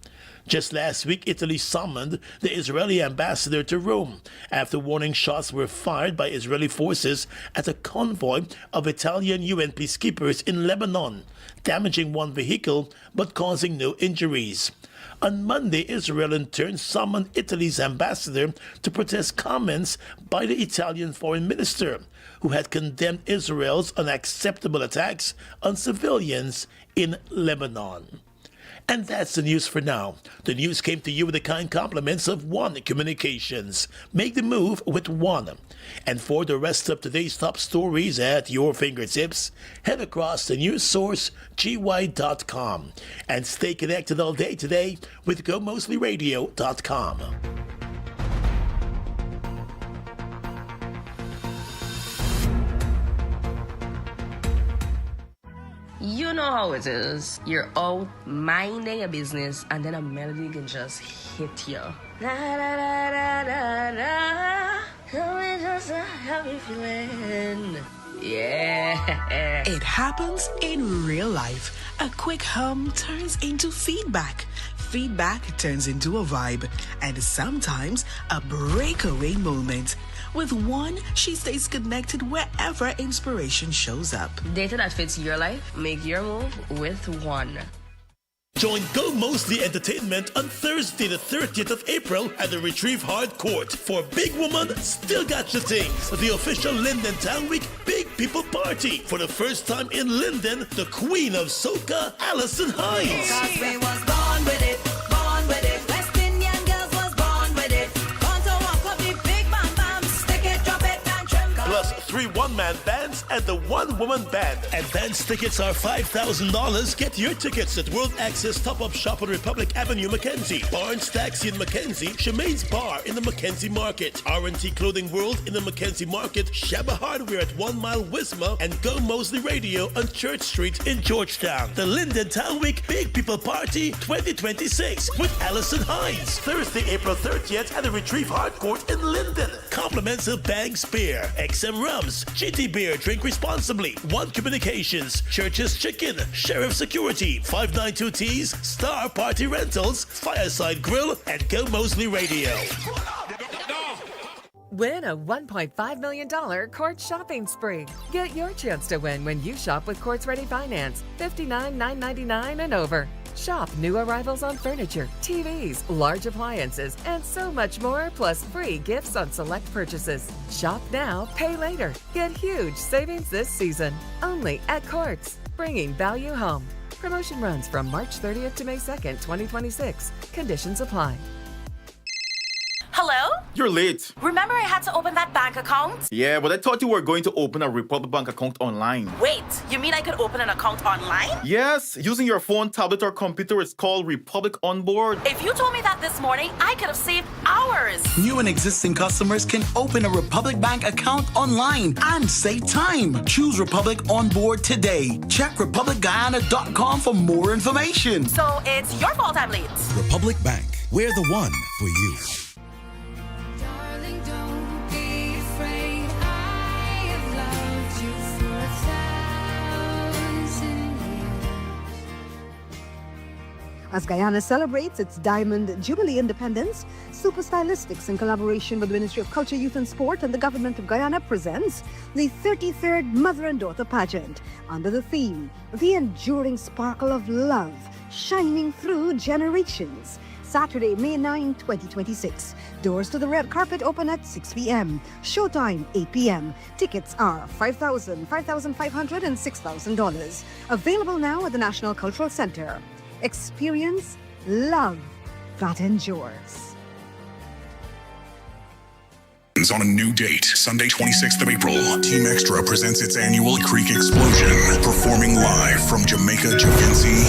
Just last week, Italy summoned the Israeli ambassador to Rome after warning shots were fired by Israeli forces at a convoy of Italian UN peacekeepers in Lebanon, damaging one vehicle but causing no injuries. On Monday, Israel in turn summoned Italy's ambassador to protest comments by the Italian foreign minister, who had condemned Israel's unacceptable attacks on civilians in Lebanon. And that's the news for now. The news came to you with the kind compliments of One Communications. Make the move with One. And for the rest of today's top stories at your fingertips, head across to newssourcegy.com and stay connected all day today with GoMoseleyRadio.com. You know how it is. You're out minding a business and then a melody can just hit you. Da, da, da, da, da, da. Tell me just how you feeling. Yeah. It happens in real life. A quick hum turns into feedback. Feedback turns into a vibe. And sometimes a breakaway moment. With One, she stays connected wherever inspiration shows up. Data that fits your life, make your move with One. Join Gomoseley Entertainment on Thursday the 30th of April at the Retrieve Hard Court for Big Woman Still Got Your Things, the official Linden Town Week Big People Party. For the first time in Linden, the Queen of Soca, Alison Hines. 'Cause we was born with it, born with it. West Indian girls was born with it. Born to walk up the big bam bam, stick it, drop it, and tremble. Plus 3 one-man bands and the one-woman band. Advance tickets are $5,000. Get your tickets at World Access Top-Up Shop on Republic Avenue, Mackenzie. Barnes Taxi in Mackenzie. Shemaine's Bar in the Mackenzie Market. R&T Clothing World in the Mackenzie Market. Shabba Hardware at 1 Mile Wisma. And Go Moseley Radio on Church Street in Georgetown. The Linden Town Week Big People Party 2026 with Alison Hines. Thursday, April 30th at the Retrieve Hard Court in Linden. Compliments of Banks Beer, XM Rums, GT Beer, drink responsibly. One Communications, Church's Chicken, Sheriff Security, 592 Tees, Star Party Rentals, Fireside Grill, and Go Moseley Radio. Win a $1.5 million Quartz shopping spree. Get your chance to win when you shop with Quartz Ready Finance, $59,999 and over. Shop new arrivals on furniture, TVs, large appliances, and so much more, plus free gifts on select purchases. Shop now, pay later. Get huge savings this season. Only at Quartz, bringing value home. Promotion runs from March 30th to May 2nd, 2026. Conditions apply. Hello? You're late. Remember I had to open that bank account? Yeah, but I thought you were going to open a Republic Bank account online. Wait, you mean I could open an account online? Yes, using your phone, tablet, or computer is called Republic Onboard. If you told me that this morning, I could have saved hours. New and existing customers can open a Republic Bank account online and save time. Choose Republic Onboard today. Check republicguyana.com for more information. So it's your fault I'm late. Republic Bank, we're the one for you. As Guyana celebrates its Diamond Jubilee Independence, Super Stylistics, in collaboration with the Ministry of Culture, Youth and Sport and the Government of Guyana, presents the 33rd Mother and Daughter Pageant under the theme, The Enduring Sparkle of Love, Shining Through Generations. Saturday, May 9, 2026. Doors to the red carpet open at 6 p.m. Showtime, 8 p.m. Tickets are $5,000, $5,500, and $6,000. Available now at the National Cultural Center. Experience love that endures. On a new date, Sunday 26th of April, Team Extra presents its annual Creek Explosion, performing live from Jamaica, Javinci.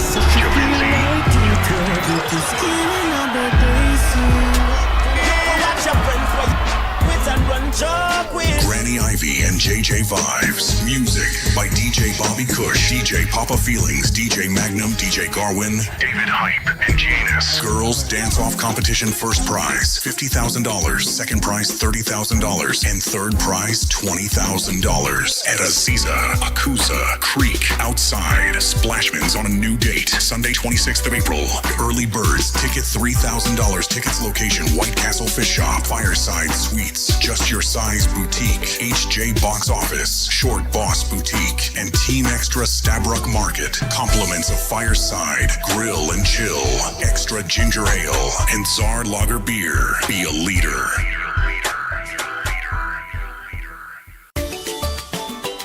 Granny Ivy and JJ Vibes. Music by DJ Bobby Cush, DJ Papa Feelings, DJ Magnum, DJ Garwin, David Hype, and Janus. Girls Dance Off Competition first prize, $50,000. Second prize, $30,000. And third prize, $20,000. At Aziza, Akusa, Creek, Outside. Splashman's on a new date, Sunday 26th of April. Early birds, ticket $3,000. Tickets location, White Castle Fish Shop, Fireside Suites, Just Your Size Boutique, HJ Box Office, Short Boss Boutique, and Team Extra Stabrook Market. Compliments of Fireside, Grill and Chill, Extra Ginger Ale, and Czar Lager Beer. Be a leader.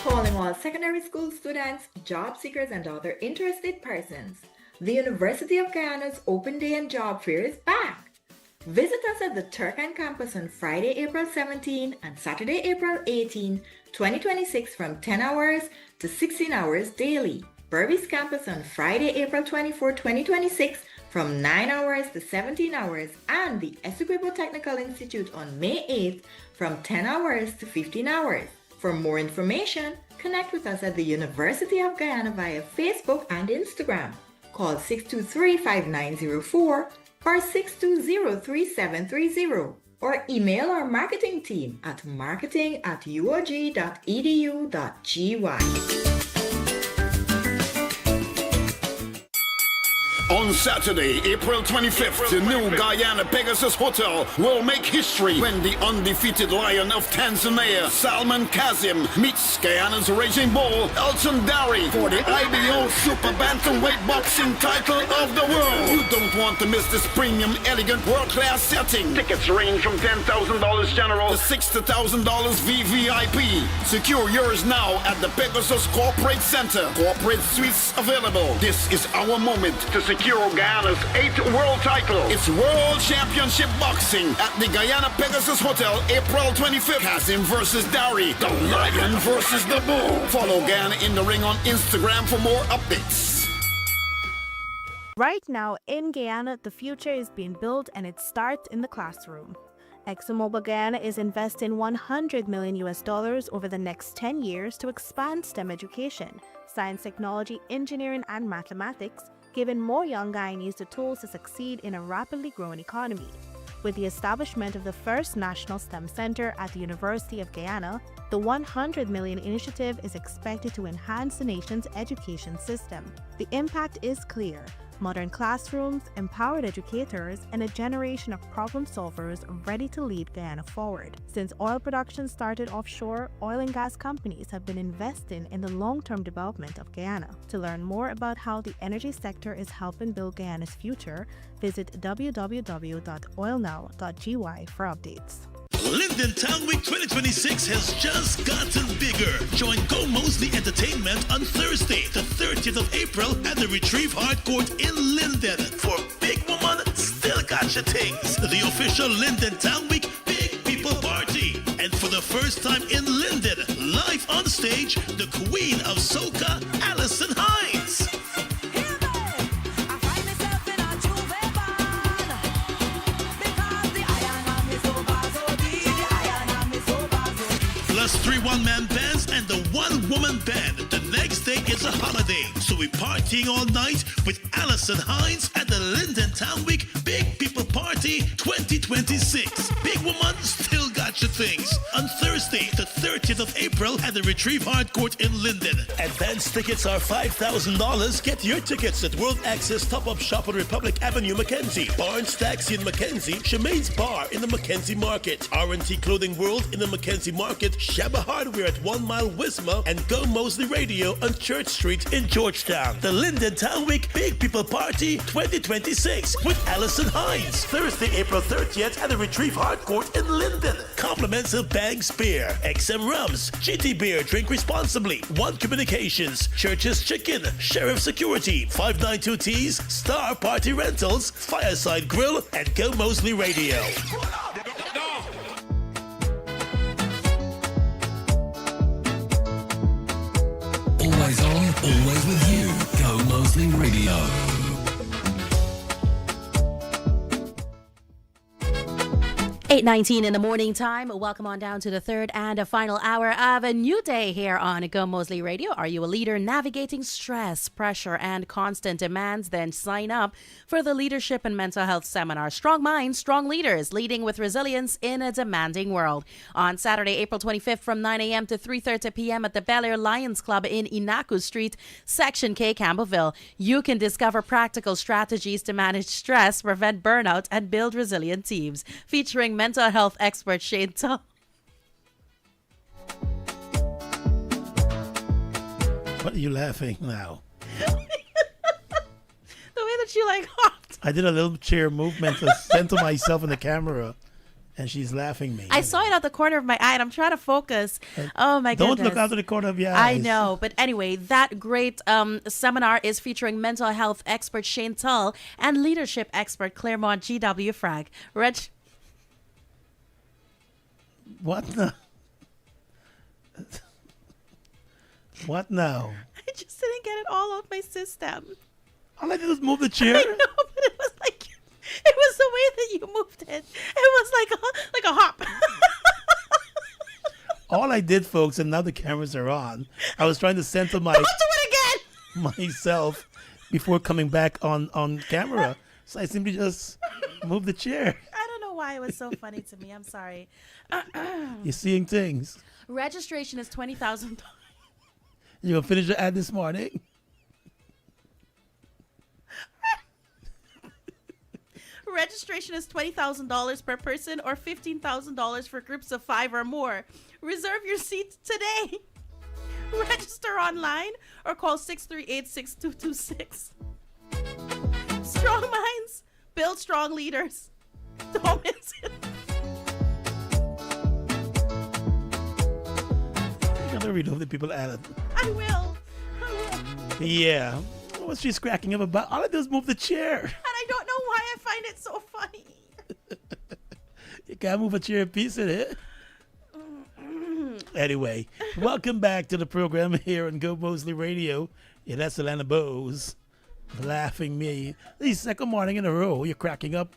Calling all secondary school students, job seekers, and other interested persons. The University of Guyana's Open Day and Job Fair is back. Visit us at the Turkine campus on Friday, April 17 and Saturday, April 18, 2026 from 10 hours to 16 hours daily. Berbice campus on Friday, April 24, 2026 from 9 hours to 17 hours, and the Essequibo Technical Institute on May 8th from 10 hours to 15 hours. For more information, connect with us at the University of Guyana via Facebook and Instagram. Call 623-5904 or 620-3730, or email our marketing team at marketing@uog.edu.gy. On Saturday, April 25th, the new Guyana Pegasus Hotel will make history when the undefeated Lion of Tanzania, Salman Kazim, meets Guyana's Raging Bull, Dary, for the IBO Super Bantamweight Boxing title of the world. You don't want to miss this premium, elegant, world-class setting. Tickets range from $10,000 general to $60,000 VVIP. Secure yours now at the Pegasus Corporate Center. Corporate suites available. This is our moment to secure Guyana's 8th world title. It's World Championship Boxing at the Guyana Pegasus Hotel, April 25th. Kazim versus Dary, the Lion versus the Bull. Follow Guyana in the Ring on Instagram for more updates. Right now in Guyana, the future is being built and it starts in the classroom. ExxonMobil Guyana is investing $100 million over the next 10 years to expand STEM education, science, technology, engineering, and mathematics, giving more young Guyanese the tools to succeed in a rapidly growing economy. With the establishment of the first National STEM Center at the University of Guyana, the $100 million initiative is expected to enhance the nation's education system. The impact is clear: modern classrooms, empowered educators, and a generation of problem solvers ready to lead Guyana forward. Since oil production started offshore, oil and gas companies have been investing in the long-term development of Guyana. To learn more about how the energy sector is helping build Guyana's future, visit www.oilnow.gy for updates. Linden Town Week 2026 has just gotten bigger. Join Gomoseley Entertainment on Thursday, the 30th of April at the Retrieve Hard Court in Linden for Big Woman Still Gotcha Things, the official Linden Town Week Big People Party. And for the first time in Linden, live on stage, the Queen of Soca, Alison Hines. Plus 3 one-man bands and the one-woman band. The next day is a holiday, so we're partying all night with Alison Hines at the Linden Town Week Big People Party 2026. Big Woman Still Got Your Things on Thursday, the 30th of April at the Retrieve Hard Court in Linden. Advance tickets are $5,000. Get your tickets at World Access Top-Up Shop on Republic Avenue, Mackenzie, Barnes Taxi in Mackenzie, Shemaine's Bar in the Mackenzie Market, R&T Clothing World in the Mackenzie Market, Shabba Hardware at 1 Mile Wisma, and Gomoseley Radio on Church Street in Georgetown. The Linden Town Week Big People Party 2026 with Alison Hines. Thursday, April 30th at the Retrieve Hard Court in Linden. Compliments of Banks Beer, XM Rums, GT Beer, drink responsibly, One Communications, Church's Chicken, Sheriff Security, 592 Tees, Star Party Rentals, Fireside Grill, and Gomoseley Radio. Always on, always with you. Gomoseley Radio. 8:19 in the morning time. Welcome on down to the third and a final hour of a new day here on Gomoseley Radio. Are you a leader navigating stress, pressure, and constant demands? Then sign up for the Leadership and Mental Health Seminar. Strong Minds, Strong Leaders, Leading with Resilience in a Demanding World. On Saturday, April 25th from 9 a.m. to 3:30 p.m. at the Bel Air Lions Club in Inaku Street, Section K, Campbellville. You can discover practical strategies to manage stress, prevent burnout, and build resilient teams. Featuring mental health expert Shane Tull. What are you laughing now? The way that you hopped. I did a little chair movement to center myself in the camera, and she's laughing me. I saw it out the corner of my eye, and I'm trying to focus. Oh, my goodness. Don't look out of the corner of your eyes. I know. But anyway, that great seminar is featuring mental health expert Shane Tull and leadership expert Claremont G.W. Frag. What the? What now? I just didn't get it all out my system. All I did was move the chair. I know, but it was it was the way that you moved it. It was like a hop. All I did, folks, and now the cameras are on. I was trying to center Don't do it again. myself before coming back on camera. So I simply just moved the chair. I don't know why it was so funny to me. I'm sorry. You're seeing things. Registration is $20,000. You gonna finish the ad this morning? Registration is $20,000 per person or $15,000 for groups of 5 or more. Reserve your seats today. Register online or call 638-6226. Strong minds build strong leaders. Don't miss it. I'm gonna read over the people added. I will. Yeah. What's she cracking up about? All I do is move the chair. And I don't know why I find it so funny. You can't move a chair piece in it. Anyway, welcome back to the program here on Gomoseley Radio. Yeah, that's Alana Bose laughing me. The second morning in a row, you're cracking up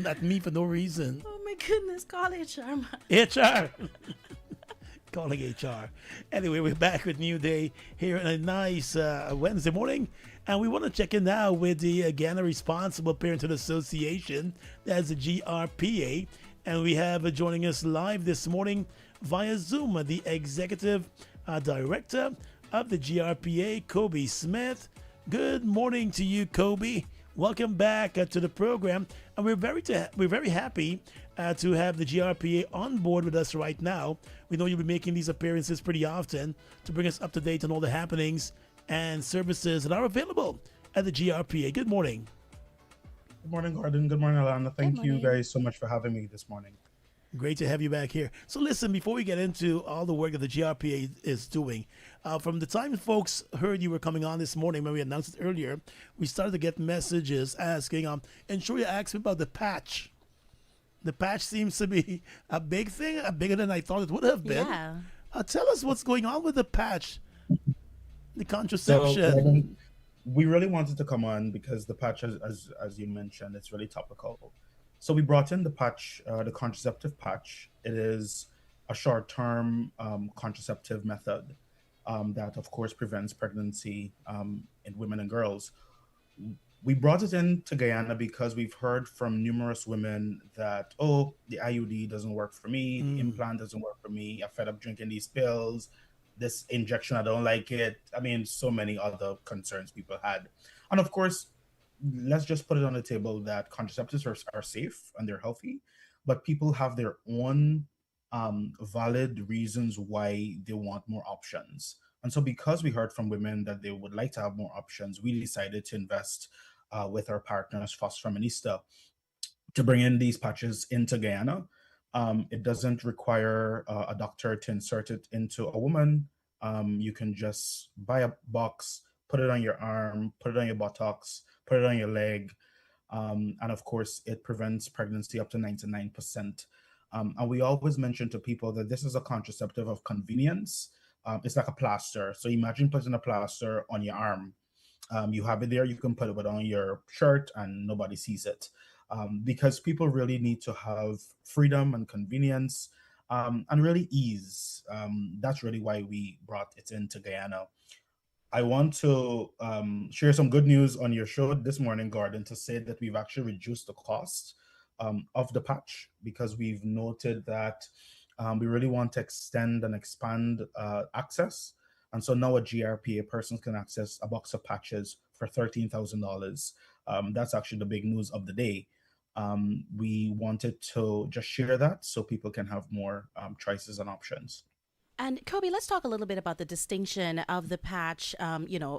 at me for no reason. Oh my goodness, call HR, man. HR. Calling HR. Anyway, we're back with New Day here on a nice Wednesday morning. And we want to check in now with the Ghana Responsible Parenting Association. That's the GRPA. And we have joining us live this morning via Zoom the Executive Director of the GRPA, Kobe Smith. Good morning to you, Kobe. Welcome back to the program. And we're very happy to have the GRPA on board with us right now. We know you'll be making these appearances pretty often to bring us up to date on all the happenings and services that are available at the GRPA. Good morning. Good morning, Gordon. Good morning, Alana. Thank you guys so much for having me this morning. Great to have you back here. So listen, before we get into all the work that the GRPA is doing, from the time folks heard you were coming on this morning when we announced it earlier, we started to get messages asking, and sure you asked me about the patch. The patch seems to be a big thing, bigger than I thought it would have been. Yeah. Tell us what's going on with the patch, the So contraception. we really wanted to come on because the patch, as you mentioned, it's really topical. So we brought in the patch, the contraceptive patch. It is a short-term contraceptive method that, of course, prevents pregnancy in women and girls. We brought it into Guyana because we've heard from numerous women that, oh, the IUD doesn't work for me, the implant doesn't work for me, I'm fed up drinking these pills, this injection, I don't like it. I mean, so many other concerns people had. And of course, let's just put it on the table that contraceptives are safe and they're healthy, but people have their own valid reasons why they want more options. And so, because we heard from women that they would like to have more options, we decided to invest with our partners, Fos Feminista, to bring in these patches into Guyana. It doesn't require a doctor to insert it into a woman. You can just buy a box, put it on your arm, put it on your buttocks, put it on your leg. And of course, it prevents pregnancy up to 99%. And we always mention to people that this is a contraceptive of convenience. It's like a plaster. So imagine putting a plaster on your arm. You have it there, you can put it on your shirt and nobody sees it. Because people really need to have freedom and convenience and really ease. That's really why we brought it into Guyana. I want to share some good news on your show this morning, Gordon, to say that we've actually reduced the cost of the patch because we've noted that we really want to extend and expand access. And so now a GRPA person can access a box of patches for $13,000. That's actually the big news of the day. We wanted to just share that so people can have more choices and options. And Kobe, let's talk a little bit about the distinction of the patch,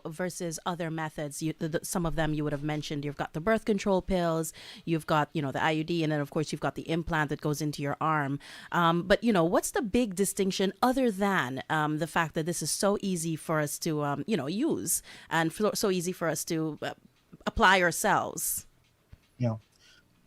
versus other methods. Some of them you would have mentioned. You've got the birth control pills, you've got, the IUD, and then of course you've got the implant that goes into your arm. But what's the big distinction other than the fact that this is so easy for us to, use and so easy for us to apply ourselves? Yeah.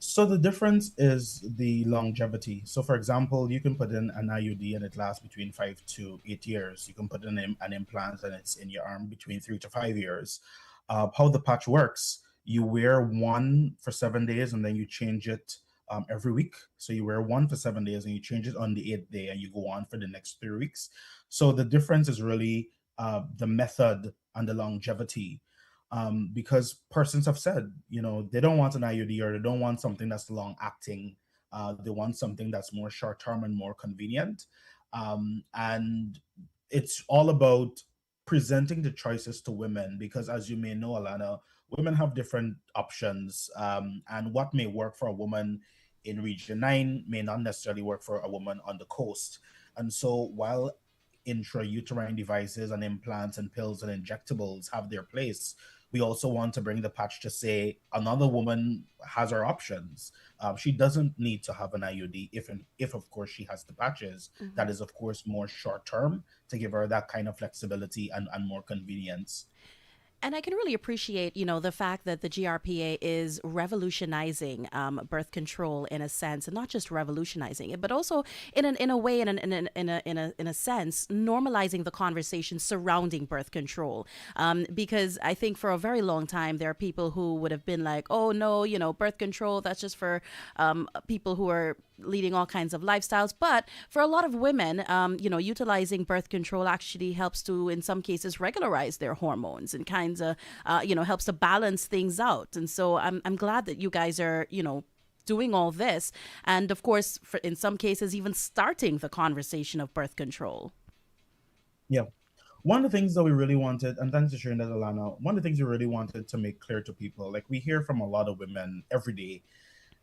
So the difference is the longevity. So for example, you can put in an IUD and it lasts between 5 to 8 years. You can put in an implant and it's in your arm between 3 to 5 years. How the patch works, you wear one for 7 days and then you change it every week. So you wear one for 7 days and you change it on the 8th day and you go on for the next 3 weeks. So the difference is really the method and the longevity. Because persons have said, they don't want an IUD or they don't want something that's long acting. They want something that's more short term and more convenient. And it's all about presenting the choices to women because, as you may know, Alana, women have different options. And what may work for a woman in Region 9 may not necessarily work for a woman on the coast. And so while intrauterine devices and implants and pills and injectables have their place, we also want to bring the patch to say another woman has her options. She doesn't need to have an IUD if of course she has the patches. Mhm. That is of course more short term to give her that kind of flexibility and more convenience. And I can really appreciate, the fact that the GRPA is revolutionizing birth control in a sense, and not just revolutionizing it, but also in a way, in a sense, normalizing the conversation surrounding birth control. Because I think for a very long time there are people who would have been like, oh no, birth control, that's just for people who are leading all kinds of lifestyles. But for a lot of women, utilizing birth control actually helps to, in some cases, regularize their hormones and kinds of, helps to balance things out. And so I'm glad that you guys are, doing all this. And of course, in some cases, even starting the conversation of birth control. Yeah. One of the things that we really wanted, and thanks for sharing that, Alana, one of the things we really wanted to make clear to people, like we hear from a lot of women every day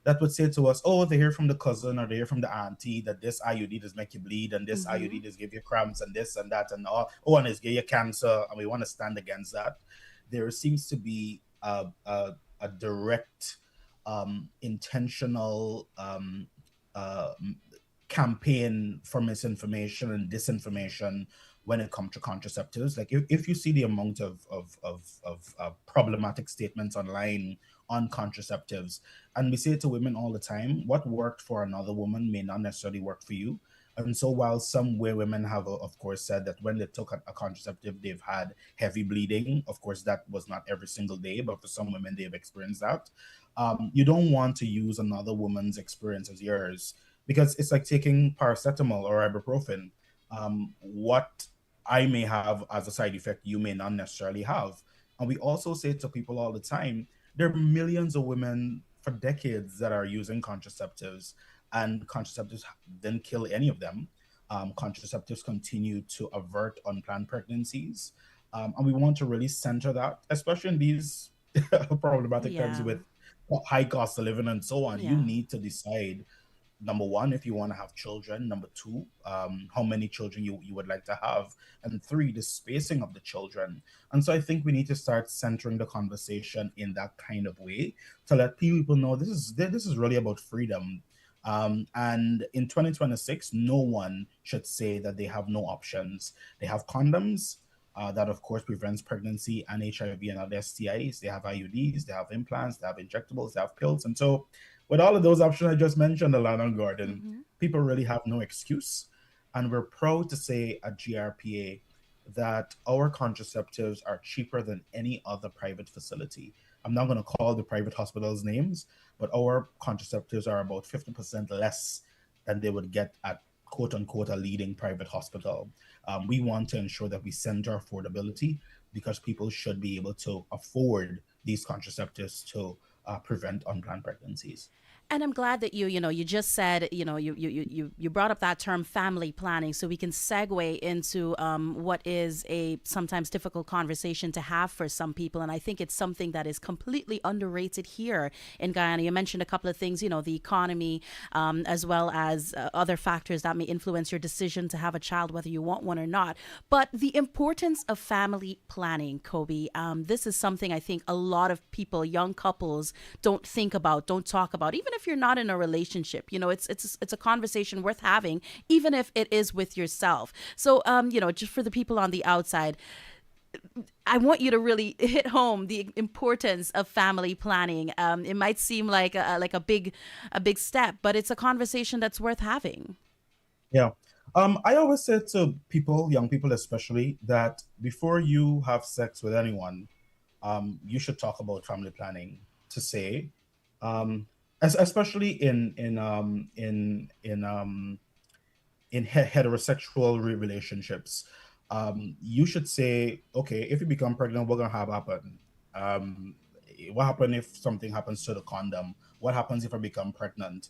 that would say to us, oh, they hear from the cousin or they hear from the auntie that this IUD does make you bleed and this IUD does give you cramps and this and that and all. Oh, and it's give you cancer. And we want to stand against that. There seems to be a direct, intentional campaign for misinformation and disinformation when it comes to contraceptives. Like if you see the amount of problematic statements online on contraceptives, and we say it to women all the time, what worked for another woman may not necessarily work for you. And so while some women have, of course, said that when they took a contraceptive, they've had heavy bleeding. Of course, that was not every single day, but for some women, they've experienced that. You don't want to use another woman's experience as yours, because it's like taking paracetamol or ibuprofen. What I may have as a side effect, you may not necessarily have. And we also say to people all the time, there are millions of women for decades that are using contraceptives, and contraceptives didn't kill any of them. Contraceptives continue to avert unplanned pregnancies. And we want to really center that, especially in these problematic times Yeah. with high cost of living and so on. You Yeah. need to decide, number one, if you want to have children; number two, how many children you would like to have; and three, the spacing of the children. And so I think we need to start centering the conversation in that kind of way to let people know this is really about freedom. And in 2026, no one should say that they have no options. They have condoms. That of course prevents pregnancy and HIV and other STIs. They have IUDs, they have implants, they have injectables, they have pills. And so with all of those options I just mentioned, Alana and Gordon, people really have no excuse. And we're proud to say at GRPA that our contraceptives are cheaper than any other private facility. I'm not going to call the private hospitals names, but our contraceptives are about 50% less than they would get at quote unquote a leading private hospital. We want to ensure that we center affordability, because people should be able to afford these contraceptives to prevent unplanned pregnancies. And I'm glad that you just said, you brought up that term family planning, so we can segue into what is a sometimes difficult conversation to have for some people. And I think it's something that is completely underrated here in Guyana. You mentioned a couple of things, the economy, as well as other factors that may influence your decision to have a child, whether you want one or not. But the importance of family planning, Kobe, this is something I think a lot of people, young couples, don't think about, don't talk about, even if you're not in a relationship. It's a conversation worth having, even if it is with yourself. So just for the people on the outside, I want you to really hit home the importance of family planning. It might seem like a big step, but it's a conversation that's worth having. Yeah. I always say to people, young people especially, that before you have sex with anyone, you should talk about family planning. To say, especially in heterosexual relationships, you should say, okay, if you become pregnant, what gonna have happen? What happen if something happens to the condom? What happens if I become pregnant?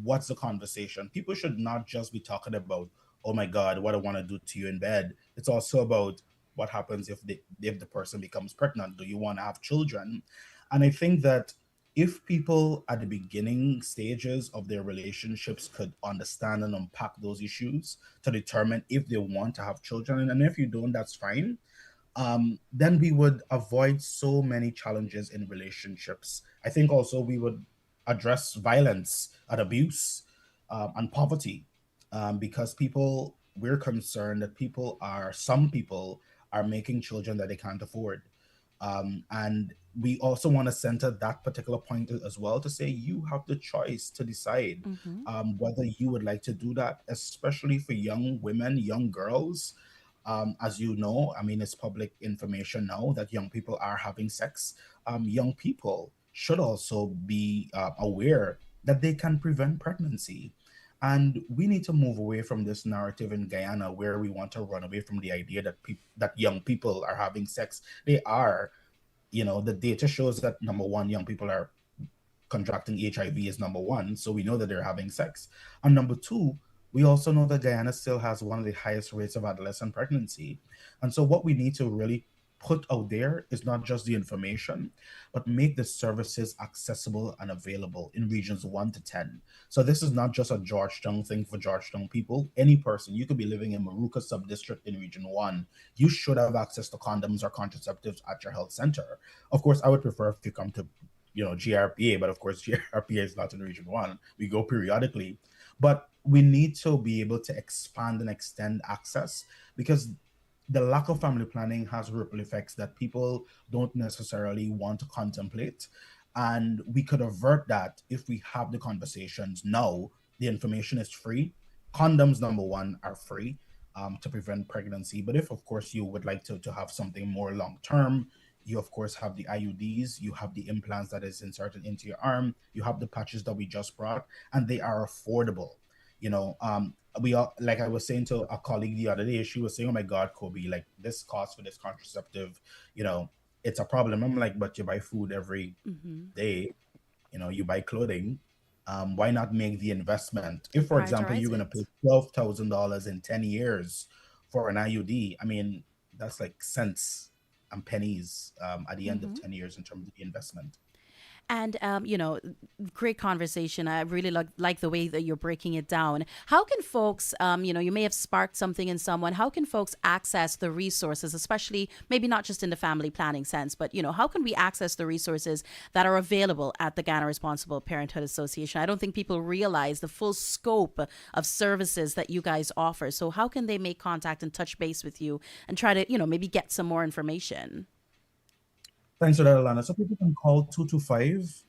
What's the conversation? People should not just be talking about, oh my God, what I want to do to you in bed. It's also about what happens if the person becomes pregnant. Do you want to have children? And I think that if people at the beginning stages of their relationships could understand and unpack those issues to determine if they want to have children, and if you don't, that's fine, then we would avoid so many challenges in relationships. I think also we would address violence and abuse, and poverty, because we're concerned that some people are making children that they can't afford. And we also want to center that particular point as well, to say you have the choice to decide whether you would like to do that, especially for young women, young girls. As you know, I mean, it's public information now that young people are having sex. Young people should also be aware that they can prevent pregnancy. And we need to move away from this narrative in Guyana, where we want to run away from the idea that young people are having sex. They are. The data shows that, number one, young people are contracting HIV is number one. So we know that they're having sex. And number two, we also know that Guyana still has one of the highest rates of adolescent pregnancy. And so what we need to really put out there is not just the information, but make the services accessible and available in regions 1 to 10. So this is not just a Georgetown thing for Georgetown people. Any person, you could be living in Maruka sub-district in region 1, you should have access to condoms or contraceptives at your health center. Of course, I would prefer if you come to GRPA, but of course GRPA is not in region 1. We go periodically. But we need to be able to expand and extend access, because the lack of family planning has ripple effects that people don't necessarily want to contemplate. And we could avert that if we have the conversations now. The information is free. Condoms, number one, are free to prevent pregnancy. But if, of course, you would like to have something more long term, you, of course, have the IUDs, you have the implants that is inserted into your arm, you have the patches that we just brought, and they are affordable. You know, we are, like I was saying to a colleague the other day, she was saying, "Oh my God, Kobe, like this cost for this contraceptive, you know, it's a problem." I'm like, "But you buy food every day, you know, you buy clothing. Why not make the investment? If, for example, Prioritize you're going to it. pay $12,000 in 10 years for an IUD, I mean, that's like cents and pennies at the end of 10 years in terms of the investment." And, great conversation. I really like the way that you're breaking it down. How can folks, you may have sparked something in someone. How can folks access the resources, especially maybe not just in the family planning sense, but, how can we access the resources that are available at the Ghana Responsible Parenthood Association? I don't think people realize the full scope of services that you guys offer. So how can they make contact and touch base with you and try to, maybe get some more information? Thanks for that, Alana. So people can call 225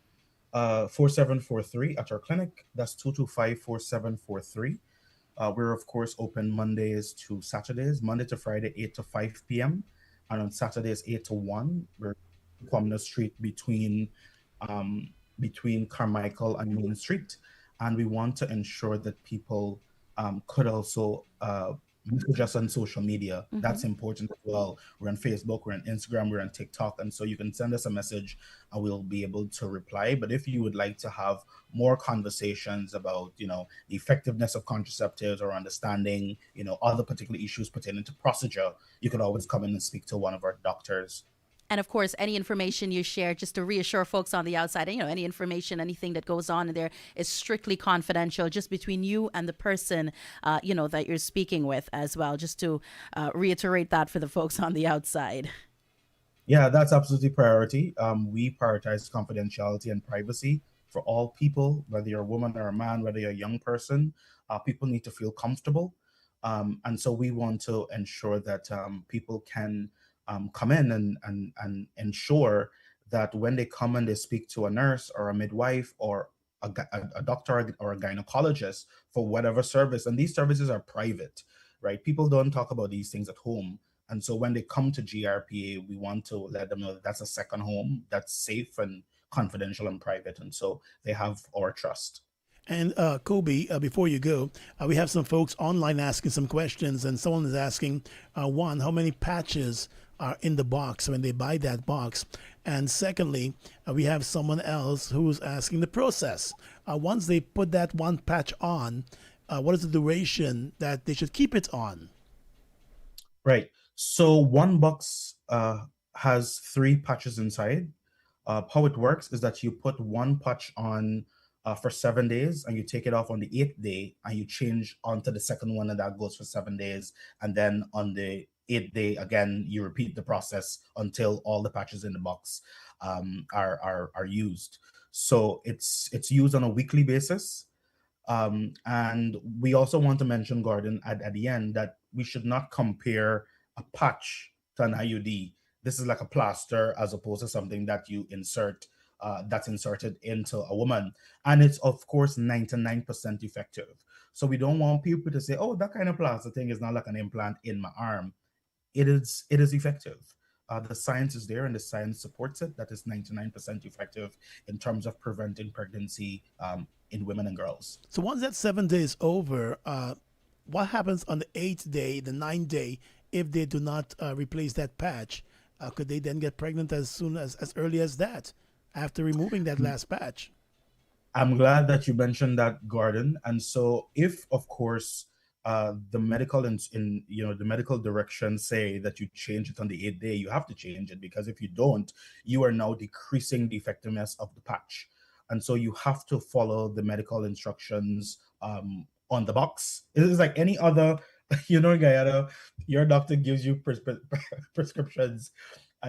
4743 at our clinic. That's 225 4743. We're, of course, open Mondays to Saturdays, Monday to Friday, 8 to 5 p.m. And on Saturdays, 8 to 1. We're Plumner Street between Carmichael and Main Street. And we want to ensure that people could also message us on social media. That's important as well. We're on Facebook, we're on Instagram, we're on TikTok. And so you can send us a message and we'll be able to reply. But if you would like to have more conversations about, the effectiveness of contraceptives or understanding, other particular issues pertaining to procedure, you could always come in and speak to one of our doctors. And of course, any information you share, just to reassure folks on the outside, any information, anything that goes on in there is strictly confidential, just between you and the person, that you're speaking with as well, just to reiterate that for the folks on the outside. Yeah, that's absolutely priority. We prioritize confidentiality and privacy for all people, whether you're a woman or a man, whether you're a young person. People need to feel comfortable. And so we want to ensure that people can come in and ensure that when they come and they speak to a nurse or a midwife or a doctor or a gynecologist for whatever service, and these services are private, right? People don't talk about these things at home. And so when they come to GRPA, we want to let them know that that's a second home, that's safe and confidential and private. And so they have our trust. And Kobe, before you go, we have some folks online asking some questions, and someone is asking, one, how many patches are in the box when they buy that box? And secondly, we have someone else who's asking the process. Once they put that one patch on, what is the duration that they should keep it on? Right. So one box has 3 patches inside. How it works is that you put one patch on for 7 days and you take it off on the 8th day and you change onto the second one, and that goes for 7 days. And then on the 8th day, again, you repeat the process until all the patches in the box are used. So it's used on a weekly basis. And we also want to mention, Gordon, at the end, that we should not compare a patch to an IUD. This is like a plaster as opposed to something that you insert, that's inserted into a woman. And it's, of course, 99% effective. So we don't want people to say, "Oh, that kind of plaster thing is not like an implant in my arm." It is effective. The science is there and the science supports it. That is 99% effective in terms of preventing pregnancy in women and girls. So once that 7 days over, what happens on the 8th day, the 9th day, if they do not replace that patch? Could they then get pregnant as early as that, after removing that last patch? I'm glad that you mentioned that, Gordon. And so if, of course, the medical the medical directions say that you change it on the 8th day, you have to change it, because if you don't, you are now decreasing the effectiveness of the patch. And so you have to follow the medical instructions on the box. It is like any other, Guyana, your doctor gives you prescriptions.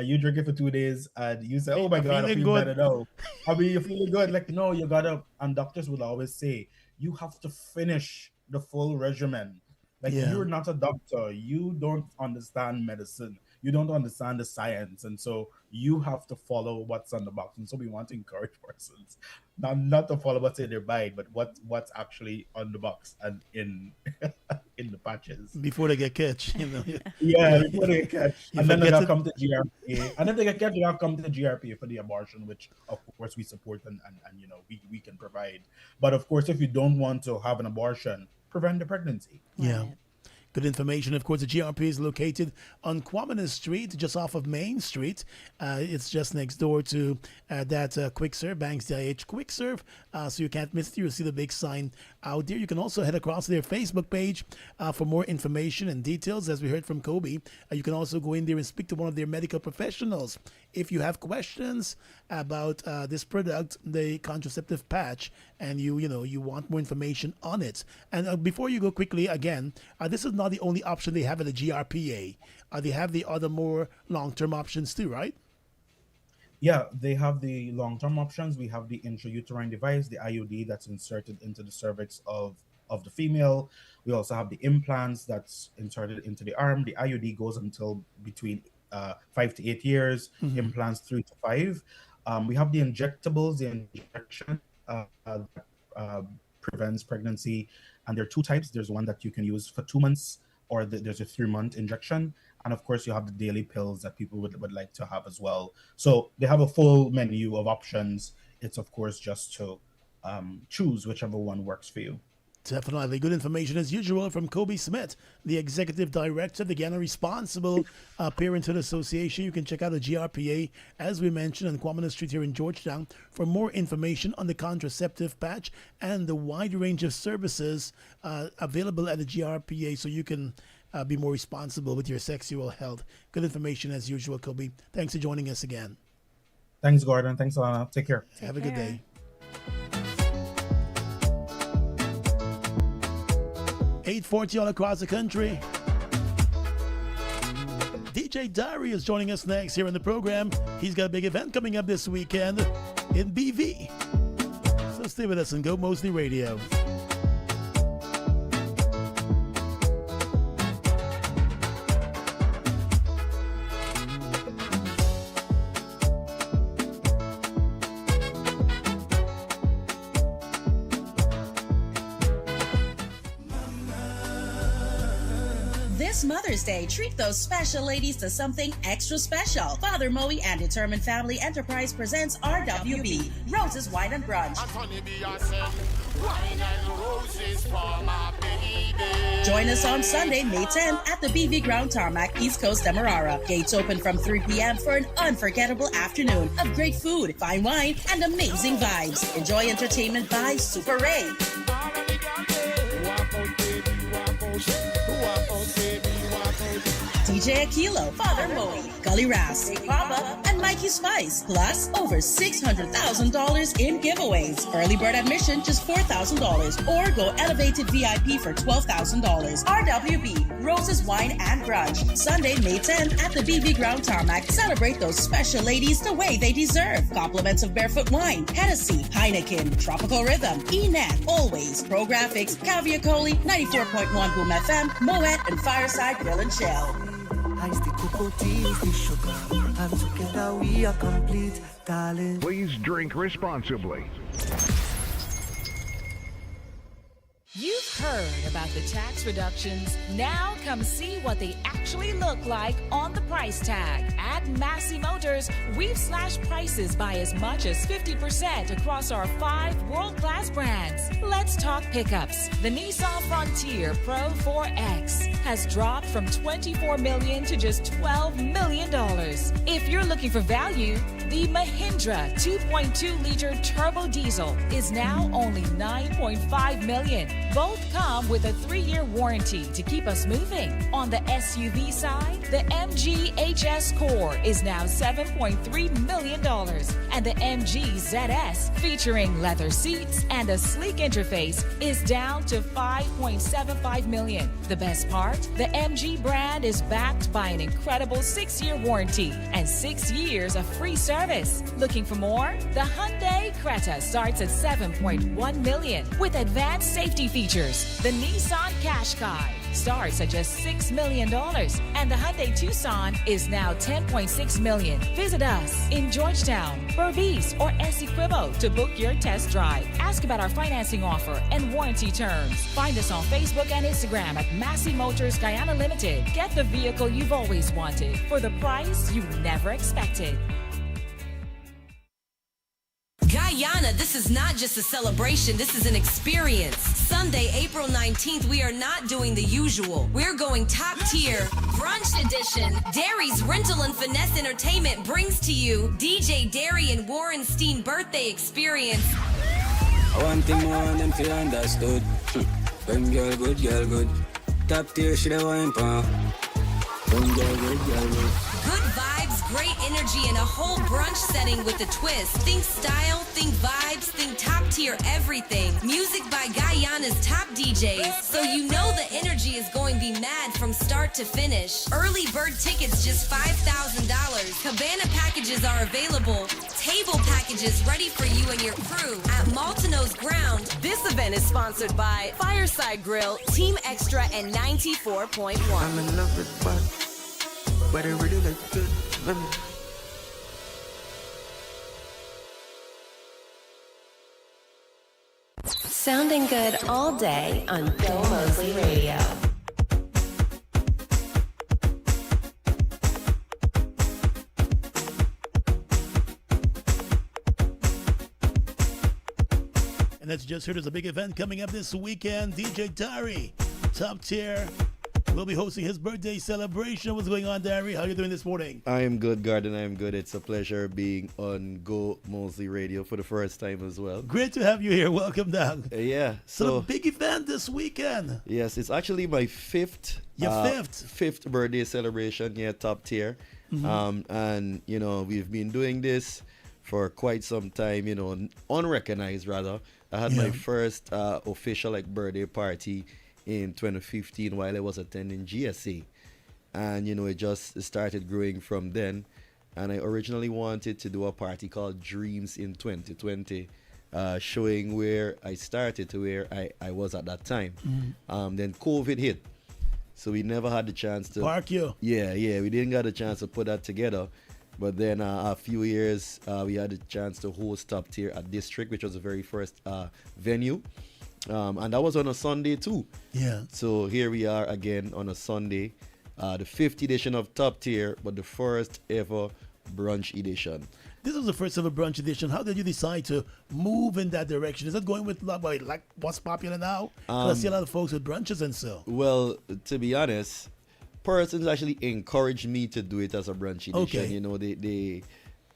You drink it for 2 days and you say, "Oh my God, I feel better now." I mean, you're feeling good. Like, no, you gotta, and doctors will always say, you have to finish the full regimen. Like Yeah. you're not a doctor, you don't understand medicine, you don't understand the science, and so you have to follow what's on the box. And so we want to encourage persons not to follow what's in their bite, but what's actually on the box and in in the patches. Before they get catch, Yeah, before they get catch. You And then they forget gotta it. come to GRPA. And if they get catch, they have to come to GRPA for the abortion, which of course we support and we can provide. But of course, if you don't want to have an abortion, prevent the pregnancy. Yeah. Good information. Of course, the GRP is located on Quamina Street, just off of Main Street. It's just next door to that Quick Serve, Banks DIH Quick Serve. So you can't miss it. You'll see the big sign out there. You can also head across to their Facebook page for more information and details. As we heard from Kobe, you can also go in there and speak to one of their medical professionals. If you have questions about this product, the contraceptive patch, and you want more information on it. And before you go quickly, again, this is not the only option they have at the GRPA. They have the other more long-term options too, right? Yeah, they have the long-term options. We have the intrauterine device, the IUD that's inserted into the cervix of the female. We also have the implants that's inserted into the arm. The IUD goes until between 5 to 8 years, implants 3 to 5. We have the injectables, the injection that prevents pregnancy. And there are two types. There's one that you can use for 2 months, or there's a 3-month injection. And of course, you have the daily pills that people would like to have as well. So they have a full menu of options. It's, of course, just to choose whichever one works for you. Definitely. Good information as usual from Kobe Smith, the Executive Director of the Guyana Responsible Parenthood Association. You can check out the GRPA, as we mentioned, on Quamina Street here in Georgetown for more information on the contraceptive patch and the wide range of services available at the GRPA, so you can be more responsible with your sexual health. Good information as usual, Kobe. Thanks for joining us again. Thanks, Gordon. Thanks, Alana. Take care. Have a good day. 8:40 all across the country. DJ Dary is joining us next here in the program. He's got a big event coming up this weekend in BV. So stay with us on Gomoseley Radio. This Mother's Day, treat those special ladies to something extra special. Father Moe and Determined Family Enterprise presents RWB, Roses, Wine and Brunch. Join us on Sunday, May 10th at the BV Ground Tarmac, East Coast, Demerara. Gates open from 3 p.m. for an unforgettable afternoon of great food, fine wine, and amazing vibes. Enjoy entertainment by Super Ray. DJ Aquilo, Father Moe, Gully Ras, Papa, and Mikey Spice. Plus, over $600,000 in giveaways. Early bird admission just $4,000, or go elevated VIP for $12,000. RWB, Roses, Wine, and Brunch. Sunday, May 10th at the BV Ground Tarmac. Celebrate those special ladies the way they deserve. Compliments of Barefoot Wine, Hennessy, Heineken, Tropical Rhythm, Enet, Always, Pro Graphics, Caviar Coley, 94.1 Boom FM, Moet, and Fireside Grill and Shell. Ice the cocoa tea, the sugar, and together we are complete, darling. Please drink responsibly. You've heard about the tax reductions. Now come see what they actually look like on the price tag. At Massey Motors, we've slashed prices by as much as 50% across our 5 world-class brands. Let's talk pickups. The Nissan Frontier Pro 4X has dropped from $24 million to just $12 million. If you're looking for value, the Mahindra 2.2-liter turbo diesel is now only $9.5 million. Both come with a 3-year warranty to keep us moving. On the SUV side, the MG HS Core is now $7.3 million, and the MG ZS, featuring leather seats and a sleek interface, is down to $5.75 million. The best part? The MG brand is backed by an incredible 6-year warranty and 6 years of free service. service. Looking for more? The Hyundai Creta starts at $7.1 million with advanced safety features. The Nissan Qashqai starts at just $6 million. And the Hyundai Tucson is now $10.6 million. Visit us in Georgetown, Berbice, or Essequibo to book your test drive. Ask about our financing offer and warranty terms. Find us on Facebook and Instagram at Massey Motors Guyana Limited. Get the vehicle you've always wanted for the price you never expected. Guyana, this is not just a celebration, this is an experience. Sunday, April 19th, we are not doing the usual. We're going top tier, brunch edition. Dary's Rental and Finesse Entertainment brings to you DJ Dary and Warren Steen birthday experience. One thing more on them feel understood. Them girl good. Top tier, she the wine pump. Them girl good. Good vibes, great energy, and a whole brunch setting with a twist. Think style, think vibes, think top tier everything. Music by Guyana's top DJs, so you know the energy is going to be mad from start to finish. Early bird tickets just $5,000. Cabana packages are available. Table packages ready for you and your crew at Maltino's Ground. This event is sponsored by Fireside Grill, Team Extra, and 94.1. I'm in love with but it really look good. Sounding good all day on Gomoseley Radio. And that's just heard, there's a big event coming up this weekend. DJ Dary, top tier, will be hosting his birthday celebration. What's going on, Dary? How are you doing this morning? I am good, Garden. I am good. It's a pleasure being on Gomoseley Radio for the first time as well. Great to have you here. Welcome down. Yeah. So a big event this weekend. Yes, it's actually my fifth. Your fifth birthday celebration here, top tier. Mm-hmm. And, you know, we've been doing this for quite some time, you know, unrecognized rather. I had my first official birthday party in 2015 while I was attending GSA, and you know it just started growing from then. And I originally wanted to do a party called Dreams in 2020, showing where I started to where I was at that time. Then COVID hit, so we never had the chance to park you. Yeah, we didn't get a chance to put that together. But then a few years we had a chance to host Top Tier at District, which was the very first venue. And that was on a Sunday too. Yeah. So here we are again on a Sunday, the 5th edition of Top Tier, but the first ever brunch edition. This was the first ever brunch edition. How did you decide to move in that direction? Is that going with like what's popular now? 'Cause I see a lot of folks with brunches and so. Well, to be honest, persons actually encouraged me to do it as a brunch edition. Okay. You know, they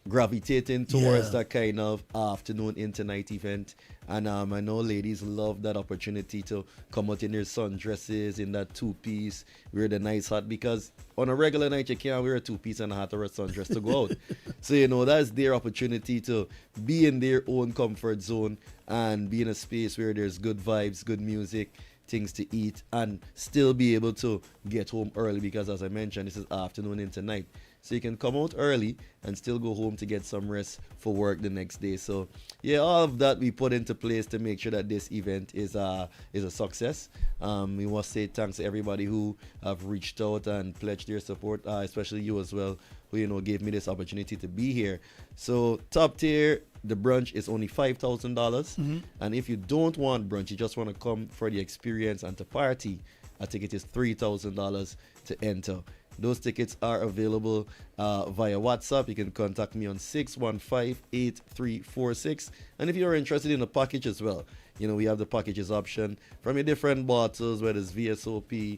gravitating towards that kind of afternoon into night event. And I know ladies love that opportunity to come out in their sundresses, in that two-piece, wear the nice hat, because on a regular night you can't wear a two-piece and a hat or a sundress to go out. So, you know, that's their opportunity to be in their own comfort zone and be in a space where there's good vibes, good music, things to eat, and still be able to get home early, because as I mentioned, this is afternoon into night. So you can come out early and still go home to get some rest for work the next day. So yeah, all of that we put into place to make sure that this event is a success. We must say thanks to everybody who have reached out and pledged their support, especially you as well, who, you know, gave me this opportunity to be here. So Top Tier, the brunch is only $5,000. And if you don't want brunch, you just want to come for the experience and to party, a ticket is $3,000 to enter. Those tickets are available via WhatsApp. You can contact me on 615-8346. And if you're interested in a package as well, you know, we have the packages option from your different bottles, whether it's VSOP,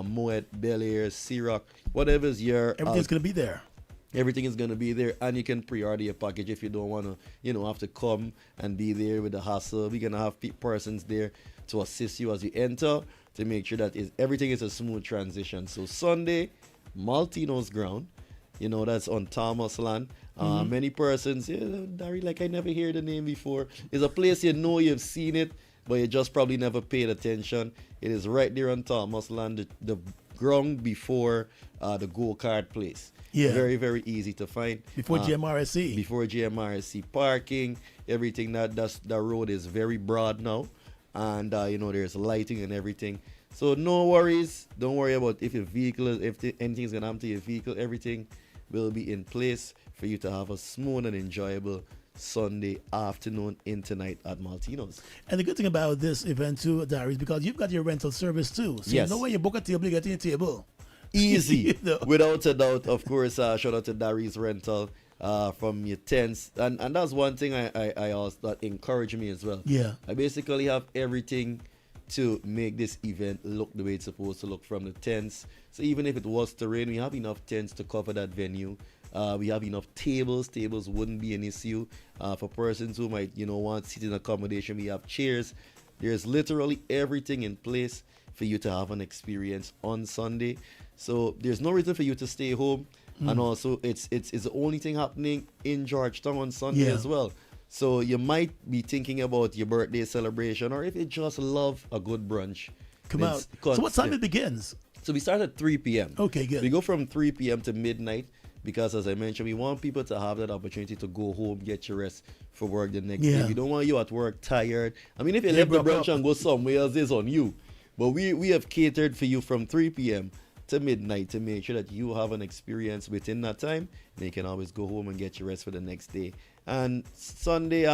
Moet, Bel Air, Ciroc, whatever's your... Everything's going to be there. Everything is going to be there, and you can pre-order your package if you don't want to, you know, have to come and be there with the hassle. We're going to have persons there to assist you as you enter to make sure that everything is a smooth transition. So Sunday, Maltino's Ground, you know, that's on Thomas Land. Many persons, Dary, like I never heard the name before. It's a place you know, you've seen it, but you just probably never paid attention. It is right there on Thomas Land. The ground before the go-kart place. Yeah. Very, very easy to find. Before GMRSC. Before GMRSC. Parking, everything, that road is very broad now. And, there's lighting and everything. So no worries. Don't worry about if your vehicle, anything's going to happen to your vehicle. Everything will be in place for you to have a smooth and enjoyable Sunday afternoon into night at Maltino's. And the good thing about this event too, Dary, is because you've got your rental service too. So Yes. you know when you book a table, you get in your table. Easy. You know? Without a doubt. Of course, shout out to Dary's rental from your tents. And that's one thing I also that encouraged me as well. Yeah. I basically have everything to make this event look the way it's supposed to look, from the tents. So even if it was to rain, we have enough tents to cover that venue. We have enough tables. Tables wouldn't be an issue. For persons who might, want seating accommodation, we have chairs. There's literally everything in place for you to have an experience on Sunday. So there's no reason for you to stay home. And also, it's the only thing happening in Georgetown on Sunday as well. So you might be thinking about your birthday celebration, or if you just love a good brunch. Come out. So what time it begins? So we start at 3 p.m. Okay, good. We go from 3 p.m. to midnight because, as I mentioned, we want people to have that opportunity to go home, get your rest for work the next day. We don't want you at work tired. I mean, if you left the brunch and go somewhere else, it's on you. But we have catered for you from 3 p.m. to midnight to make sure that you have an experience within that time, and you can always go home and get your rest for the next day. And Sunday,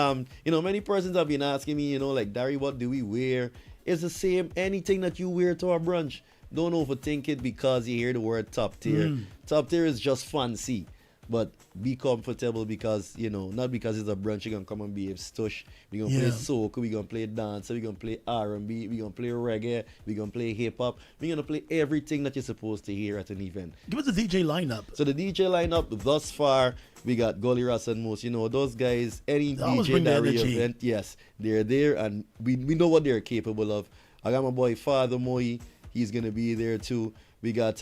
many persons have been asking me, like, Dary, what do we wear? It's the same, anything that you wear to our brunch. Don't overthink it because you hear the word top tier. Top tier is just fancy. But be comfortable because, not because it's a brunch, you're going to come and behave stush. We're going to play soca, we're going to play dance, we're going to play R&B, we're going to play reggae, we're going to play hip-hop. We're going to play everything that you're supposed to hear at an event. Give us the DJ lineup. So the DJ lineup thus far, we got Gully Ras and Moose. Those guys, any DJ Dary event, yes, they're there, and we know what they're capable of. I got my boy Father Moi, he's going to be there too. We got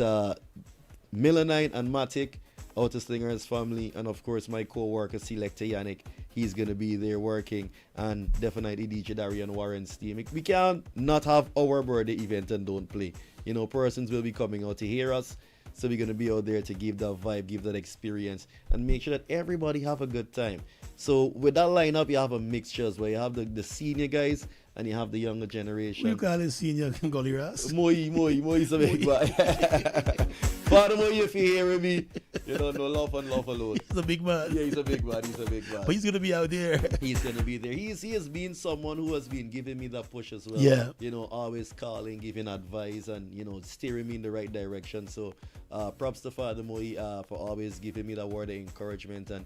Millenite and Matic, Outer Slinger's family, and of course my co-worker Selector Yannick, he's gonna be there working, and definitely DJ Dary and Warren's team. We can't not have our birthday event and don't play. Persons will be coming out to hear us, so we're gonna be out there to give that vibe, give that experience, and make sure that everybody have a good time. So with that lineup, you have a mixture as well. You have the senior guys and you have the younger generation. We call it senior Gully Ras. Moi is a big boy. Father Moi, if you hear me, no love alone. He's a big man. Yeah, he's a big man. But he's going to be out there. He's going to be there. He has been someone who has been giving me that push as well. Yeah. Always calling, giving advice, and, steering me in the right direction. So props to Father Moi for always giving me that word of encouragement and,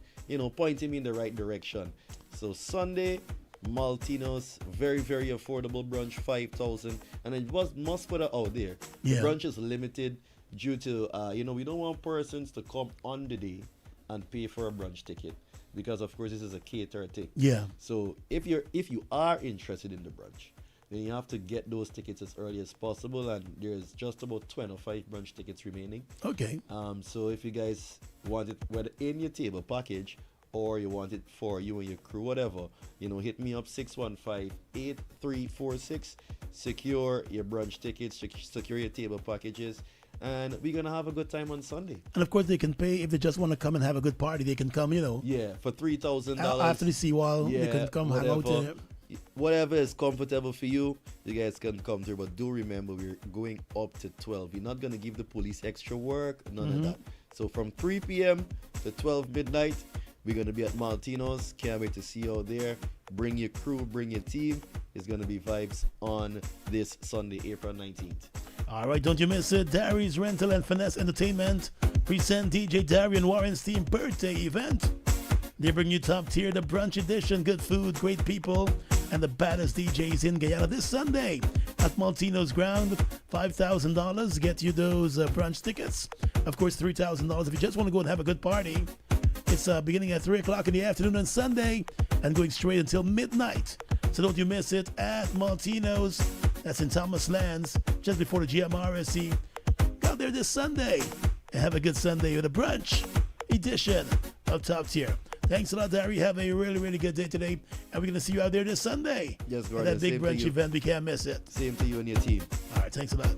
pointing me in the right direction. So Sunday, Maltino's, very, very affordable brunch, 5,000, and it must put it out there. Yeah. The brunch is limited due to we don't want persons to come on the day and pay for a brunch ticket because of course this is a catered thing. Yeah. So if you are interested in the brunch, then you have to get those tickets as early as possible, and there's just about 25 brunch tickets remaining. Okay. So if you guys want it whether in your table package or you want it for you and your crew, whatever, hit me up 615-8346. Secure your brunch tickets, secure your table packages, and we're gonna have a good time on Sunday. And of course, they can pay if they just want to come and have a good party. They can come, Yeah, for $3,000 after the seawall. They can come hang out there. Whatever is comfortable for you, you guys can come through. But do remember, we're going up to 12. We're not gonna give the police extra work, none of that. So from 3 p.m. to 12 midnight. We're going to be at Maltino's. Can't wait to see you out there. Bring your crew, bring your team. It's going to be vibes on this Sunday, April 19th. All right, don't you miss it. Dary's Rental and Finesse Entertainment present DJ Dary and Warren's team birthday event. They bring you top tier, the brunch edition, good food, great people, and the baddest DJs in Guyana this Sunday at Maltino's ground. $5,000 get you those brunch tickets. Of course, $3,000 if you just want to go and have a good party. It's beginning at 3 o'clock in the afternoon on Sunday and going straight until midnight. So don't you miss it at Maltino's. That's in Thomas Lands, just before the GMRSC. Go out there this Sunday and have a good Sunday with a brunch edition of Top Tier. Thanks a lot, Dary. Have a really, really good day today. And we're going to see you out there this Sunday. Yes, Gordon. At that big brunch event. We can't miss it. Same to you and your team. All right, thanks a lot.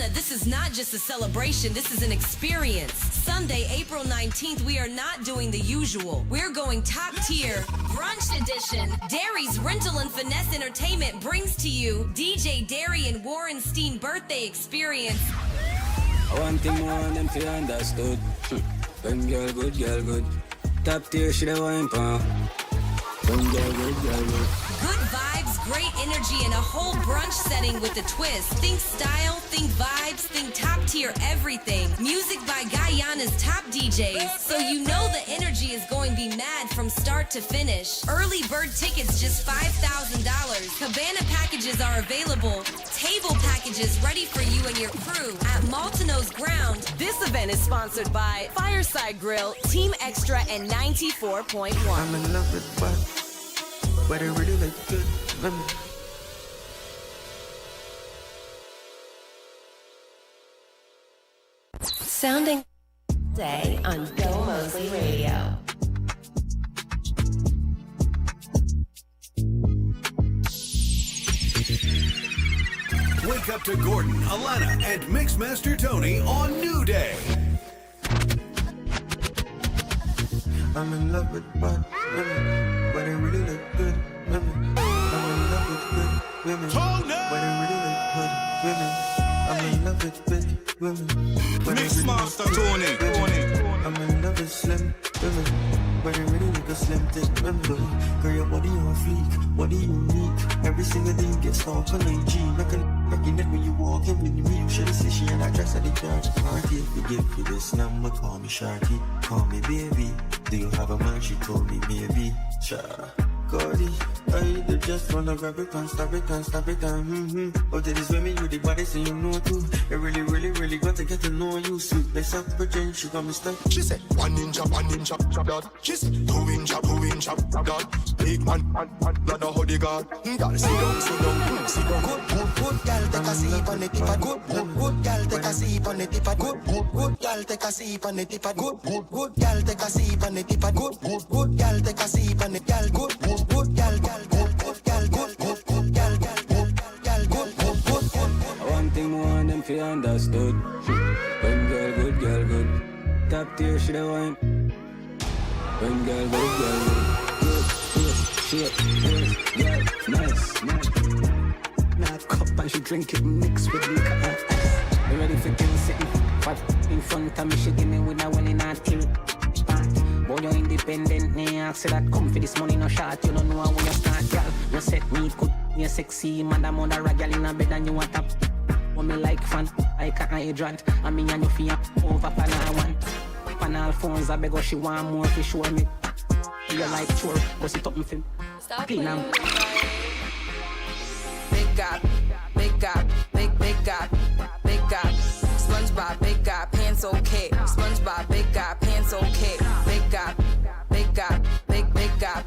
Guyana, this is not just a celebration, this is an experience. Sunday, April 19th, we are not doing the usual. We're going top tier, brunch edition. Dary's Rental and Finesse Entertainment brings to you DJ Dary and Warren Steen birthday experience. One thing more on them feel understood. When girl good. Top tier, she the wine pan. When girl good. Good vibes, great energy, and a whole brunch setting with a twist. Think style, think vibes, think top tier everything. Music by Guyana's top DJs, so you know the energy is going to be mad from start to finish. Early bird tickets just $5,000. Cabana packages are available. Table packages ready for you and your crew at Maltino's ground. This event is sponsored by Fireside Grill, Team Extra, and 94.1. I'm in love with but it really look good. Sounding day on Gomoseley Radio. Wake up to Gordon, Alana, and Mixmaster Tony on New Day. I'm in love with women, but it really look good. Women. I'm in love with good women, but it really look good. Women. I'm in love with big women, but it really Mixmaster Tony. I'm in love with slim women, but it really look a slim thick women. Girl, your body on fleek, body unique. Every single day you get stalked on IG. Looking at when you walk in, when you meet, you should see she and I dress at the church party. If you give me this number, call me Sharky, call me baby. Do you have a man? She told me maybe. Sure. Cody, I just wanna grab it and stop it and stop it and But it is women with the body, so you know too. I really got to get to know you. Sweet, let's up pretend she got me stuck. She said, 1 inch up, chop that. She said, 2 inch up, chop that. Big man, not a hoodie guard. Gotta sit down. Good girl, take a sip on the tip of good girl, take a sip on the tip of good girl, take a sip on the tip of good girl, take a sip on the tip of good girl, take a sip on the girl, good girl. One thing more on them feel understood. When girl good. Top tier, she the wine. When girl good. Shit, yeah, nice. Now cup and she drink it mixed with liquor. You ready for things sitting? Five in front of me, she give me with a one in her tear. Boy, you're independent, nah, say that come for this money, no shot, you don't know how you start, girl. You set me good, you're sexy, madam, on the raggal in a bed and you want tap. Want me like fan, like a hydrant, and me and you feel over panel one. Panel phones, I beg her, she want more, for sure me. You like chore, go sit up and film. Stop clean playing. Big God, big God, big God, big God. SpongeBob, big God, pants okay. SpongeBob, big God, pants okay. Big God, big God, big God,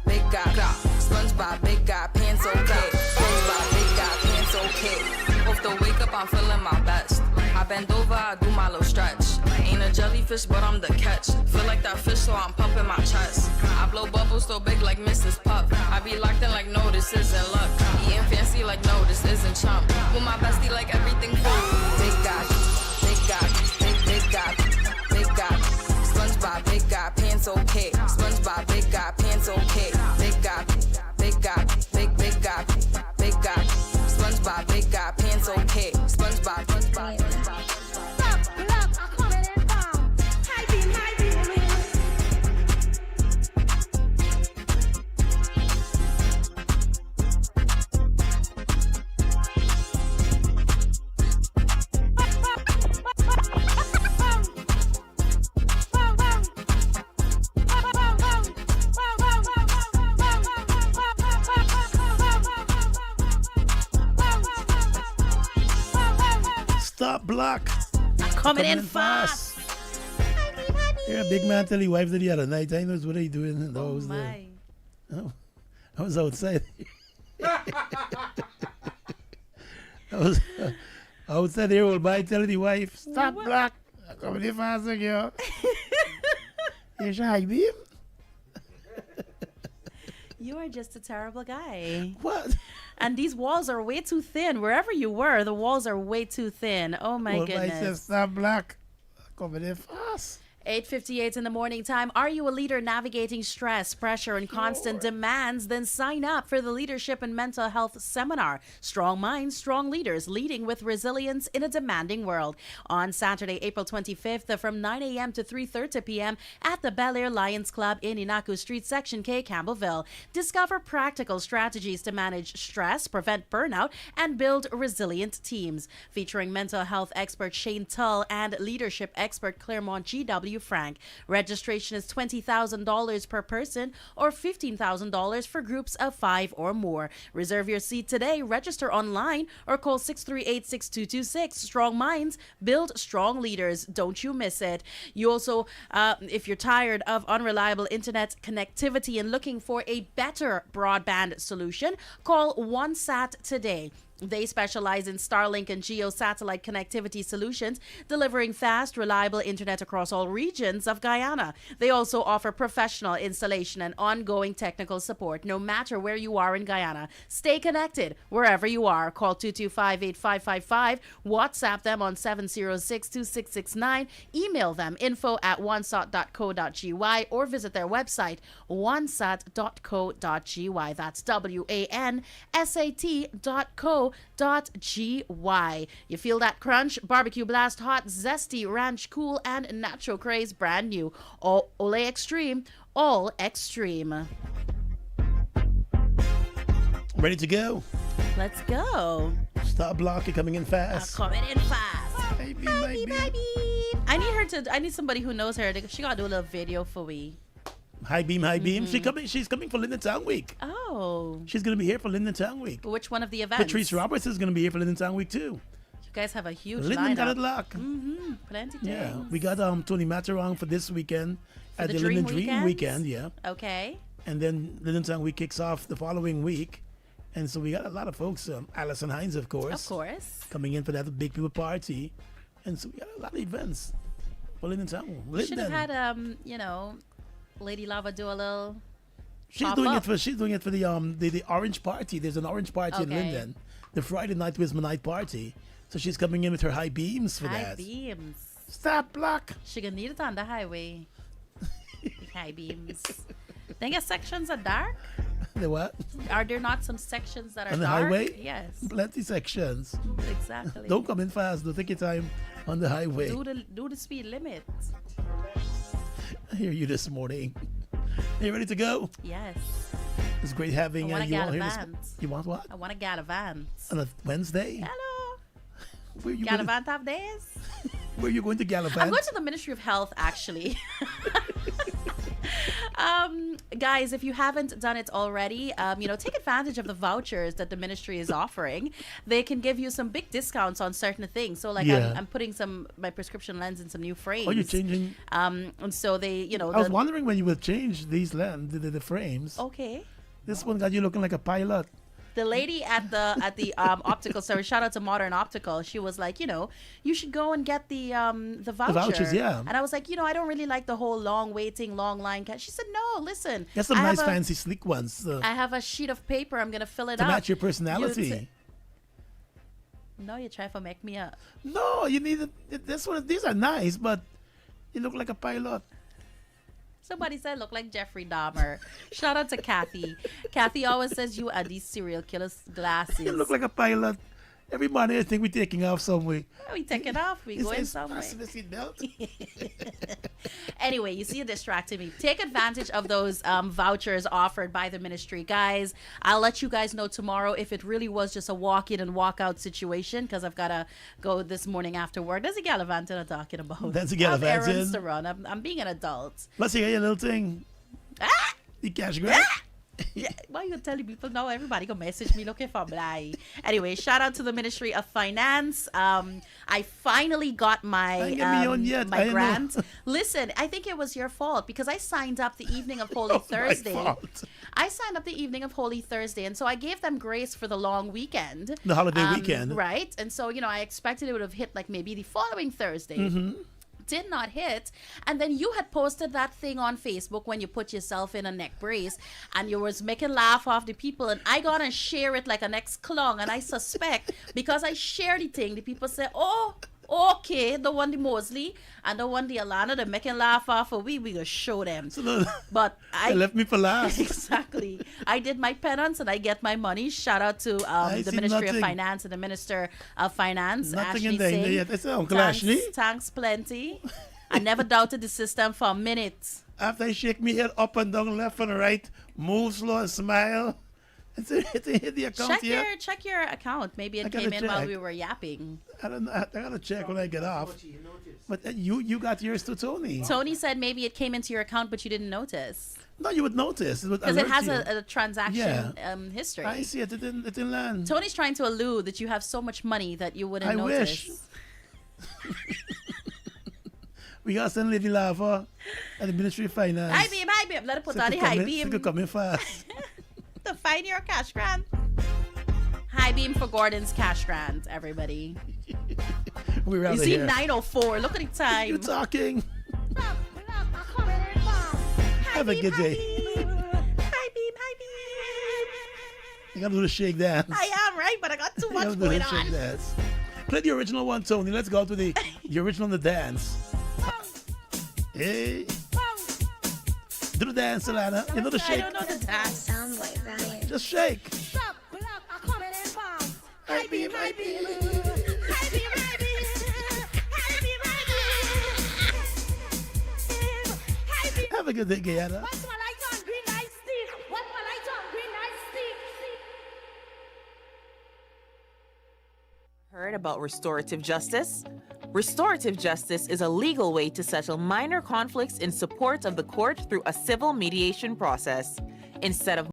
big God. SpongeBob, big God, pants okay. SpongeBob, big God, pants okay. Off the wake up, I'm feeling my best. I bend over, I do my little stretch. Ain't a jellyfish, but I'm the catch. Feel like that fish, so I'm pumping my chest. I blow bubbles so big like Mrs. Puff. I be locked in like, no, this isn't luck. Eating fancy like, no, this isn't chump. With my bestie like everything fun. Big God, big God, big God, big God. SpongeBob, big God, pants okay. SpongeBob, big God, pants okay. Big God, big God, big God, big God. SpongeBob, big God, pants okay. SpongeBob, Stop block. Coming in fast. Yeah, big man tell your wife that he had a night time. That's what he doing. Oh my. I was outside. I was outside there all by telling the wife, stop block. I'm coming in fast again. You shy, babe? You are just a terrible guy. What? And these walls are way too thin. Wherever you were, the walls are way too thin. Oh my goodness. My sister black. Coming in fast. 8:58 in the morning time. Are you a leader navigating stress, pressure, and constant demands? Then sign up for the Leadership and Mental Health Seminar. Strong minds, strong leaders, leading with resilience in a demanding world. On Saturday, April 25th from 9 a.m. to 3:30 p.m. at the Bel Air Lions Club in Inaku Street, Section K, Campbellville. Discover practical strategies to manage stress, prevent burnout, and build resilient teams. Featuring mental health expert Shane Tull and leadership expert Claremont G.W. Frank. Registration is $20,000 per person or $15,000 for groups of 5 or more. Reserve your seat today. Register online or call 638-6226. Strong minds build strong leaders. Don't you miss it. You also, if you're tired of unreliable internet connectivity and looking for a better broadband solution, call OneSat today. They specialize in Starlink and Geo satellite connectivity solutions, delivering fast, reliable internet across all regions of Guyana. They also offer professional installation and ongoing technical support, no matter where you are in Guyana. Stay connected wherever you are. Call 225-8555, WhatsApp them on 706-2669, email them info@onesat.co.gy, or visit their website, onesat.co.gy. That's WANSAT.co.gy. You feel that crunch? Barbecue Blast Hot, Zesty, Ranch Cool, and Nacho Craze brand new. Ole Extreme, all extreme. Ready to go? Let's go. Stop blocking, coming in fast. Coming in fast. Baby. I need somebody who knows her. She gotta do a little video for me. High beam. She's coming for Linden Town Week. Oh. She's gonna be here for Linden Town Week. Which one of the events? Patrice Roberts is gonna be here for Linden Town Week too. You guys have a huge Linden lineup. got it locked. Plenty things. Yeah, we got Tony Matarong for this weekend For at the the Dream Linden Dream Weekend. Yeah. Okay. And then Linden Town Week kicks off the following week, and so we got a lot of folks. Alison Hines, of course, coming in for that big people party, and so we got a lot of events for Linden Town. We should have had Lady Lava do a little. She's doing it for the Orange Party. There's an Orange Party in Linden. The Friday night was my night party, so she's coming in with her high beams for that. High beams. Stop block. She gonna need it on the highway. High beams. Think your sections are dark? The what? Are there not some sections that are on the dark? highway? Yes. Plenty sections. Exactly. Don't come in fast. Don't take your time on the highway. Do the speed limit. I hear you this morning. Are you ready to go? Yes. It's great having you all here. You want what? I want to gallivant. On a Wednesday? Hello. Where you Gallivant have days? Where are you going to gallivant? I'm going to the Ministry of Health, actually. Guys, if you haven't done it already, take advantage of the vouchers that the ministry is offering. They can give you some big discounts on certain things. So, I'm putting my prescription lens in some new frames. Oh, you're changing? And so they, I was wondering when you would change these the frames. Okay. This one got you looking like a pilot. The lady at the optical service, shout out to Modern Optical, she was like, you should go and get the voucher. The vouchers, yeah. And I was like, I don't really like the whole long waiting, long line. She said, no, listen. Get some nice, fancy, sleek ones. I have a sheet of paper. I'm going to fill it to up. To match your personality. No, you try to make me up. No, you need this one. These are nice, but you look like a pilot. Somebody said look like Jeffrey Dahmer. Shout out to Kathy. Kathy always says you are these serial killers' glasses. You look like a pilot. Every morning I think we're taking off somewhere. We taking off. We going somewhere. Anyway, you see it distracted me. Take advantage of those vouchers offered by the ministry. Guys, I'll let you guys know tomorrow if it really was just a walk-in and walk-out situation, because I've got to go this morning after work. That's a gallivanting I'm talking about. That's a gallivanting. I have errands to run. I'm being an adult. Let's hear your little thing. The cash grab. Yeah, why you telling people now? Everybody gonna message me looking for blind. Anyway, shout out to the Ministry of Finance. I finally got my my grant. Listen, I think it was your fault because I signed up the evening of Holy Thursday. I signed up the evening of Holy Thursday, and so I gave them grace for the long weekend, the holiday weekend, right? And so I expected it would have hit like maybe the following Thursday. did not hit. And then you had posted that thing on Facebook when you put yourself in a neck brace and you was making laugh off the people, and I got and share it like an ex-clown, and I suspect because I share the thing, the people say, oh, okay, the one the Moseley and the one the Alana, they're making laugh off of we gonna show them. So but they left me for last. Exactly. I did my penance and I get my money. Shout out to the Ministry of Finance and the Minister of Finance. Nothing Ashley in there Singh. yet. It's Uncle Ashley. Thanks plenty. I never doubted the system for a minute. After I shake me head up and down, left and right, move slow and smile. It's hit the account yet. Check your account. Maybe it came in while we were yapping. I don't know. I gotta check when I get off. But you got yours to Tony. Tony said maybe it came into your account, but you didn't notice. No, you would notice because it has a transaction history. I see it. It didn't land. Tony's trying to allude that you have so much money that you wouldn't notice. Wish. We got some lady lava at the Ministry of Finance. Hi beam. Let it put on the high beam. It could come in fast. To find your cash grant. High beam for Gordon's cash grant, everybody. We're out you see 9:04. Look at the time. You talking? Have a good day. High beam. You gotta do the shake dance. I am right, but I got too much going on. Shake dance. Play the original one, Tony. Let's go to the original on the dance. Hey. Do the dance, Alana. You know the shake. I don't know the dance. Sounds like Ryan. Just shake. High beam. Have a good day, Guyana. Heard about restorative justice? Restorative justice is a legal way to settle minor conflicts in support of the court through a civil mediation process. Instead of